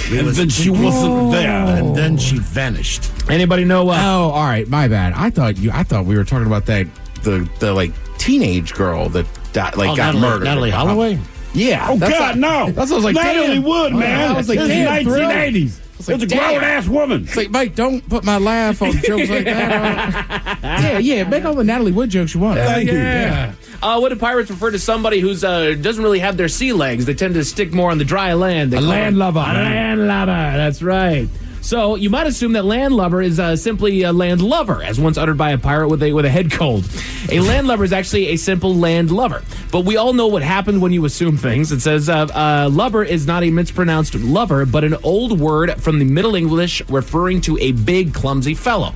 and then she wasn't there. And then she vanished. Anybody know what? Oh, all right, my bad. I thought we were talking about that the like teenage girl that got murdered. Natalie Holloway? Yeah. Oh, God, no. That's what I was like, Natalie damn. Wood, man. I was like, this damn, is 1980s. It's a grown-ass woman. It's like, Mike, don't put my laugh on jokes like that. Yeah, make all the Natalie Wood jokes you want. Thank you. Yeah. What do pirates refer to somebody who doesn't really have their sea legs? They tend to stick more on the dry land. A landlubber. A landlubber, that's right. So you might assume that landlubber is simply a landlover, as once uttered by a pirate with a head cold. A landlubber is actually a simple landlover. But we all know what happened when you assume things. It says lubber is not a mispronounced lover, but an old word from the Middle English referring to a big, clumsy fellow.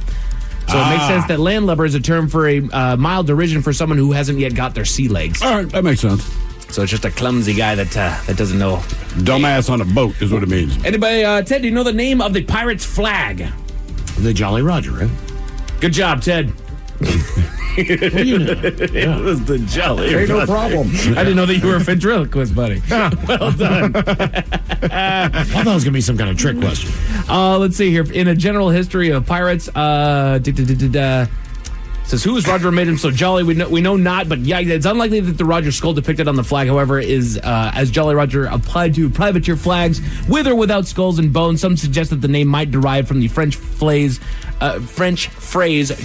So it makes sense that landlubber is a term for a mild derision for someone who hasn't yet got their sea legs. All right, that makes sense. So it's just a clumsy guy that doesn't know. Dumbass on a boat is what it means. Anybody, Ted, do you know the name of the pirate's flag? The Jolly Roger, right? Good job, Ted. It was the Jolly Roger. No problem. I didn't know that you were a ventriloquist, buddy. Well done. I thought it was going to be some kind of trick question. Let's see here. In a general history of pirates, says, who is Roger made him so jolly? We know not, but yeah, it's unlikely that the Roger skull depicted on the flag, however, is as Jolly Roger applied to privateer flags with or without skulls and bones. Some suggest that the name might derive from the French phrase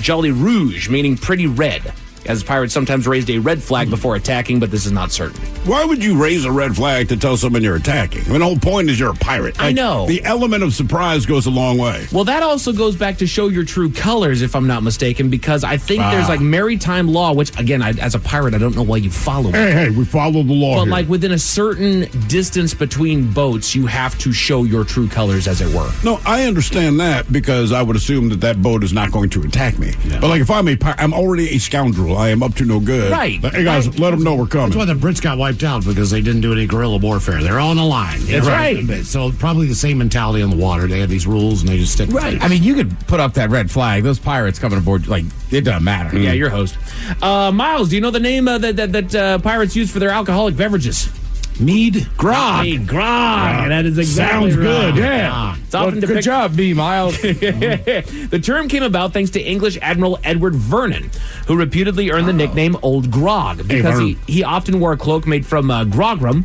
Jolly Rouge, meaning pretty red, as pirates sometimes raised a red flag before attacking, but this is not certain. Why would you raise a red flag to tell someone you're attacking? I mean, the whole point is you're a pirate. I know. The element of surprise goes a long way. Well, that also goes back to show your true colors, if I'm not mistaken, because I think there's like maritime law, which, again, as a pirate, I don't know why you follow it. Hey, we follow the law. But, here. like, within a certain distance between boats, you have to show your true colors, as it were. No, I understand that because I would assume that boat is not going to attack me. Yeah. But, like, if I'm I'm already a scoundrel. I am up to no good. Right. But, hey, guys, let them know we're coming. That's why the Brits got wiped out, because they didn't do any guerrilla warfare. They're on a line. That's right. So probably the same mentality on the water. They have these rules, and they just stick to it. I mean, you could put up that red flag. Those pirates coming aboard, like, it doesn't matter. Yeah, you're host. Miles, do you know the name that pirates use for their alcoholic beverages? Mead? Grog. Mead, grog. That is exactly Sounds right. good. Yeah. It's often good job, B. Miles. The term came about thanks to English Admiral Edward Vernon, who reputedly earned the nickname Old Grog because he often wore a cloak made from grogram,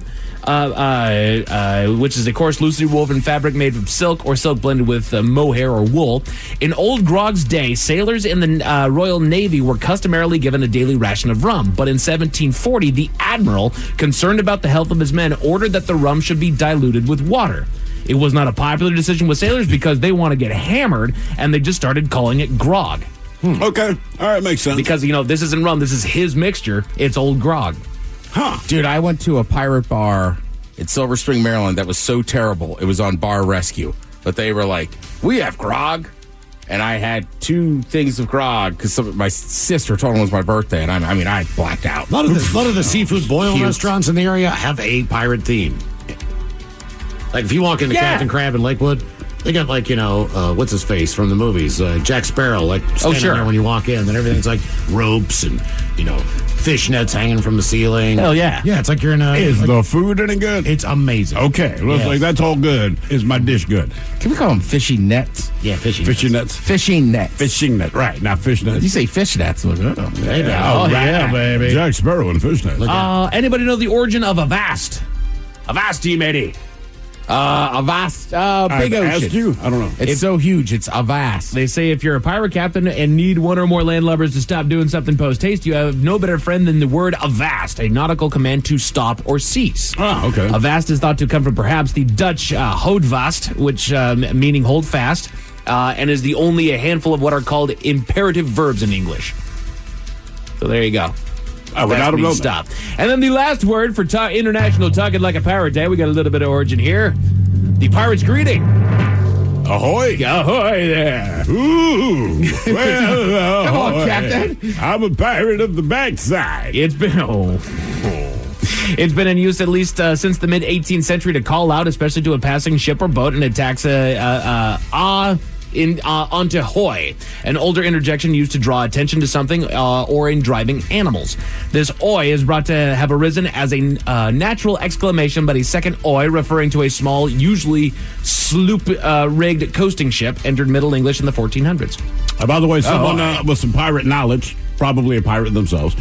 which is a coarse, loosely woven fabric made from silk or silk blended with mohair or wool. In Old Grog's day, sailors in the Royal Navy were customarily given a daily ration of rum. But in 1740, the admiral, concerned about the health of his men, ordered that the rum should be diluted with water. It was not a popular decision with sailors because they want to get hammered, and they just started calling it grog. Okay. All right, makes sense. Because, this isn't rum. This is his mixture. It's Old Grog. Huh. Dude, I went to a pirate bar in Silver Spring, Maryland that was so terrible. It was on Bar Rescue. But they were like, we have grog. And I had 2 things of grog because my sister told me it was my birthday. And I blacked out. A lot of the seafood boil restaurants in the area have a pirate theme. Like if you walk into Captain Crab in Lakewood, they got what's his face from the movies, Jack Sparrow, standing there when you walk in, and everything's like ropes and fishnets hanging from the ceiling. Hell yeah! Yeah, it's like you're in a. Is the food any good? It's amazing. Okay, looks that's all good. Is my dish good? Can we call them fishy nets? Yeah, fishing nets. Fishing nets. Fishing net, right? Not fish nets. Did you say fish nets? Baby. Yeah, baby. Jack Sparrow and fish nets. Anybody know the origin of Avast? Avast, matey. Avast, big ocean. Asked you? I don't know. It's so huge. It's Avast. They say if you're a pirate captain and need one or more landlubbers to stop doing something post-haste, you have no better friend than the word avast, a nautical command to stop or cease. Oh, okay. Avast is thought to come from perhaps the Dutch houdvast, which meaning hold fast, and is the only a handful of what are called imperative verbs in English. So there you go. I would not have known stop. And then the last word for International Talking Like a Pirate Day, we got a little bit of origin here. The pirate's greeting. Ahoy! Ahoy there! Ooh! Well, come on, Captain. I'm a pirate of the backside. It's been It's been in use at least since the mid-18th century to call out, especially to a passing ship or boat, and attacks onto hoy, an older interjection used to draw attention to something or in driving animals. This oi is brought to have arisen as a natural exclamation, but a second oi, referring to a small, usually sloop-rigged coasting ship, entered Middle English in the 1400s. By the way, someone with some pirate knowledge, probably a pirate themselves,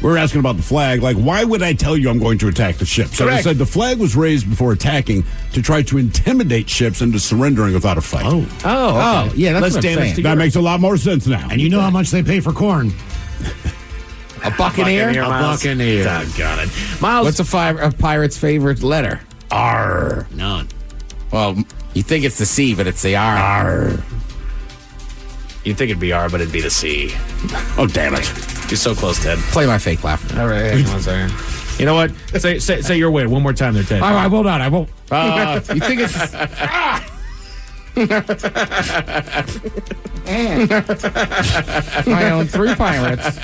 we're asking about the flag. Like, why would I tell you I'm going to attack the ship? So they said the flag was raised before attacking to try to intimidate ships into surrendering without a fight. Okay. Yeah, that's what I'm saying. That makes a lot more sense now. And you know how much they pay for corn? A buccaneer? A buccaneer. Got it. Miles. What's a pirate's favorite letter? R. None. Well, you think it's the C, but it's the R. R. You'd think it'd be R, but it'd be the C. Oh, damn it. You're so close, Ted. Play my fake laugh. All right, hang on a second. You know what? Say your word one more time there, Ted. I will not. I won't. You think it's... I own 3 pirates.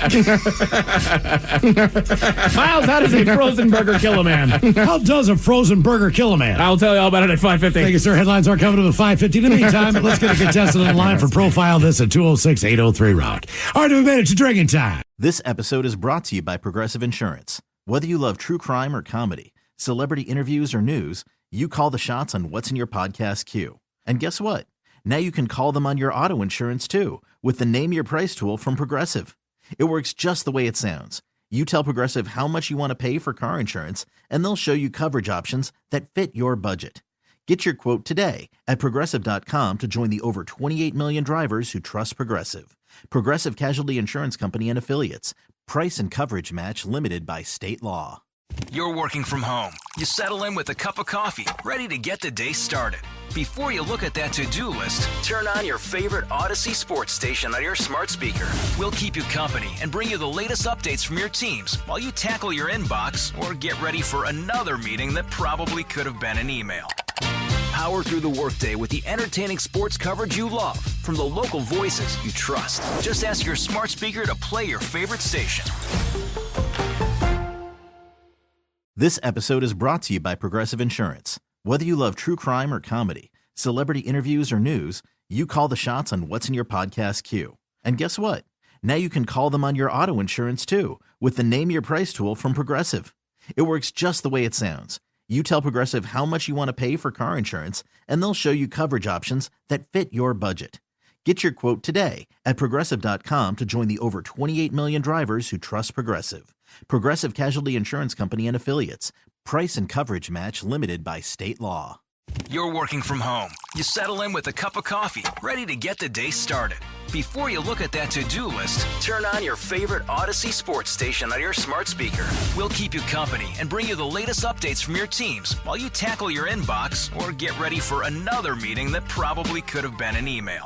Miles, how does a frozen burger kill a man? How does a frozen burger kill a man? I'll tell you all about it at 5:50. Thank you, sir. Headlines are coming to the 5:50. In the meantime, let's get a contestant on the line for Profile This at 206-803-ROCK. All right, we made it to drinking time. This episode is brought to you by Progressive Insurance. Whether you love true crime or comedy, celebrity interviews or news, you call the shots on what's in your podcast queue. And guess what? Now you can call them on your auto insurance too with the Name Your Price tool from Progressive. It works just the way it sounds. You tell Progressive how much you want to pay for car insurance, and they'll show you coverage options that fit your budget. Get your quote today at Progressive.com to join the over 28 million drivers who trust Progressive. Progressive Casualty Insurance Company and Affiliates. Price and coverage match limited by state law. You're working from home. You settle in with a cup of coffee, ready to get the day started. Before you look at that to-do list, turn on your favorite Odyssey sports station on your smart speaker. We'll keep you company and bring you the latest updates from your teams while you tackle your inbox or get ready for another meeting that probably could have been an email. Power through the workday with the entertaining sports coverage you love from the local voices you trust. Just ask your smart speaker to play your favorite station. This episode is brought to you by Progressive Insurance. Whether you love true crime or comedy, celebrity interviews or news, you call the shots on what's in your podcast queue. And guess what? Now you can call them on your auto insurance too with the Name Your Price tool from Progressive. It works just the way it sounds. You tell Progressive how much you want to pay for car insurance, and they'll show you coverage options that fit your budget. Get your quote today at Progressive.com to join the over 28 million drivers who trust Progressive. Progressive Casualty Insurance Company and Affiliates. Price and coverage match limited by state law. You're working from home. You settle in with a cup of coffee, ready to get the day started. Before you look at that to-do list, turn on your favorite Odyssey sports station on your smart speaker. We'll keep you company and bring you the latest updates from your teams while you tackle your inbox or get ready for another meeting that probably could have been an email.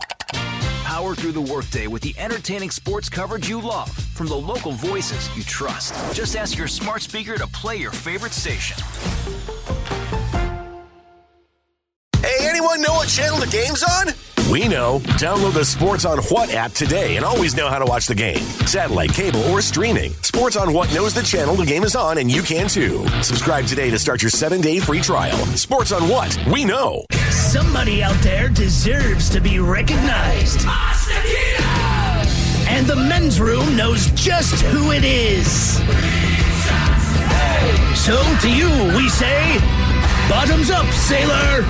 Power through the workday with the entertaining sports coverage you love from the local voices you trust. Just ask your smart speaker to play your favorite station. Hey, anyone know what channel the game's on? We know. Download the Sports on What app today and always know how to watch the game. Satellite, cable, or streaming. Sports on What knows the channel the game is on, and you can too. Subscribe today to start your 7-day free trial. Sports on What? We know. Somebody out there deserves to be recognized. And the men's room knows just who it is. So to you, we say, bottoms up, sailor.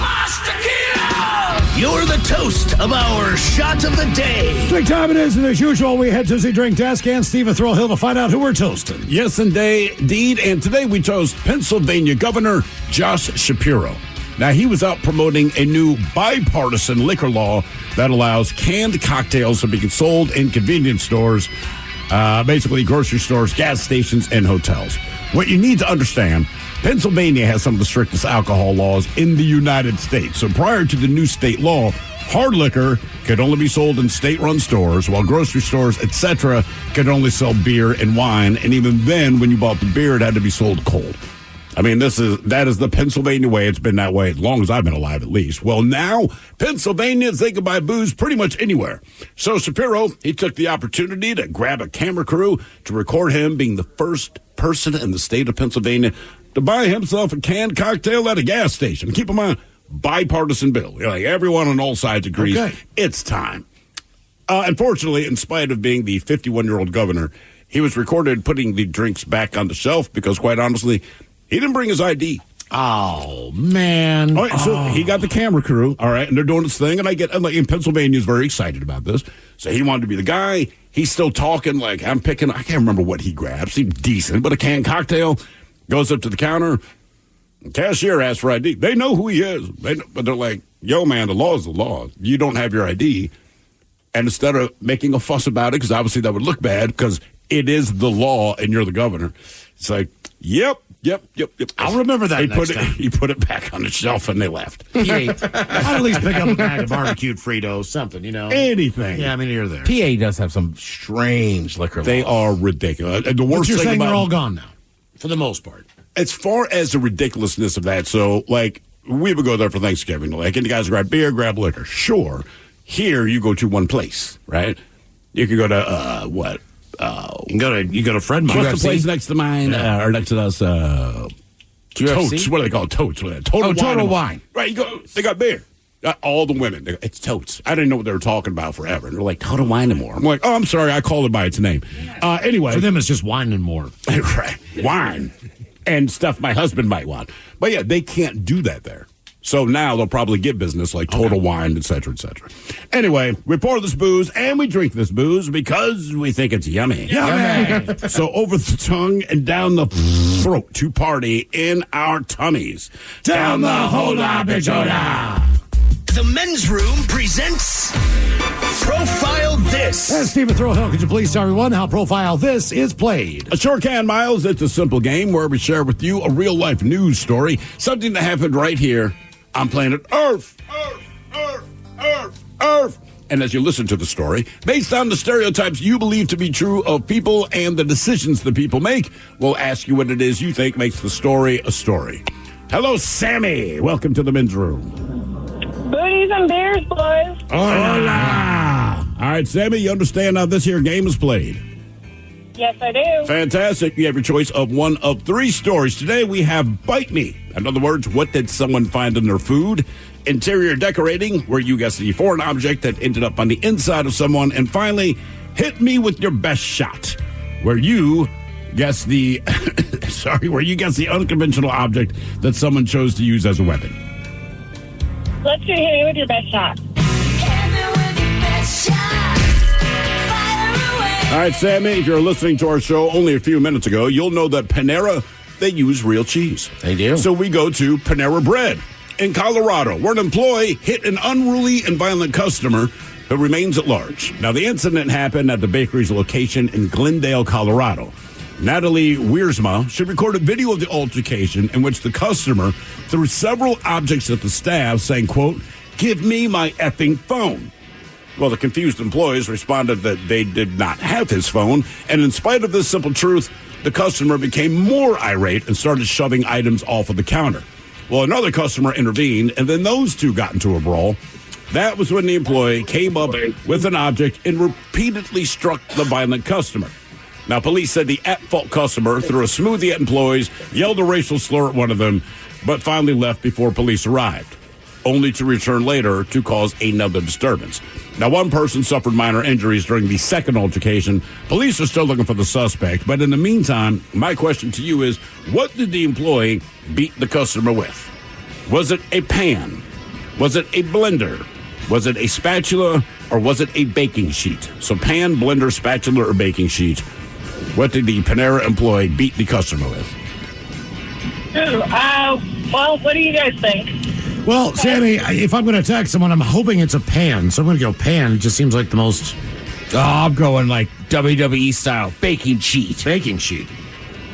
You're the toast of our shot of the day. Big time it is, and as usual, we head to the drink desk and Steve Thrill-Hill to find out who we're toasting. Yes, indeed. And today we toast Pennsylvania Governor Josh Shapiro. Now, he was out promoting a new bipartisan liquor law that allows canned cocktails to be sold in convenience stores, basically grocery stores, gas stations, and hotels. What you need to understand, Pennsylvania has some of the strictest alcohol laws in the United States. So prior to the new state law, hard liquor could only be sold in state-run stores, while grocery stores, etc., could only sell beer and wine. And even then, when you bought the beer, it had to be sold cold. I mean, that is the Pennsylvania way. It's been that way as long as I've been alive, at least. Well, now, Pennsylvanians, they can buy booze pretty much anywhere. So Shapiro, he took the opportunity to grab a camera crew to record him being the first person in the state of Pennsylvania to buy himself a canned cocktail at a gas station. Keep in mind, bipartisan bill. Like everyone on all sides agrees. It's time. Unfortunately, in spite of being the 51-year-old governor, he was recorded putting the drinks back on the shelf because, quite honestly, he didn't bring his ID. Oh, man. All right, so he got the camera crew, all right, and they're doing this thing, and in Pennsylvania is very excited about this. So he wanted to be the guy. He's still talking like I can't remember what he grabbed. Seemed decent, but a canned cocktail. Goes up to the counter. The cashier asks for ID. They know who he is. But they're like, yo, man, the law is the law. You don't have your ID. And instead of making a fuss about it, because obviously that would look bad, because it is the law and you're the governor, it's like, yep. I'll remember that next time. He put it back on the shelf and they left. I'd at least pick up a bag of barbecued Fritos, something, Anything. Yeah, I mean, you're there. PA does have some strange liquor laws. They are ridiculous. The worst you're thing saying about they're all gone now, for the most part. As far as the ridiculousness of that, so, like, we would go there for Thanksgiving. Like, and you guys grab beer, grab liquor. Sure. Here, you go to one place, right? You could go to, what? You go to Fred Meyer. What's the place next to mine, or next to us? Totes. What do they call it? Totes. Total Wine. Right, you go, they got beer. All the women. It's Totes. I didn't know what they were talking about forever. And they're like, Total Wine and More. I'm like, oh, I'm sorry. I called it by its name. Anyway. For them, it's just wine and more. Right. Wine. And stuff my husband might want. But yeah, they can't do that there. So now they'll probably get business like Total Wine, et cetera, et cetera. Anyway, we pour this booze and we drink this booze because we think it's yummy. Yummy. So over the tongue and down the throat to party in our tummies. Down the hola bichola. The men's room presents Profile This. And Stephen Thrill-Hill, could you please tell everyone how Profile This is played? I sure can, Miles. It's a simple game where we share with you a real-life news story, something that happened right here on planet Earth. Earth. And as you listen to the story, based on the stereotypes you believe to be true of people and the decisions the people make, we'll ask you what it is you think makes the story a story. Hello, Sammy. Welcome to the men's room. Booties and beers, boys. Hola. All right, Sammy, you understand how this here game is played? Yes, I do. Fantastic. You have your choice of one of three stories. Today we have Bite Me. In other words, what did someone find in their food? Interior decorating, where you guess the foreign object that ended up on the inside of someone. And finally, Hit Me With Your Best Shot, where you guess the where you guess the unconventional object that someone chose to use as a weapon. Let's do hit me with your best shot. All right, Sammy, if you're listening to our show only a few minutes ago, you'll know that Panera, they use real cheese. They do. So we go to Panera Bread in Colorado, where an employee hit an unruly and violent customer who remains at large. Now, the incident happened at the bakery's location in Glendale, Colorado. Natalie Wiersma, she recorded video of the altercation in which the customer threw several objects at the staff, saying, quote, "Give me my effing phone." Well, the confused employees responded that they did not have his phone, and in spite of this simple truth, the customer became more irate and started shoving items off of the counter. Well, another customer intervened, and then those two got into a brawl. That was when the employee came up with an object and repeatedly struck the violent customer. Now, police said the at-fault customer threw a smoothie at employees, yelled a racial slur at one of them, but finally left before police arrived, only to return later to cause another disturbance. Now, one person suffered minor injuries during the second altercation. Police are still looking for the suspect, but in the meantime, my question to you is, what did the employee beat the customer with? Was it a pan? Was it a blender? Was it a spatula? Or was it a baking sheet? So pan, blender, spatula, or baking sheet. What did the Panera employee beat the customer with? Well, what do you guys think? Well, Sammy, if I'm going to attack someone, I'm hoping it's a pan. So I'm going to go pan. It just seems like the most... Oh, I'm going like WWE style. Baking sheet. Baking sheet.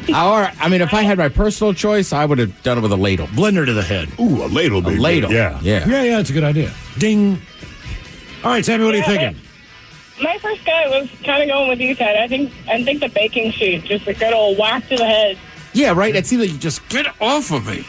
Or, I mean, if I had my personal choice, I would have done it with a ladle. Blender to the head. Ooh, a ladle. A ladle. Yeah. Yeah, that's a good idea. Ding. All right, Sammy, what are you thinking? My first guy was kind of going with you, Ted. I think the baking sheet, just a good old whack to the head. Yeah, right? It seems like you just get off of me.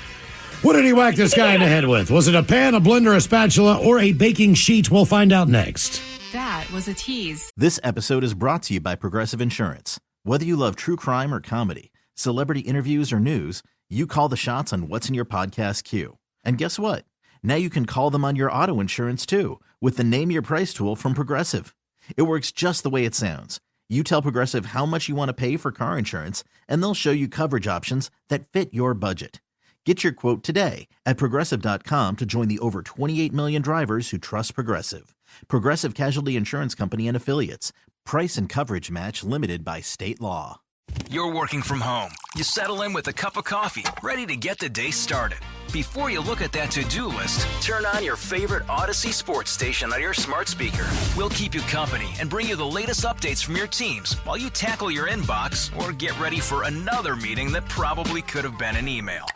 What did he whack this guy in the head with? Was it a pan, a blender, a spatula, or a baking sheet? We'll find out next. That was a tease. This episode is brought to you by Progressive Insurance. Whether you love true crime or comedy, celebrity interviews or news, you call the shots on what's in your podcast queue. And guess what? Now you can call them on your auto insurance too with the Name Your Price tool from Progressive. It works just the way it sounds. You tell Progressive how much you want to pay for car insurance, and they'll show you coverage options that fit your budget. Get your quote today at Progressive.com to join the over 28 million drivers who trust Progressive. Progressive Casualty Insurance Company and Affiliates. Price and coverage match limited by state law. You're working from home. You settle in with a cup of coffee, ready to get the day started. Before you look at that to-do list, turn on your favorite Odyssey sports station on your smart speaker. We'll keep you company and bring you the latest updates from your teams while you tackle your inbox or get ready for another meeting that probably could have been an email.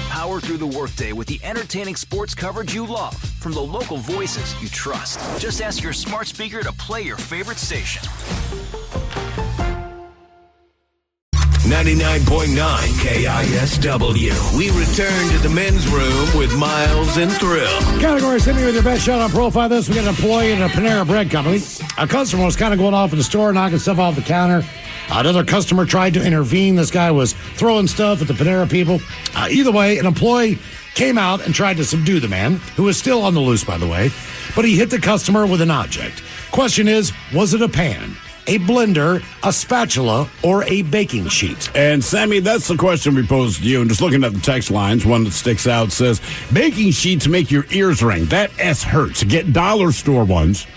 Power through the workday with the entertaining sports coverage you love from the local voices you trust. Just ask your smart speaker to play your favorite station. 99.9 KISW. We return to the men's room with Miles and Thrill. Category, send me with your best shot on profile. This, we got an employee in a Panera Bread company. A customer was kind of going off in the store, knocking stuff off the counter. Another customer tried to intervene. This guy was throwing stuff at the Panera people. Either way, an employee came out and tried to subdue the man, who is still on the loose, by the way. But he hit the customer with an object. Question is, was it a pan, a blender, a spatula, or a baking sheet? And Sammy, that's the question we posed to you. And just looking at the text lines, one that sticks out says, baking sheets make your ears ring. That S hurts. Get dollar store ones.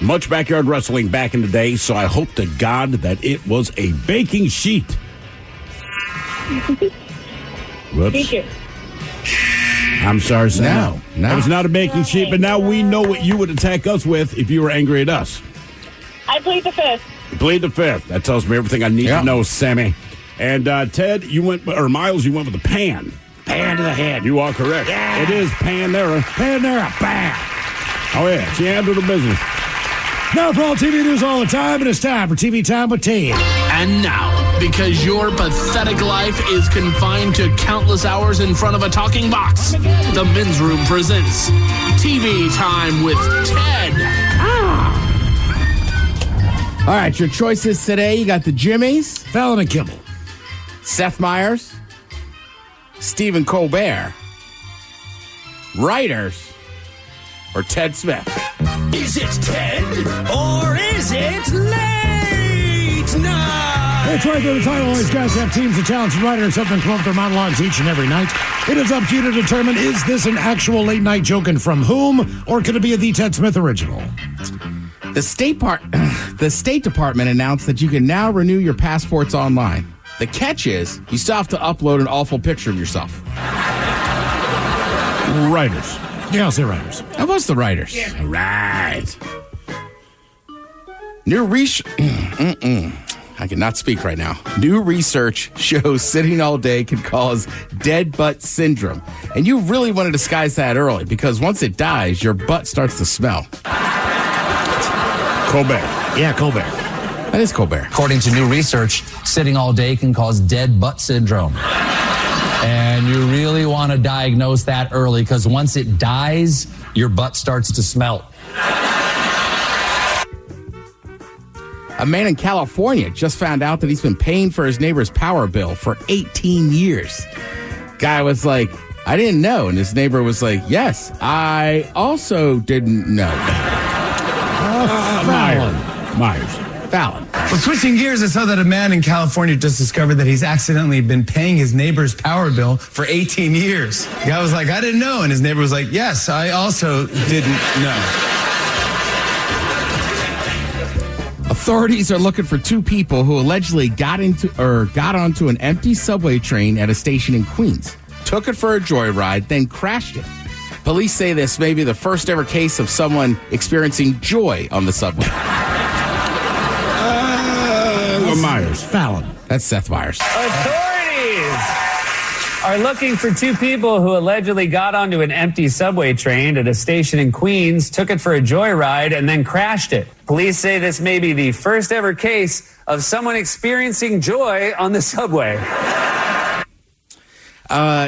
Much backyard wrestling back in the day, so I hope to God that it was a baking sheet. Whoops. Thank you. I'm sorry, Sam. No. It was not a baking sheet, but now we know what you would attack us with if you were angry at us. I plead the fifth. You plead the fifth. That tells me everything I need to know, Sammy. And Ted, Miles, you went with the pan. Pan to the head. You are correct. Yeah. It is Panera. Panera, bam. Oh, yeah. She handled the business. Now for all TV news all the time, it is time for TV Time with Ted. And now, because your pathetic life is confined to countless hours in front of a talking box, the Men's Room presents TV Time with Ted. All right, your choices today. You got the Jimmys, Fallon and Kimball, Seth Meyers, Stephen Colbert, writers, or Ted Smith. Is it Ted or is it late night? That's right, they're the title. These guys have teams of talented writers help them come up with their monologues each and every night. It is up to you to determine, is this an actual late night joke and from whom, or could it be a The Ted Smith original? The State Department announced that you can now renew your passports online. The catch is, you still have to upload an awful picture of yourself. Writers. Yeah, I'll say writers. How was the writers? Yeah. Right. New research. I cannot speak right now. New research shows sitting all day can cause dead butt syndrome. And you really want to disguise that early because once it dies, your butt starts to smell. Colbert. Yeah, Colbert. That is Colbert. According to new research, sitting all day can cause dead butt syndrome. And you really want to diagnose that early because once it dies, your butt starts to smell. A man in California just found out that he's been paying for his neighbor's power bill for 18 years. Guy was like, I didn't know. And his neighbor was like, yes, I also didn't know. Myers. Fallon. Well, switching gears, I saw that a man in California just discovered that he's accidentally been paying his neighbor's power bill for 18 years. The guy was like, I didn't know. And his neighbor was like, yes, I also didn't know. Authorities are looking for two people who allegedly got onto an empty subway train at a station in Queens, took it for a joyride, then crashed it. Police say this may be the first ever case of someone experiencing joy on the subway. Myers. Fallon. That's Seth Myers. Authorities are looking for two people who allegedly got onto an empty subway train at a station in Queens, took it for a joyride, and then crashed it. Police say this may be the first ever case of someone experiencing joy on the subway.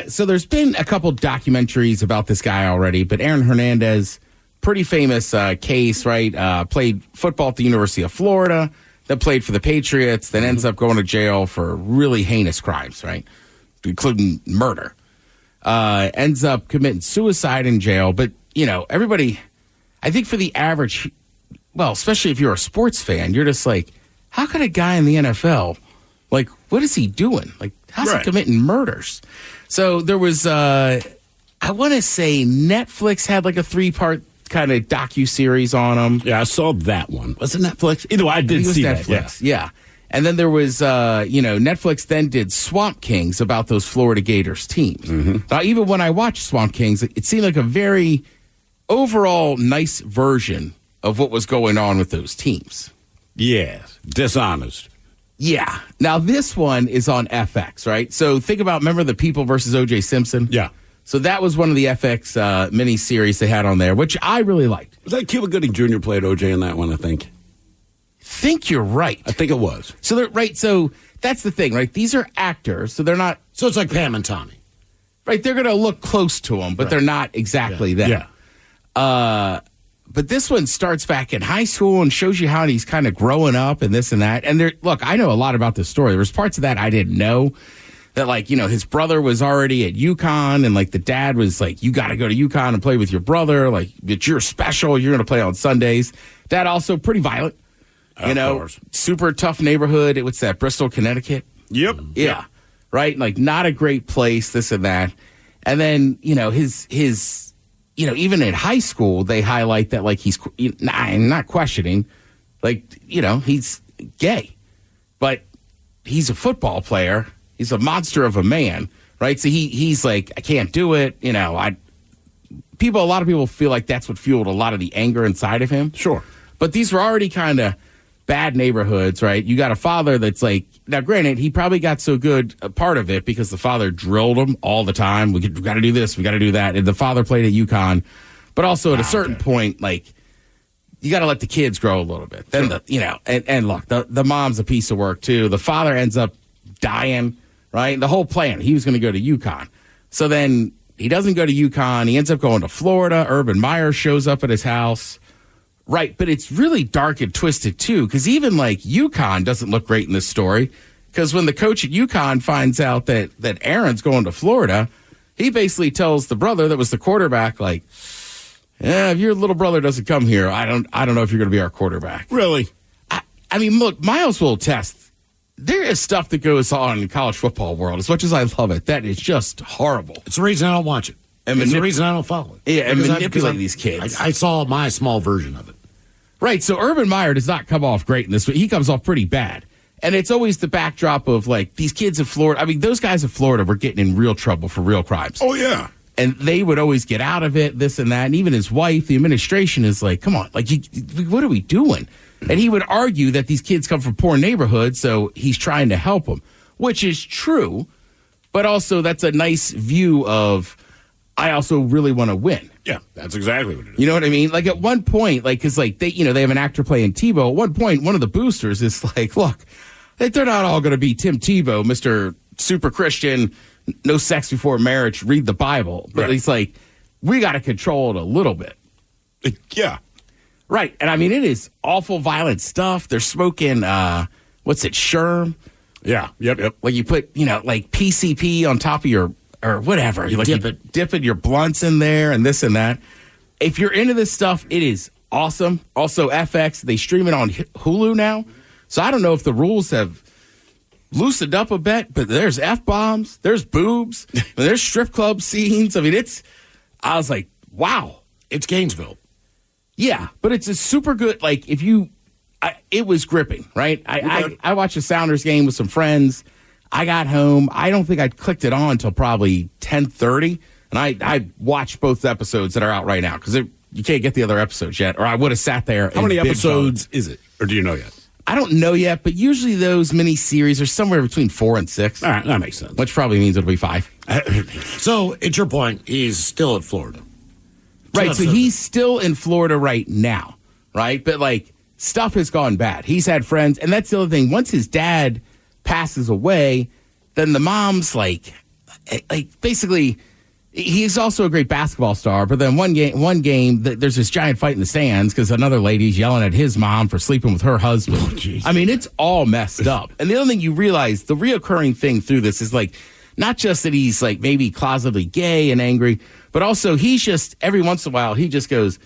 So there's been a couple documentaries about this guy already, but Aaron Hernandez, pretty famous case, right? Played football at the University of Florida, then played for the Patriots, then ends up going to jail for really heinous crimes, right? Including murder. Ends up committing suicide in jail. But, you know, everybody, I think for the average, well, especially if you're a sports fan, you're just like, how could a guy in the NFL, like, what is he doing? Like, how's he committing murders? So there was, I want to say Netflix had like a 3-part kind of docu-series on him. Yeah, I saw that one. Was it Netflix? Either way, I did see Netflix, that. Yeah. And then there was, Netflix then did Swamp Kings about those Florida Gators teams. Mm-hmm. Now, even when I watched Swamp Kings, it seemed like a very overall nice version of what was going on with those teams. Yes. Dishonest. Yeah. Now, this one is on FX, right? So think about, remember the People versus O.J. Simpson? Yeah. So that was one of the FX mini-series they had on there, which I really liked. Was that Cuba Gooding Jr. played O.J. in that one, I think? Think you're right. I think it was. So so that's the thing, right? These are actors, so they're not. So it's like Pam and Tommy, right? They're going to look close to them, but they're not exactly them. Yeah. But this one starts back in high school and shows you how he's kind of growing up and this and that. And look, I know a lot about this story. There was parts of that I didn't know. That, like, you know, his brother was already at UConn, and like the dad was like, you got to go to UConn and play with your brother. Like, but you're special. You're going to play on Sundays. Dad also pretty violent. You know, super tough neighborhood. What's that, Bristol, Connecticut? Yep. Yeah. Right? Like, not a great place, this and that. And then, you know, his you know, even in high school, they highlight that, like, I'm not questioning, like, you know, he's gay. But he's a football player. He's a monster of a man, right? So he's like, I can't do it. You know, a lot of people feel like that's what fueled a lot of the anger inside of him. Sure. But these were already kind of bad neighborhoods, right? You got a father that's like, now granted, he probably got so good a part of it because the father drilled him all the time. We got to do this, we got to do that. And the father played at UConn. But also at a certain point, like, you got to let the kids grow a little bit. Then, and look, the mom's a piece of work too. The father ends up dying. Right? The whole plan, he was going to go to UConn. So then he doesn't go to UConn. He ends up going to Florida. Urban Meyer shows up at his house. Right. But it's really dark and twisted, too, because even like UConn doesn't look great in this story. Because when the coach at UConn finds out that Aaron's going to Florida, he basically tells the brother that was the quarterback, like, if your little brother doesn't come here, I don't know if you're going to be our quarterback. Really? I mean, look, Miles will attest. there is stuff that goes on in the college football world, as much as I love it, that is just horrible. It's the reason I don't watch it. It's the reason I don't follow it. Yeah, and manipulate these kids. I saw my small version of it. Right, so Urban Meyer does not come off great in this. He comes off pretty bad. And it's always the backdrop of, like, these kids in Florida. I mean, those guys in Florida were getting in real trouble for real crimes. Oh, yeah. And they would always get out of it, this and that. And even his wife, the administration, is like, come on, like, what are we doing? And he would argue that these kids come from poor neighborhoods, so he's trying to help them, which is true. But also, that's a nice view of, I also really want to win. Yeah, that's exactly what it is. You know what I mean? Like, at one point, like, because, like, they have an actor playing Tebow. At one point, one of the boosters is like, look, they're not all going to be Tim Tebow, Mr. Super Christian, no sex before marriage, read the Bible. But he's like, we got to control it a little bit. Yeah. Right. And I mean, it is awful, violent stuff. They're smoking, what's it, Sherm? Yeah. Yep. Like you put, like PCP on top of your, or whatever. You like dip your blunts in there and this and that. If you're into this stuff, it is awesome. Also, FX, they stream it on Hulu now. So I don't know if the rules have loosened up a bit, but there's F-bombs, there's boobs, and there's strip club scenes. I mean, I was like, wow. It's Gainesville. Yeah, but it's a super good, like, it was gripping, right? I watched a Sounders game with some friends. I got home. I don't think I clicked it on until probably 10:30, and I watched both episodes that are out right now, because you can't get the other episodes yet, or I would have sat there. How many episodes is it, or do you know yet? I don't know yet, but usually those mini-series are somewhere between 4 and 6. All right, that makes sense. Which probably means it'll be 5. So, at your point, he's still at Florida. Right, so he's still in Florida right now, right? But, like, stuff has gone bad. He's had friends, and that's the other thing. Once his dad passes away, then the mom's, like basically, he's also a great basketball star, but then one game, there's this giant fight in the stands because another lady's yelling at his mom for sleeping with her husband. Oh, I mean, it's all messed up. And the other thing you realize, the reoccurring thing through this is, like, not just that he's, like, maybe closetedly gay and angry, but also he's just, every once in a while, he just goes,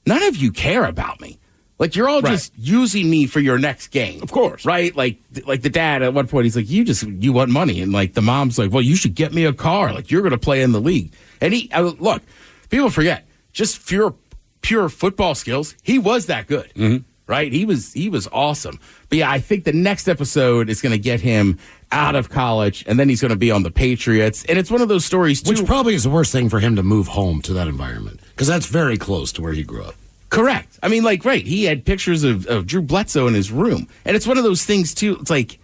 none of you care about me. Like, you're all just using me for your next game. Of course. Right? Like the dad at one point, he's like, you want money. And, like, the mom's like, well, you should get me a car. Like, you're going to play in the league. And look, people forget, just pure football skills. He was that good. Mm-hmm. Right? He was awesome. But yeah, I think the next episode is going to get him out of college, and then he's going to be on the Patriots. And it's one of those stories, too. Which probably is the worst thing for him to move home to that environment, because that's very close to where he grew up. Correct. I mean, like, right, he had pictures of Drew Bledsoe in his room. And it's one of those things, too. It's like,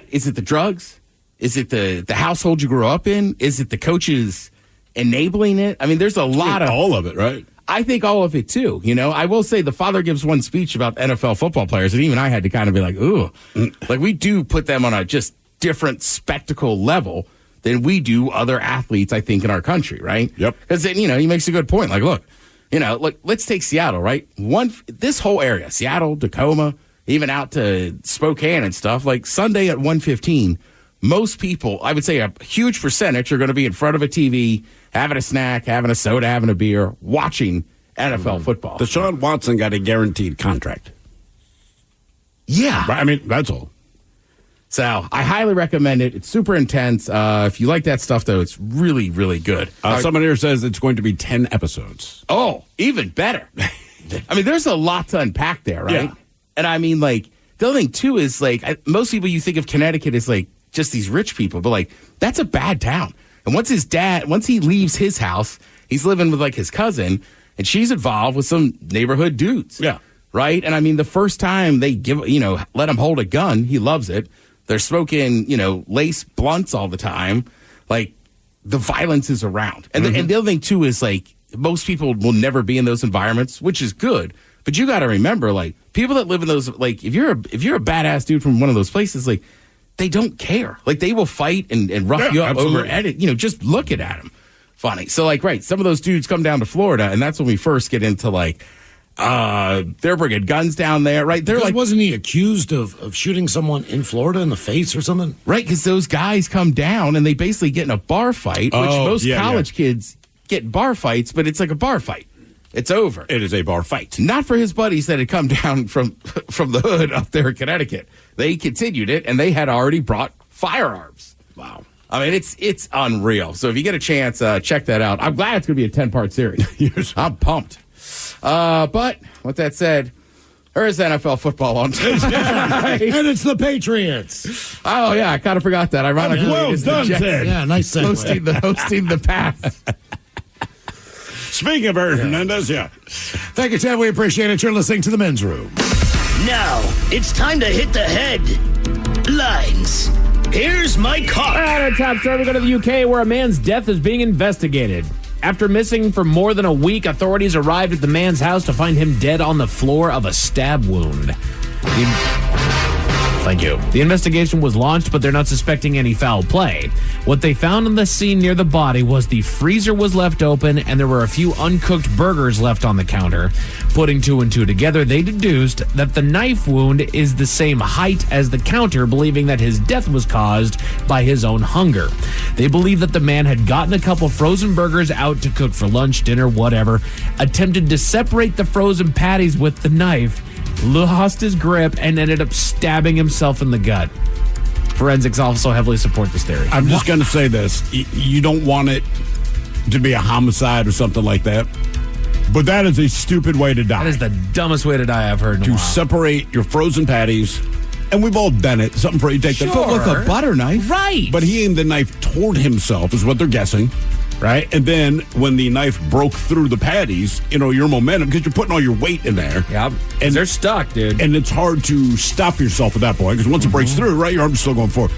is it the drugs? Is it the household you grew up in? Is it the coaches enabling it? I mean, there's a lot of... all of it, right? I think all of it, too. I will say the father gives one speech about NFL football players, and even I had to kind of be like, ooh. Like, we do put them on a just different spectacle level than we do other athletes, I think, in our country, right? Yep. Because, he makes a good point. Like, look, let's take Seattle, right? This whole area, Seattle, Tacoma, even out to Spokane and stuff, like Sunday at 1:15, most people, I would say a huge percentage, are going to be in front of a TV, having a snack, having a soda, having a beer, watching NFL football. Deshaun Watson got a guaranteed contract. Yeah. I mean, that's all. So I highly recommend it. It's super intense. If you like that stuff, though, it's really, really good. Someone here says it's going to be 10 episodes. Oh, even better. I mean, there's a lot to unpack there, right? Yeah. And I mean, like, the other thing, too, is, like, most people, you think of Connecticut as, like, just these rich people, but, like, that's a bad town. And once he leaves his house, he's living with, like, his cousin, and she's involved with some neighborhood dudes. Yeah. Right? And I mean, the first time they let him hold a gun, he loves it. They're smoking, lace blunts all the time. Like, the violence is around. And, and the other thing, too, is, like, most people will never be in those environments, which is good. But you got to remember, like, people that live in those, like, if you're a badass dude from one of those places, like, they don't care. Like, they will fight and rough you up absolutely. over edit, just looking at them. Funny. So, like, right, some of those dudes come down to Florida, and that's when we first get into, like, they're bringing guns down there, right? They're like, wasn't he accused of shooting someone in Florida in the face or something? Right, because those guys come down and they basically get in a bar fight, which most college kids get bar fights, but it's like a bar fight. It's over. It is a bar fight. Not for his buddies that had come down from the hood up there in Connecticut. They continued it, and they had already brought firearms. Wow. I mean, it's unreal. So if you get a chance, check that out. I'm glad it's going to be a 10-part series. I'm pumped. But with that said, there is NFL football on Tuesday. And it's the Patriots. Oh, yeah, I kind of forgot that. Ironically, well it's done, the Jets Ted. Yeah, nice segue. hosting the pass. Speaking of Aaron Hernandez, yeah. Thank you, Ted. We appreciate it. You're listening to the Men's Room. Now, it's time to hit the headlines. Here's my call. At our top story, we go to the UK, where a man's death is being investigated. After missing for more than a week, authorities arrived at the man's house to find him dead on the floor of a stab wound. Thank you. The investigation was launched, but they're not suspecting any foul play. What they found on the scene near the body was the freezer was left open and there were a few uncooked burgers left on the counter. Putting two and two together, they deduced that the knife wound is the same height as the counter, believing that his death was caused by his own hunger. They believe that the man had gotten a couple frozen burgers out to cook for lunch, dinner, whatever, attempted to separate the frozen patties with the knife, lost his grip, and ended up stabbing himself in the gut. Forensics also heavily support this theory. I'm just going to say this. You don't want it to be a homicide or something like that, but that is a stupid way to die. That is the dumbest way to die I've heard in a while. To separate your frozen patties, and we've all done it. Something for you to take Sure. but with a butter knife. Right. But he aimed the knife toward himself, is what they're guessing. Right? And then when the knife broke through the patties, your momentum, because you're putting all your weight in there. Yep. And they're stuck, dude. And it's hard to stop yourself at that point, because once it breaks through, right, your arm's still going forward.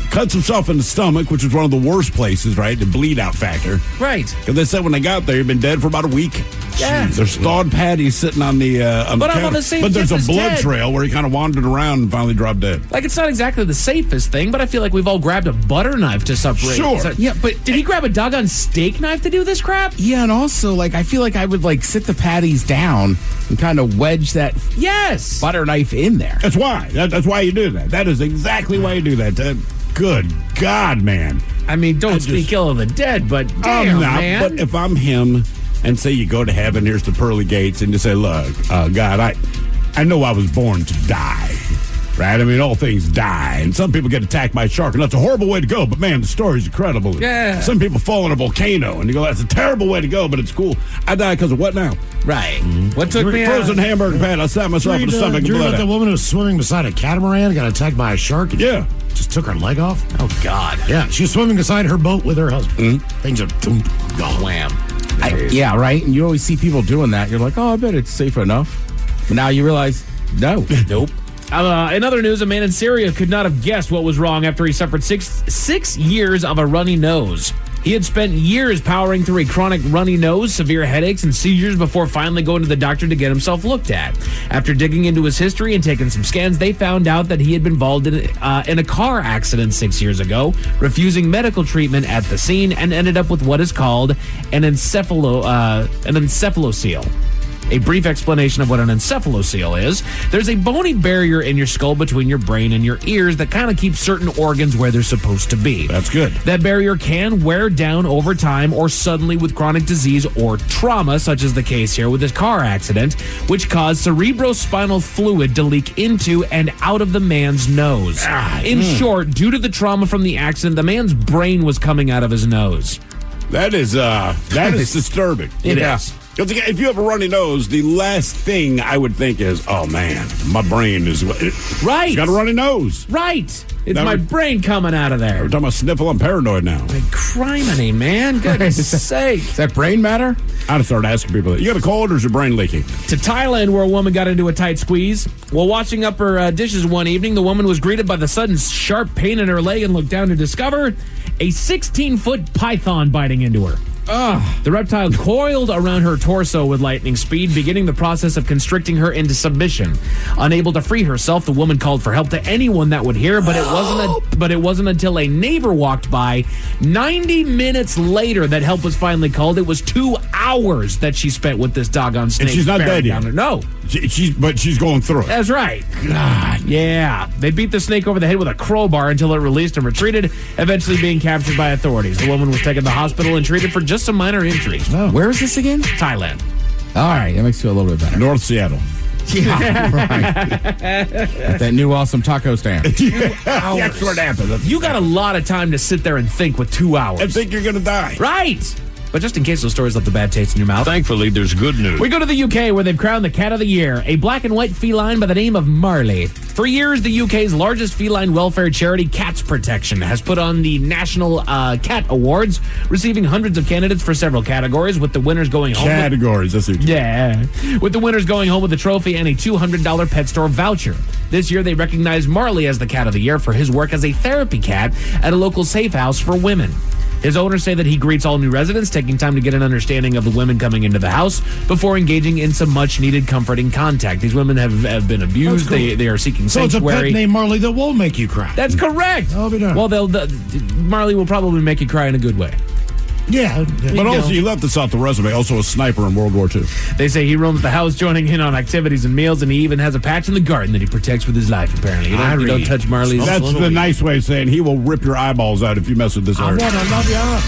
Cuts himself in the stomach, which is one of the worst places, right? The bleed out factor. Right. Because they said when they got there, he'd been dead for about a week. Yeah. There's thawed patties sitting on the But I'm counter. on the same But there's tip a as blood Ted. trail where he kind of wandered around and finally dropped dead. Like, it's not exactly the safest thing, but I feel like we've all grabbed a butter knife to separate. Sure. Yeah, but did he grab a doggone steak knife to do this crap? Yeah, and also, I feel like I would, sit the patties down and kind of wedge that Yes. butter knife in there. That's why. That's why you do that. That is exactly why you do that, Ted. Good God, man. I mean, don't speak ill of the dead, but damn, I'm not, man. but if I'm him and say you go to heaven, here's the pearly gates, and you say, look, God, I know I was born to die, right? I mean, all things die, and some people get attacked by a shark, and that's a horrible way to go, but man, the story's incredible. Yeah. Some people fall in a volcano, and you go, that's a terrible way to go, but it's cool. I died because of what now? Right. What took me Frozen hamburger patty. I stabbed myself in the stomach and You heard blood about the out. woman who was swimming beside a catamaran, got attacked by a shark? And Yeah. just took her leg off? Oh, God. Yeah, she was swimming beside her boat with her husband. Things are gone. Wham. Yeah, right? And you always see people doing that. You're like, oh, I bet it's safe enough. But now you realize, no. Nope. In other news, a man in Syria could not have guessed what was wrong after he suffered six years of a runny nose. He had spent years powering through a chronic runny nose, severe headaches, and seizures before finally going to the doctor to get himself looked at. After digging into his history and taking some scans, they found out that he had been involved in a car accident 6 years ago, refusing medical treatment at the scene, and ended up with what is called an encephalocele. A brief explanation of what an encephalocele is. There's a bony barrier in your skull between your brain and your ears that kind of keeps certain organs where they're supposed to be. That's good. That barrier can wear down over time or suddenly with chronic disease or trauma, such as the case here with this car accident, which caused cerebrospinal fluid to leak into and out of the man's nose. In short, due to the trauma from the accident, the man's brain was coming out of his nose. That is disturbing. It is. Because if you have a runny nose, the last thing I would think is, oh, man, my brain is... Right. It's got a runny nose. Right. It's Now my brain coming out of there. We're talking about sniffle. I'm paranoid now. Criminy, man. Goodness sake. Does that brain matter? I'd start asking people that. You got a cold or is your brain leaking? To Thailand, where a woman got into a tight squeeze. While washing up her dishes one evening, the woman was greeted by the sudden sharp pain in her leg and looked down to discover a 16-foot python biting into her. The reptile coiled around her torso with lightning speed, beginning the process of constricting her into submission. Unable to free herself, the woman called for help to anyone that would hear, but it wasn't until a neighbor walked by 90 minutes later that help was finally called. It was 2 hours that she spent with this doggone snake. And she's not dead yet. No. But she's going through it. That's right. God. Yeah. They beat the snake over the head with a crowbar until it released and retreated, eventually being captured by authorities. The woman was taken to the hospital and treated for just some minor injuries. Where is this again? Thailand. All right, that makes you feel a little bit better. North Seattle. Yeah, right. That new awesome taco stand. That's what happened. You got a lot of time to sit there and think with 2 hours. And think you're going to die. Right. But just in case those stories left a bad taste in your mouth. Thankfully, there's good news. We go to the UK where they've crowned the cat of the year, a black and white feline by the name of Marley. For years, the UK's largest feline welfare charity, Cats Protection, has put on the National Cat Awards, receiving hundreds of candidates for several categories, with the winners going home. Categories, that's what with the winners going home with a trophy and a $200 pet store voucher. This year, they recognized Marley as the cat of the year for his work as a therapy cat at a local safe house for women. His owners say that he greets all new residents, taking time to get an understanding of the women coming into the house before engaging in some much-needed comforting contact. These women have been abused. Cool. They are seeking so sanctuary. It's a pet named Marley that won't make you cry. That's correct. I'll be done. Well, Marley will probably make you cry in a good way. Yeah. But also, he left this off the resume, also a sniper in World War II. They say he roams the house, joining in on activities and meals, and he even has a patch in the garden that he protects with his life, apparently. You don't touch Marley's... That's the nice way of saying he will rip your eyeballs out if you mess with this art. I want to love ya.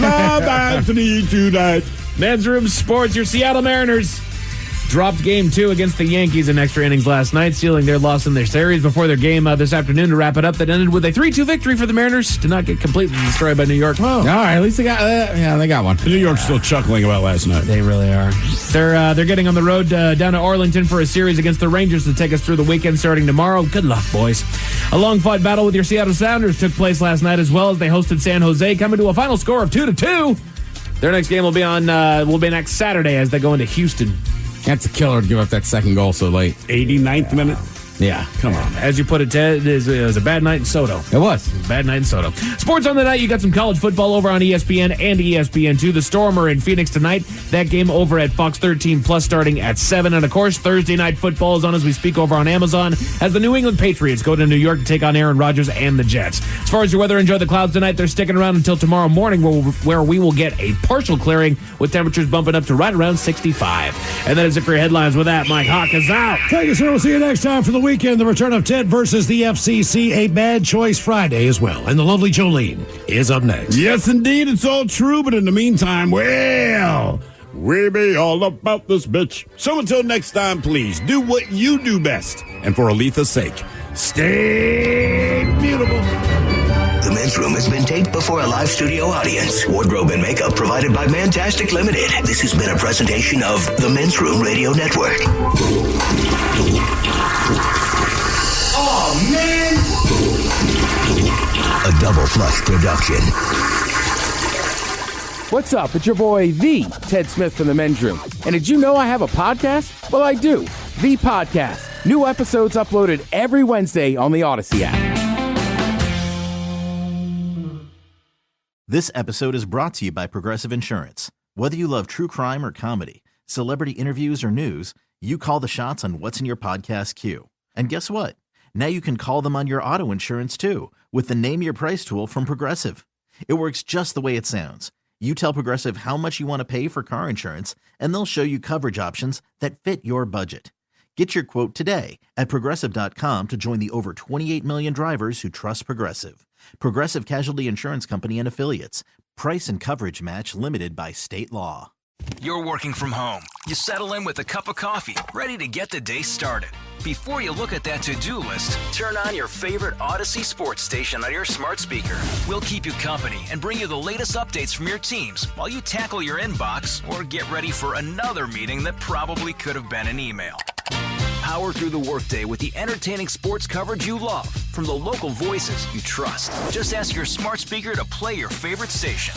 Love Anthony tonight. Men's Room Sports, your Seattle Mariners dropped Game 2 against the Yankees in extra innings last night, sealing their loss in their series before their game this afternoon to wrap it up. That ended with a 3-2 victory for the Mariners to not get completely destroyed by New York. All right, at least they got they got one. New York's still chuckling about last night. They really are. They're getting on the road down to Arlington for a series against the Rangers to take us through the weekend starting tomorrow. Good luck, boys. A long-fought battle with your Seattle Sounders took place last night as well as they hosted San Jose, coming to a final score of 2-2. Their next game will be next Saturday as they go into Houston. That's a killer to give up that second goal so late. 89th minute. Yeah, come on. As you put it, Ted, it was a bad night in Soto. It was. A bad night in Soto. Sports on the night, you got some college football over on ESPN and ESPN2. The Storm are in Phoenix tonight. That game over at Fox 13 Plus starting at 7. And, of course, Thursday night football is on as we speak over on Amazon as the New England Patriots go to New York to take on Aaron Rodgers and the Jets. As far as your weather, enjoy the clouds tonight. They're sticking around until tomorrow morning where we will get a partial clearing with temperatures bumping up to right around 65. And that is it for your headlines. With that, Mike Hawk is out. Thank you, sir. We'll see you next time for the weekend. The return of Ted versus the FCC, a Bad Choice Friday as well. And the lovely Jolene is up next. Yes, indeed. It's all true. But in the meantime, well, we be all about this bitch. So until next time, please do what you do best. And for Aletha's sake, stay beautiful. The Men's Room has been taped before a live studio audience. Wardrobe and makeup provided by Mantastic Limited. This has been a presentation of the Men's Room Radio Network. Oh, man! A Double Flush production. What's up? It's your boy, the Ted Smith from the Men's Room. And did you know I have a podcast? Well, I do. The Podcast. New episodes uploaded every Wednesday on the Odyssey app. This episode is brought to you by Progressive Insurance. Whether you love true crime or comedy, celebrity interviews or news, you call the shots on what's in your podcast queue. And guess what? Now you can call them on your auto insurance too with the Name Your Price tool from Progressive. It works just the way it sounds. You tell Progressive how much you want to pay for car insurance, and they'll show you coverage options that fit your budget. Get your quote today at Progressive.com to join the over 28 million drivers who trust Progressive. Progressive Casualty Insurance Company and Affiliates. Price and coverage match limited by state law. You're working from home. You settle in with a cup of coffee, ready to get the day started. Before you look at that to-do list, turn on your favorite Odyssey sports station on your smart speaker. We'll keep you company and bring you the latest updates from your teams while you tackle your inbox or get ready for another meeting that probably could have been an email. Power through the workday with the entertaining sports coverage you love from the local voices you trust. Just ask your smart speaker to play your favorite station.